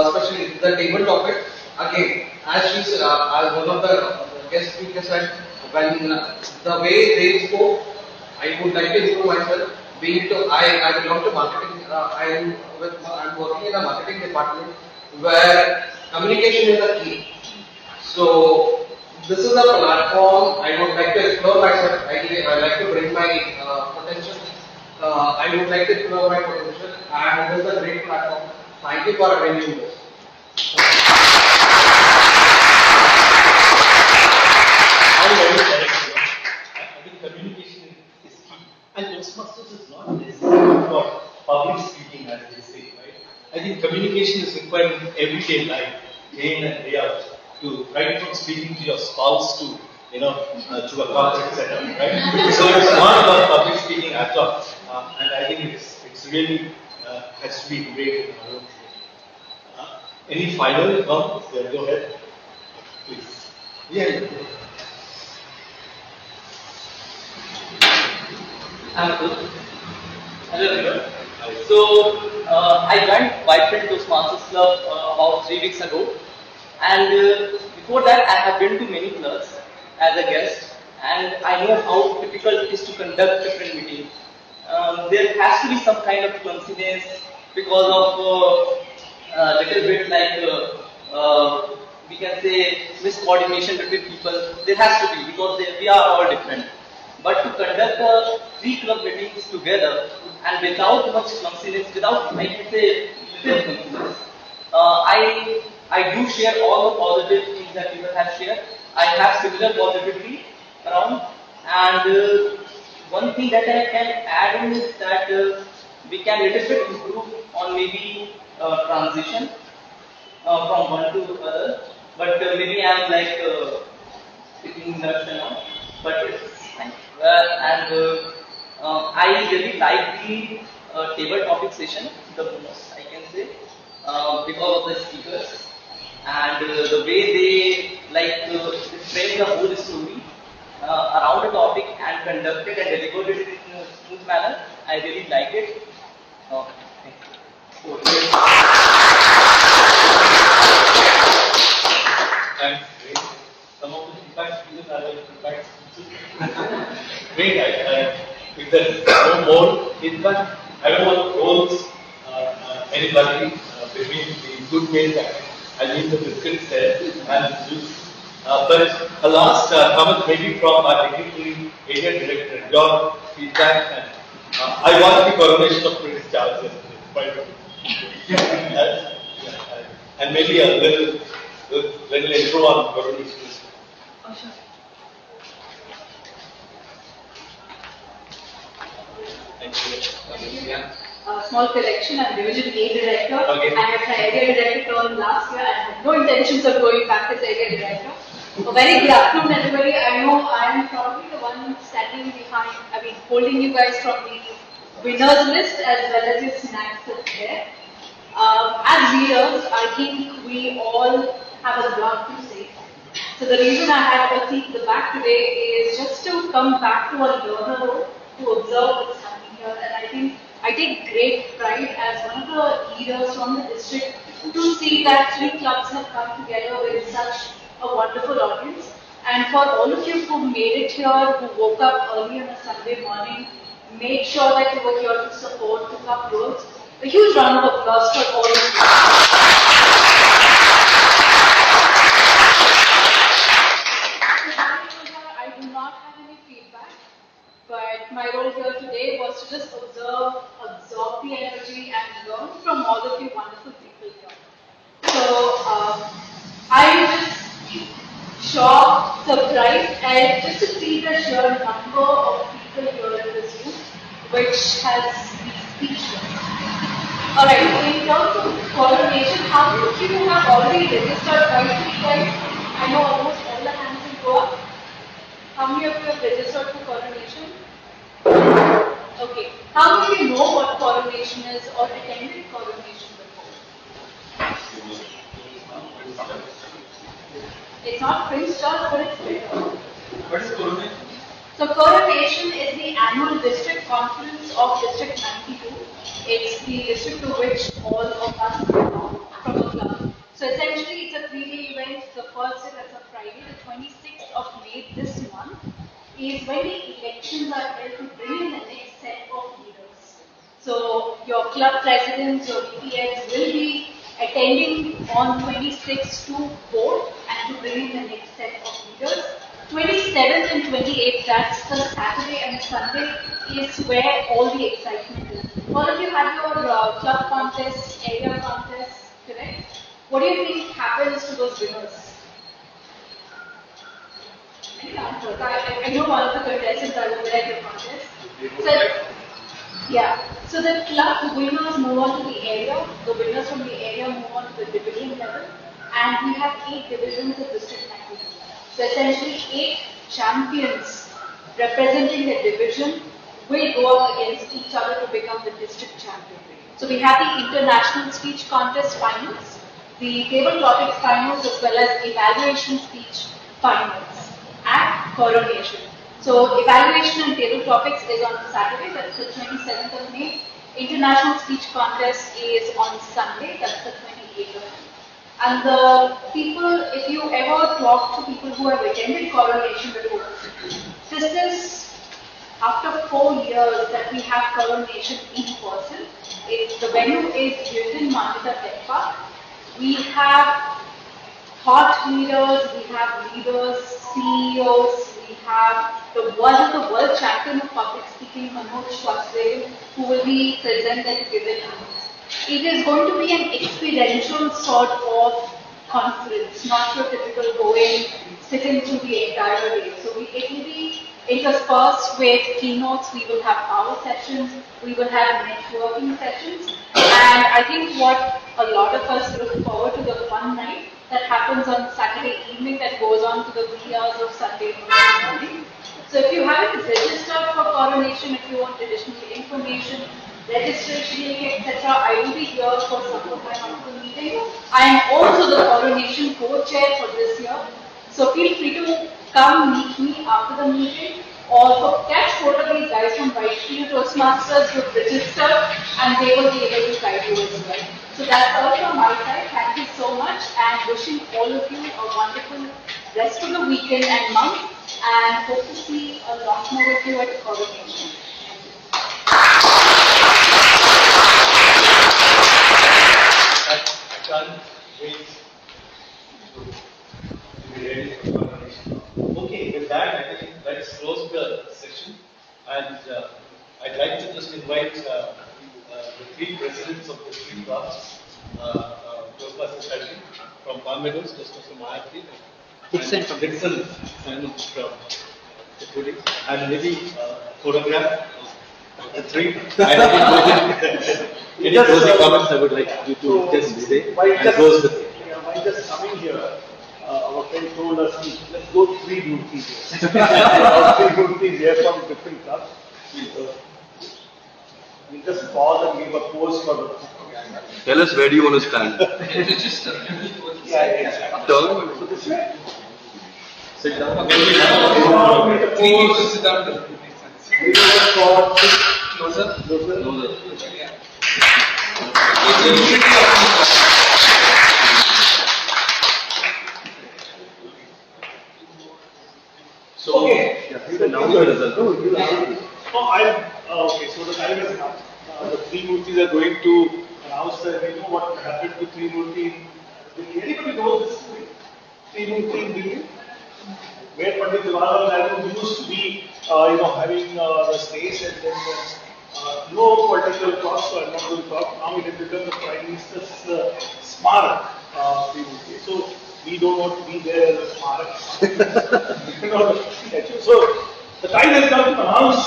especially the table topic, again, as she said, as one of the guest speakers said, when the way they spoke, I would like to improve myself. Being to, I belong to marketing. I'm working in a marketing department where communication is the key. So this is a platform I would like to explore myself. I like to bring my potential. I would like to explore my potential, and this is a great platform. Thank you for arranging this. I'm very correct. I think communication is key. And Toastmasters is not necessarily for public speaking, as they say, right? I think communication is required in everyday life, day in and day out. Right from speaking to your spouse to, to a corporate setup, right? So it's not about public speaking at all. And I think it's really has to be great in our own. Any final comments? Yeah, go ahead, please. Yeah. I'm good. Hello everyone. So I joined Vibrant Toastmasters Club about 3 weeks ago, and before that I have been to many clubs as a guest, and I know how difficult it is to conduct different meetings. There has to be some kind of clumsiness because of little bit like we can say miscoordination between people. There has to be because we are all different. But to conduct 3 club meetings together and without much clumsiness, without I can say little clumsiness, I do share all the positive things that people have shared. I have similar positivity around, and one thing that I can add in is that we can little bit improve on maybe transition from one to other. But maybe I'm like picking nuts and all. But it's fine. I really like the table topic session the most, I can say, because of the speakers and the way they frame the whole story around the topic and conduct it and deliver it in a smooth manner. I really like it. Thank you. Thanks, great. Some of the feedback speakers are like feedback speeches. Great, if there's no more feedback, I don't want to roles anybody between the good ways I leave the biscuits there and juice. But a last comment maybe from our technical area director, your feedback, and I want the coronation of Prince Charles. And maybe a little intro on coronation. Oh, sure. Thank you. Yeah. Small correction, I'm division A director. Okay. I had my area director term last year. I had no intentions of going back as area director. A very good afternoon, everybody. I know I am probably the one standing behind, holding you guys from the winners list as well as your snacks that's there. As leaders, I think we all have a lot to say. So the reason I had a seat in the back today is just to come back to a learner role, to observe what's happening here. And I think I take great pride as one of the leaders from the district to see that 3 clubs have come together with such a wonderful audience. And for all of you who made it here, who woke up early on a Sunday morning, made sure that you were here to support, took up roles, a huge round of applause for all of you. I do not have any feedback, but my role here today was to just absorb the energy and learn from all of you wonderful people here. So I was just shocked, surprised, and just to see the sheer number of people here in this room, which has me speechless. Alright, so in terms of coordination, how many of you have already registered twice, guys? I know almost all the hands will go up. How many of you have registered for coronation? Okay. How many of you know what coronation is or attended coronation before? It's not Prince Charles, but it's better. What is coronation? So coronation is the annual district conference of District 92. It's the district to which all of us belong from the club. So essentially it's a 3-day event. The first day, that's a Friday, the 26th of May this month, is when the elections are held to bring in the next set of leaders. So your club presidents, your VPs will be attending on 26th to vote and to bring in the next set of leaders. 27th and 28th, that's the Saturday and Sunday, is where all the excitement is. All of you have your club contests, area contests, correct? What do you think happens to those winners? Any answers? I know one of the contestants are over at your contest. So, yeah. So the club winners move on to the area, the winners from the area move on to the division level, and we have 8 divisions of district 92. So essentially 8 champions representing the division will go up against each other to become the district champion. So we have the international speech contest finals, the table topics finals, as well as evaluation speech finals at coronation. So evaluation and table topics is on Saturday, that's the 27th of May. International speech contest is on Sunday, that's the 28th of May. And the people, if you ever talk to people who have attended coronation before, this is after 4 years that we have coronation in person. The venue is Hilton Mandita Tech Park. We have thought leaders, we have leaders, CEOs, we have one of the world champion of public speaking, Manoj Shwasdev, who will be present and given. It is going to be an experiential sort of conference, not your typical going, sitting through the entire day. So it will be interspersed with keynotes, we will have power sessions, we will have networking sessions, and I think what a lot of us look forward to, the fun night that happens on Saturday evening that goes on to the wee hours of Sunday morning. So if you haven't registered for coronation, if you want additional information, registration link, etc., I will be here for support time after the meeting. I am also the coronation co-chair for this year. So feel free to come meet me after the meeting, or catch hold of these guys from Whitefield Toastmasters who registered, and they will be able to guide you as well. So that's all from my side. Thank you so much, and wishing all of you a wonderful rest of the weekend and month, and hope to see a lot more of you at coronation. I can't wait to be ready for coronation. Okay, with that, I think let's close the session, and I'd like to just invite the 3 presidents of the 3 clubs, Toastmasters Society from Palm Meadows, Toastmaster Mayatri, Dixon from Chittoor, and maybe photograph the 3. Any closing comments I would like you to just say and close with. By just coming here, our friend told us, let's go 3 Murtis here. 3 Murtis here from different clubs. We just pause and give a pose for the. Tell us where do you want to stand? Register. Yeah. Turn. So this way. Sit down. Three people sit down. We will for Closer. Closer. Yeah. It's the unity of the So, okay. So now the result. Okay, so the time is now. The 3 Murtis are going to announce that we know what happened to 3 Murtis. Anybody knows this 3 Murti in Delhi? Where Pandit Jawaharlal Nehru used to be, having the space, and then no particular cost, so I'm not going to talk. Now it has become the Prime Minister's Smarak, 3 Murti. So we don't want to be there as a Smarak. So the time has come to announce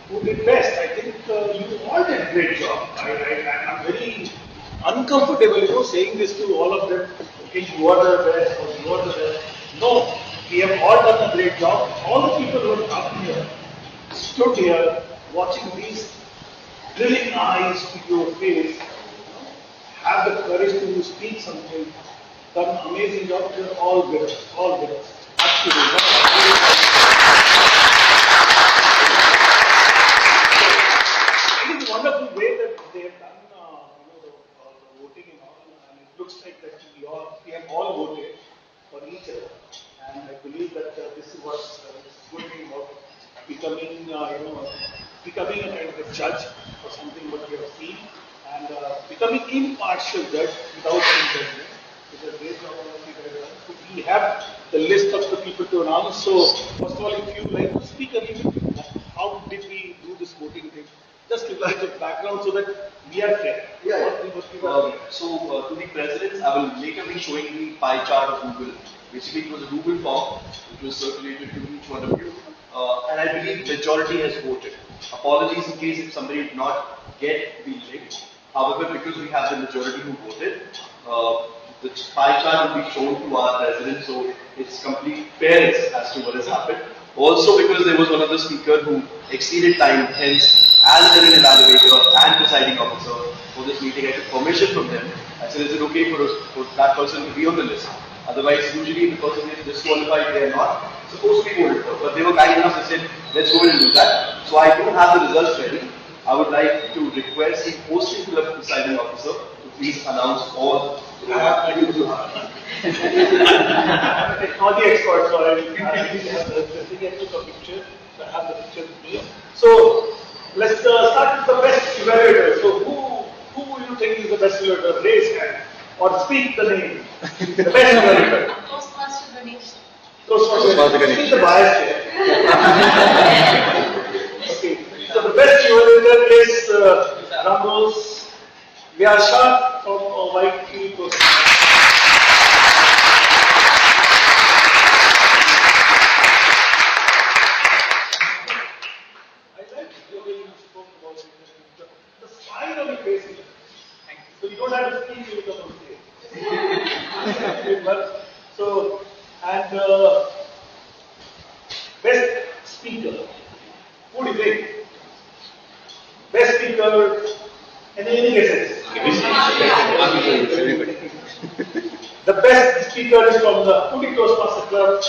who did best. I think you all did a great job. I'm very uncomfortable, saying this to all of them. Okay, you are the best or you are the best. No, We have all done a great job. All the people who have come here, stood here, watching these thrilling eyes to your face, have the courage to speak something, done an amazing job. You're all winners, all winners. Absolutely. It is a wonderful way that they have done the voting and all, and it looks like that we have all voted for each other. And I believe that this is what is good thing about becoming, becoming a kind of a judge for something what we have seen, and becoming impartial judge without any judgment. It's a great job of the people. So we have the list of the people to announce. So first of all, if you like to speak a little bit, how did we do this voting thing? Just give us the background so that we are fair. To the presidents, I will later be showing the pie chart of Google. Basically, it was a Google form which was circulated to each one of you, and I believe majority has voted. Apologies in case if somebody did not get the link. However, because we have the majority who voted, the pie chart will be shown to our president, so it's complete fairness as to what has happened. Also, because there was one of the speakers who exceeded time, hence, as an evaluator and presiding officer for this meeting, I took permission from them. I said, is it okay for that person to be on the list? Otherwise, usually the person is disqualified, they are not supposed to be voted for. But they were kind enough, they said, let's go ahead and do that. So I do have the results ready. I would like to request the posting club presiding officer to please announce all. I'm a technology expert, so I really have the thing. I took a picture. So I have the picture with me. So let's start with the best evaluator. So who you think is the best evaluator? Raise hand or speak the name. The best evaluator. Toastmaster Ganesh. Toastmaster Ganesh. Speak the bias here. Okay. So the best evaluator is Ramos Vyasha from Whitefield Toastmasters. The smile on your face. So you don't have to speak to the stage. So, and best speaker. Who do you think? Best speaker. Any guesses? The best speaker is from the Foodie Toastmaster Club.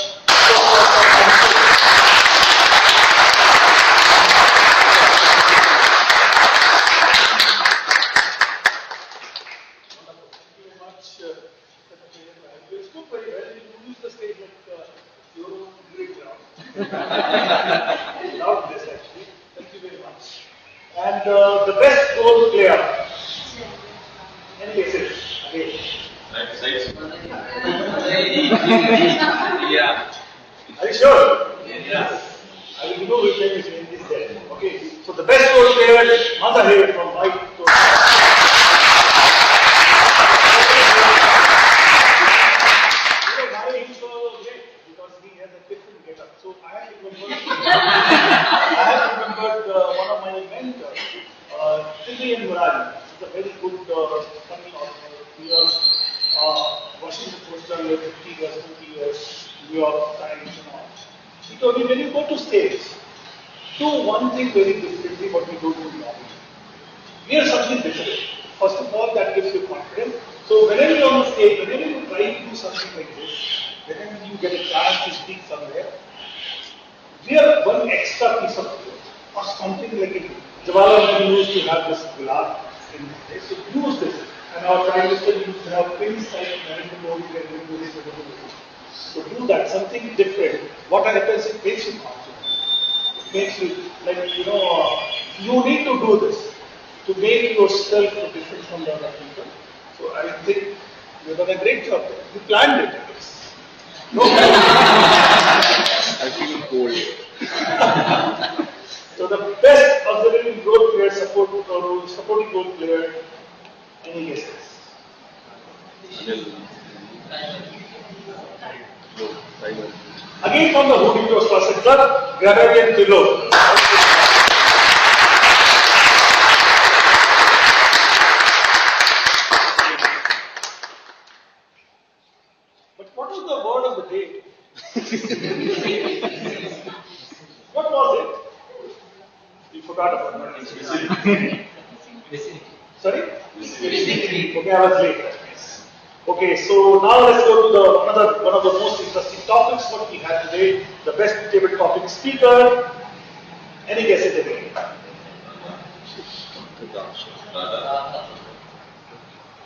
You spoke very well. You used the stage like your own great ground. Love this actually. Thank you very much. And the best role player. Any guesses? Again. Yeah. Are you sure? Yes. I will know which name is in this there. Okay. So the best role player is Mazahir from White. Because he has a different getup. So I have remembered one of my mentors, Tilly Murali. He's a very good funny author. He was Washington Post 50 years, 50 years, New York Times and all. He told me, when you go to States, do one thing very differently what we do in the army. We are something different. First of all, that gives you confidence. So whenever you're on the stage, whenever you try to do something like this, whenever you get a chance to speak somewhere, wear one extra piece of cloth or something like it. Jawaharlal used to have this glove in his place. So use this. And our Prime Minister used to have pins like Narendra Modi and do this. So do that, something different. What happens, it makes you confident. It makes you, like, you need to do this to make yourself different from the other people. So I think you've done a great job there. You planned it, I guess. No? I feel cold. So the best auxiliary role player, supporting role player, any guesses? Again from the Foodie Toastmaster Club, Granadian Tilo. But what was the word of the day? Sorry? Okay, I was late. Yes. Okay, so now let's go to the one of the most interesting topics what we have today, the best debate topic speaker. Any guesses again?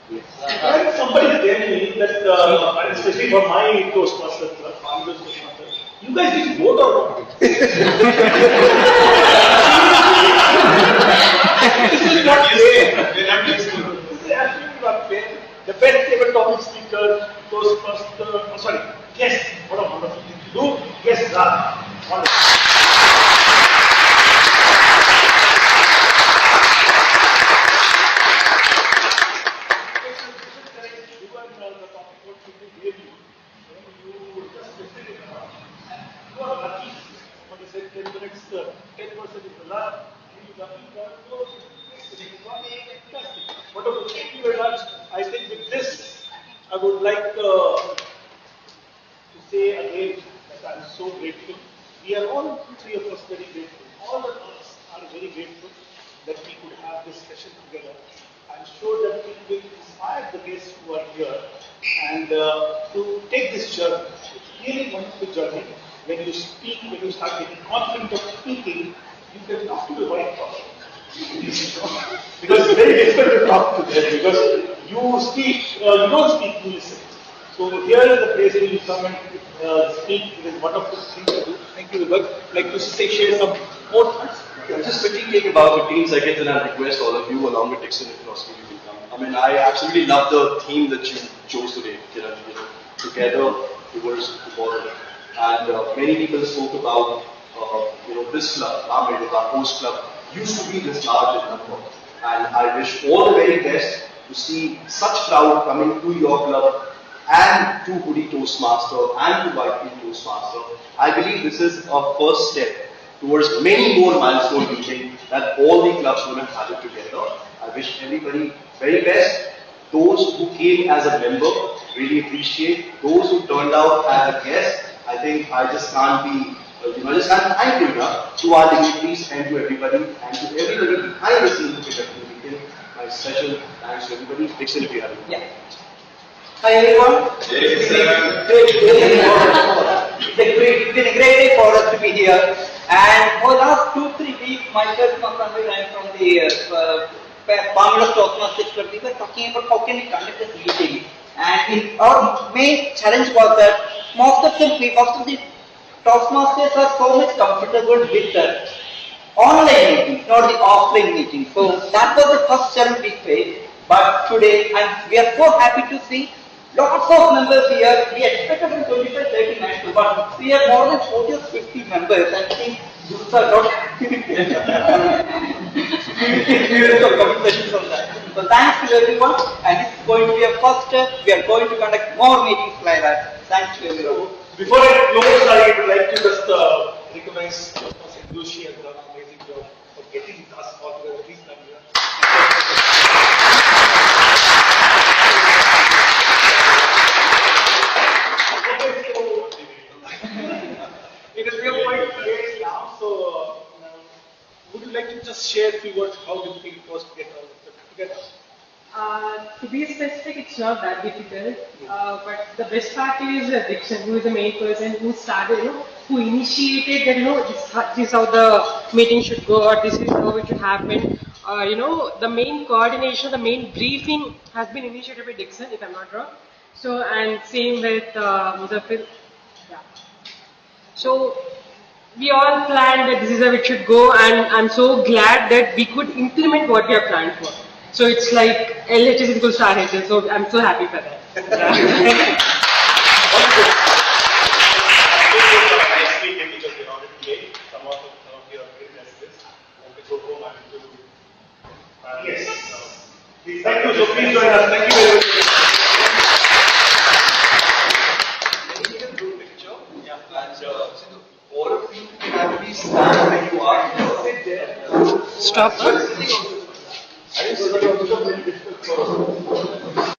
Can somebody tell me that, especially for my Toastmaster club, you guys didn't vote or not? This is not fair. This is absolutely not fair. The best debate topic speaker, Toastmaster, sorry, guest. What a wonderful thing to do. Guest, wonderful. You are lucky. What is it? 10 minutes, 10% is the luck. You lucky, fantastic. Wonderful. Thank you very much. I think with this, I would like to say again that I'm so grateful. We are all, three of us, very grateful. All of us are very grateful that we could have this session together. I'm sure that it will inspire the guests who are here and to take this journey. It's really a wonderful journey. When you speak, when you start getting confident of speaking, you can talk to the right person. Because it's very difficult to talk to them because you speak, you don't speak, you listen. So here is the place where you come and speak. It is wonderful thing to do. Thank you very much. Like to say, share some more thoughts. Just quickly take about 15 seconds and I'll request all of you along with Dixon and Philosophy you can come. I mean, I absolutely love the theme that you chose today, Kiran. Together towards the border. And many people spoke about, this club, our host club, used to be this large in number. And I wish all the very best to see such crowd coming to your club and to Hoodie Toastmaster and to Whitefield Toastmaster. I believe this is a first step towards many more milestone meetings that all the clubs will have it together. I wish everybody very best. Those who came as a member, really appreciate. Those who turned out as a guest, I think I just can't be, I just can't thank you enough to our dignitaries and to everybody behind the scenes who conducted the meeting. My special thanks to everybody. Dixon, if you have it. Yeah. Hi everyone. It's been a great day for us to be here. And for the last 2-3 weeks, myself and my family, I'm from the Bangladesh Toastmasters Club. We were talking about how can we conduct this meeting. And our main challenge was that most of the Toastmasters are so much comfortable with the online meetings, not the offline meetings. So that was the first challenge we faced. But today, we are so happy to see lots of members here. We expected from 25-30 national, but we have more than 40 or 50 members. I think those are not experience of conversations on that. So thanks to everyone, and this is going to be a first step. We are going to conduct more meetings like that. Thanks to everyone. Before I close, I would like to just recognize Doshi has done an amazing job for getting us all together. Please come here. It is real quite late now, so would you like to just share a few words how do you think it was to get all of them together? To be specific, it's not that difficult. But the best part is Dixon, who is the main person who started, who initiated that, this is how the meeting should go, or this is how it should happen. The main coordination, the main briefing has been initiated by Dixon, if I'm not wrong. So, and same with Muzaffar. Yeah. So, we all planned that this is how it should go, and I'm so glad that we could implement what we have planned for. So it's like LHS is equals to RHS, so I'm so happy for that. Nice meeting because you're already late. Some of you are very restless. Want to go home and do. Yes. Thank you. So please join us. Thank you very much. All of you can please stand where you are. Stop. I think so.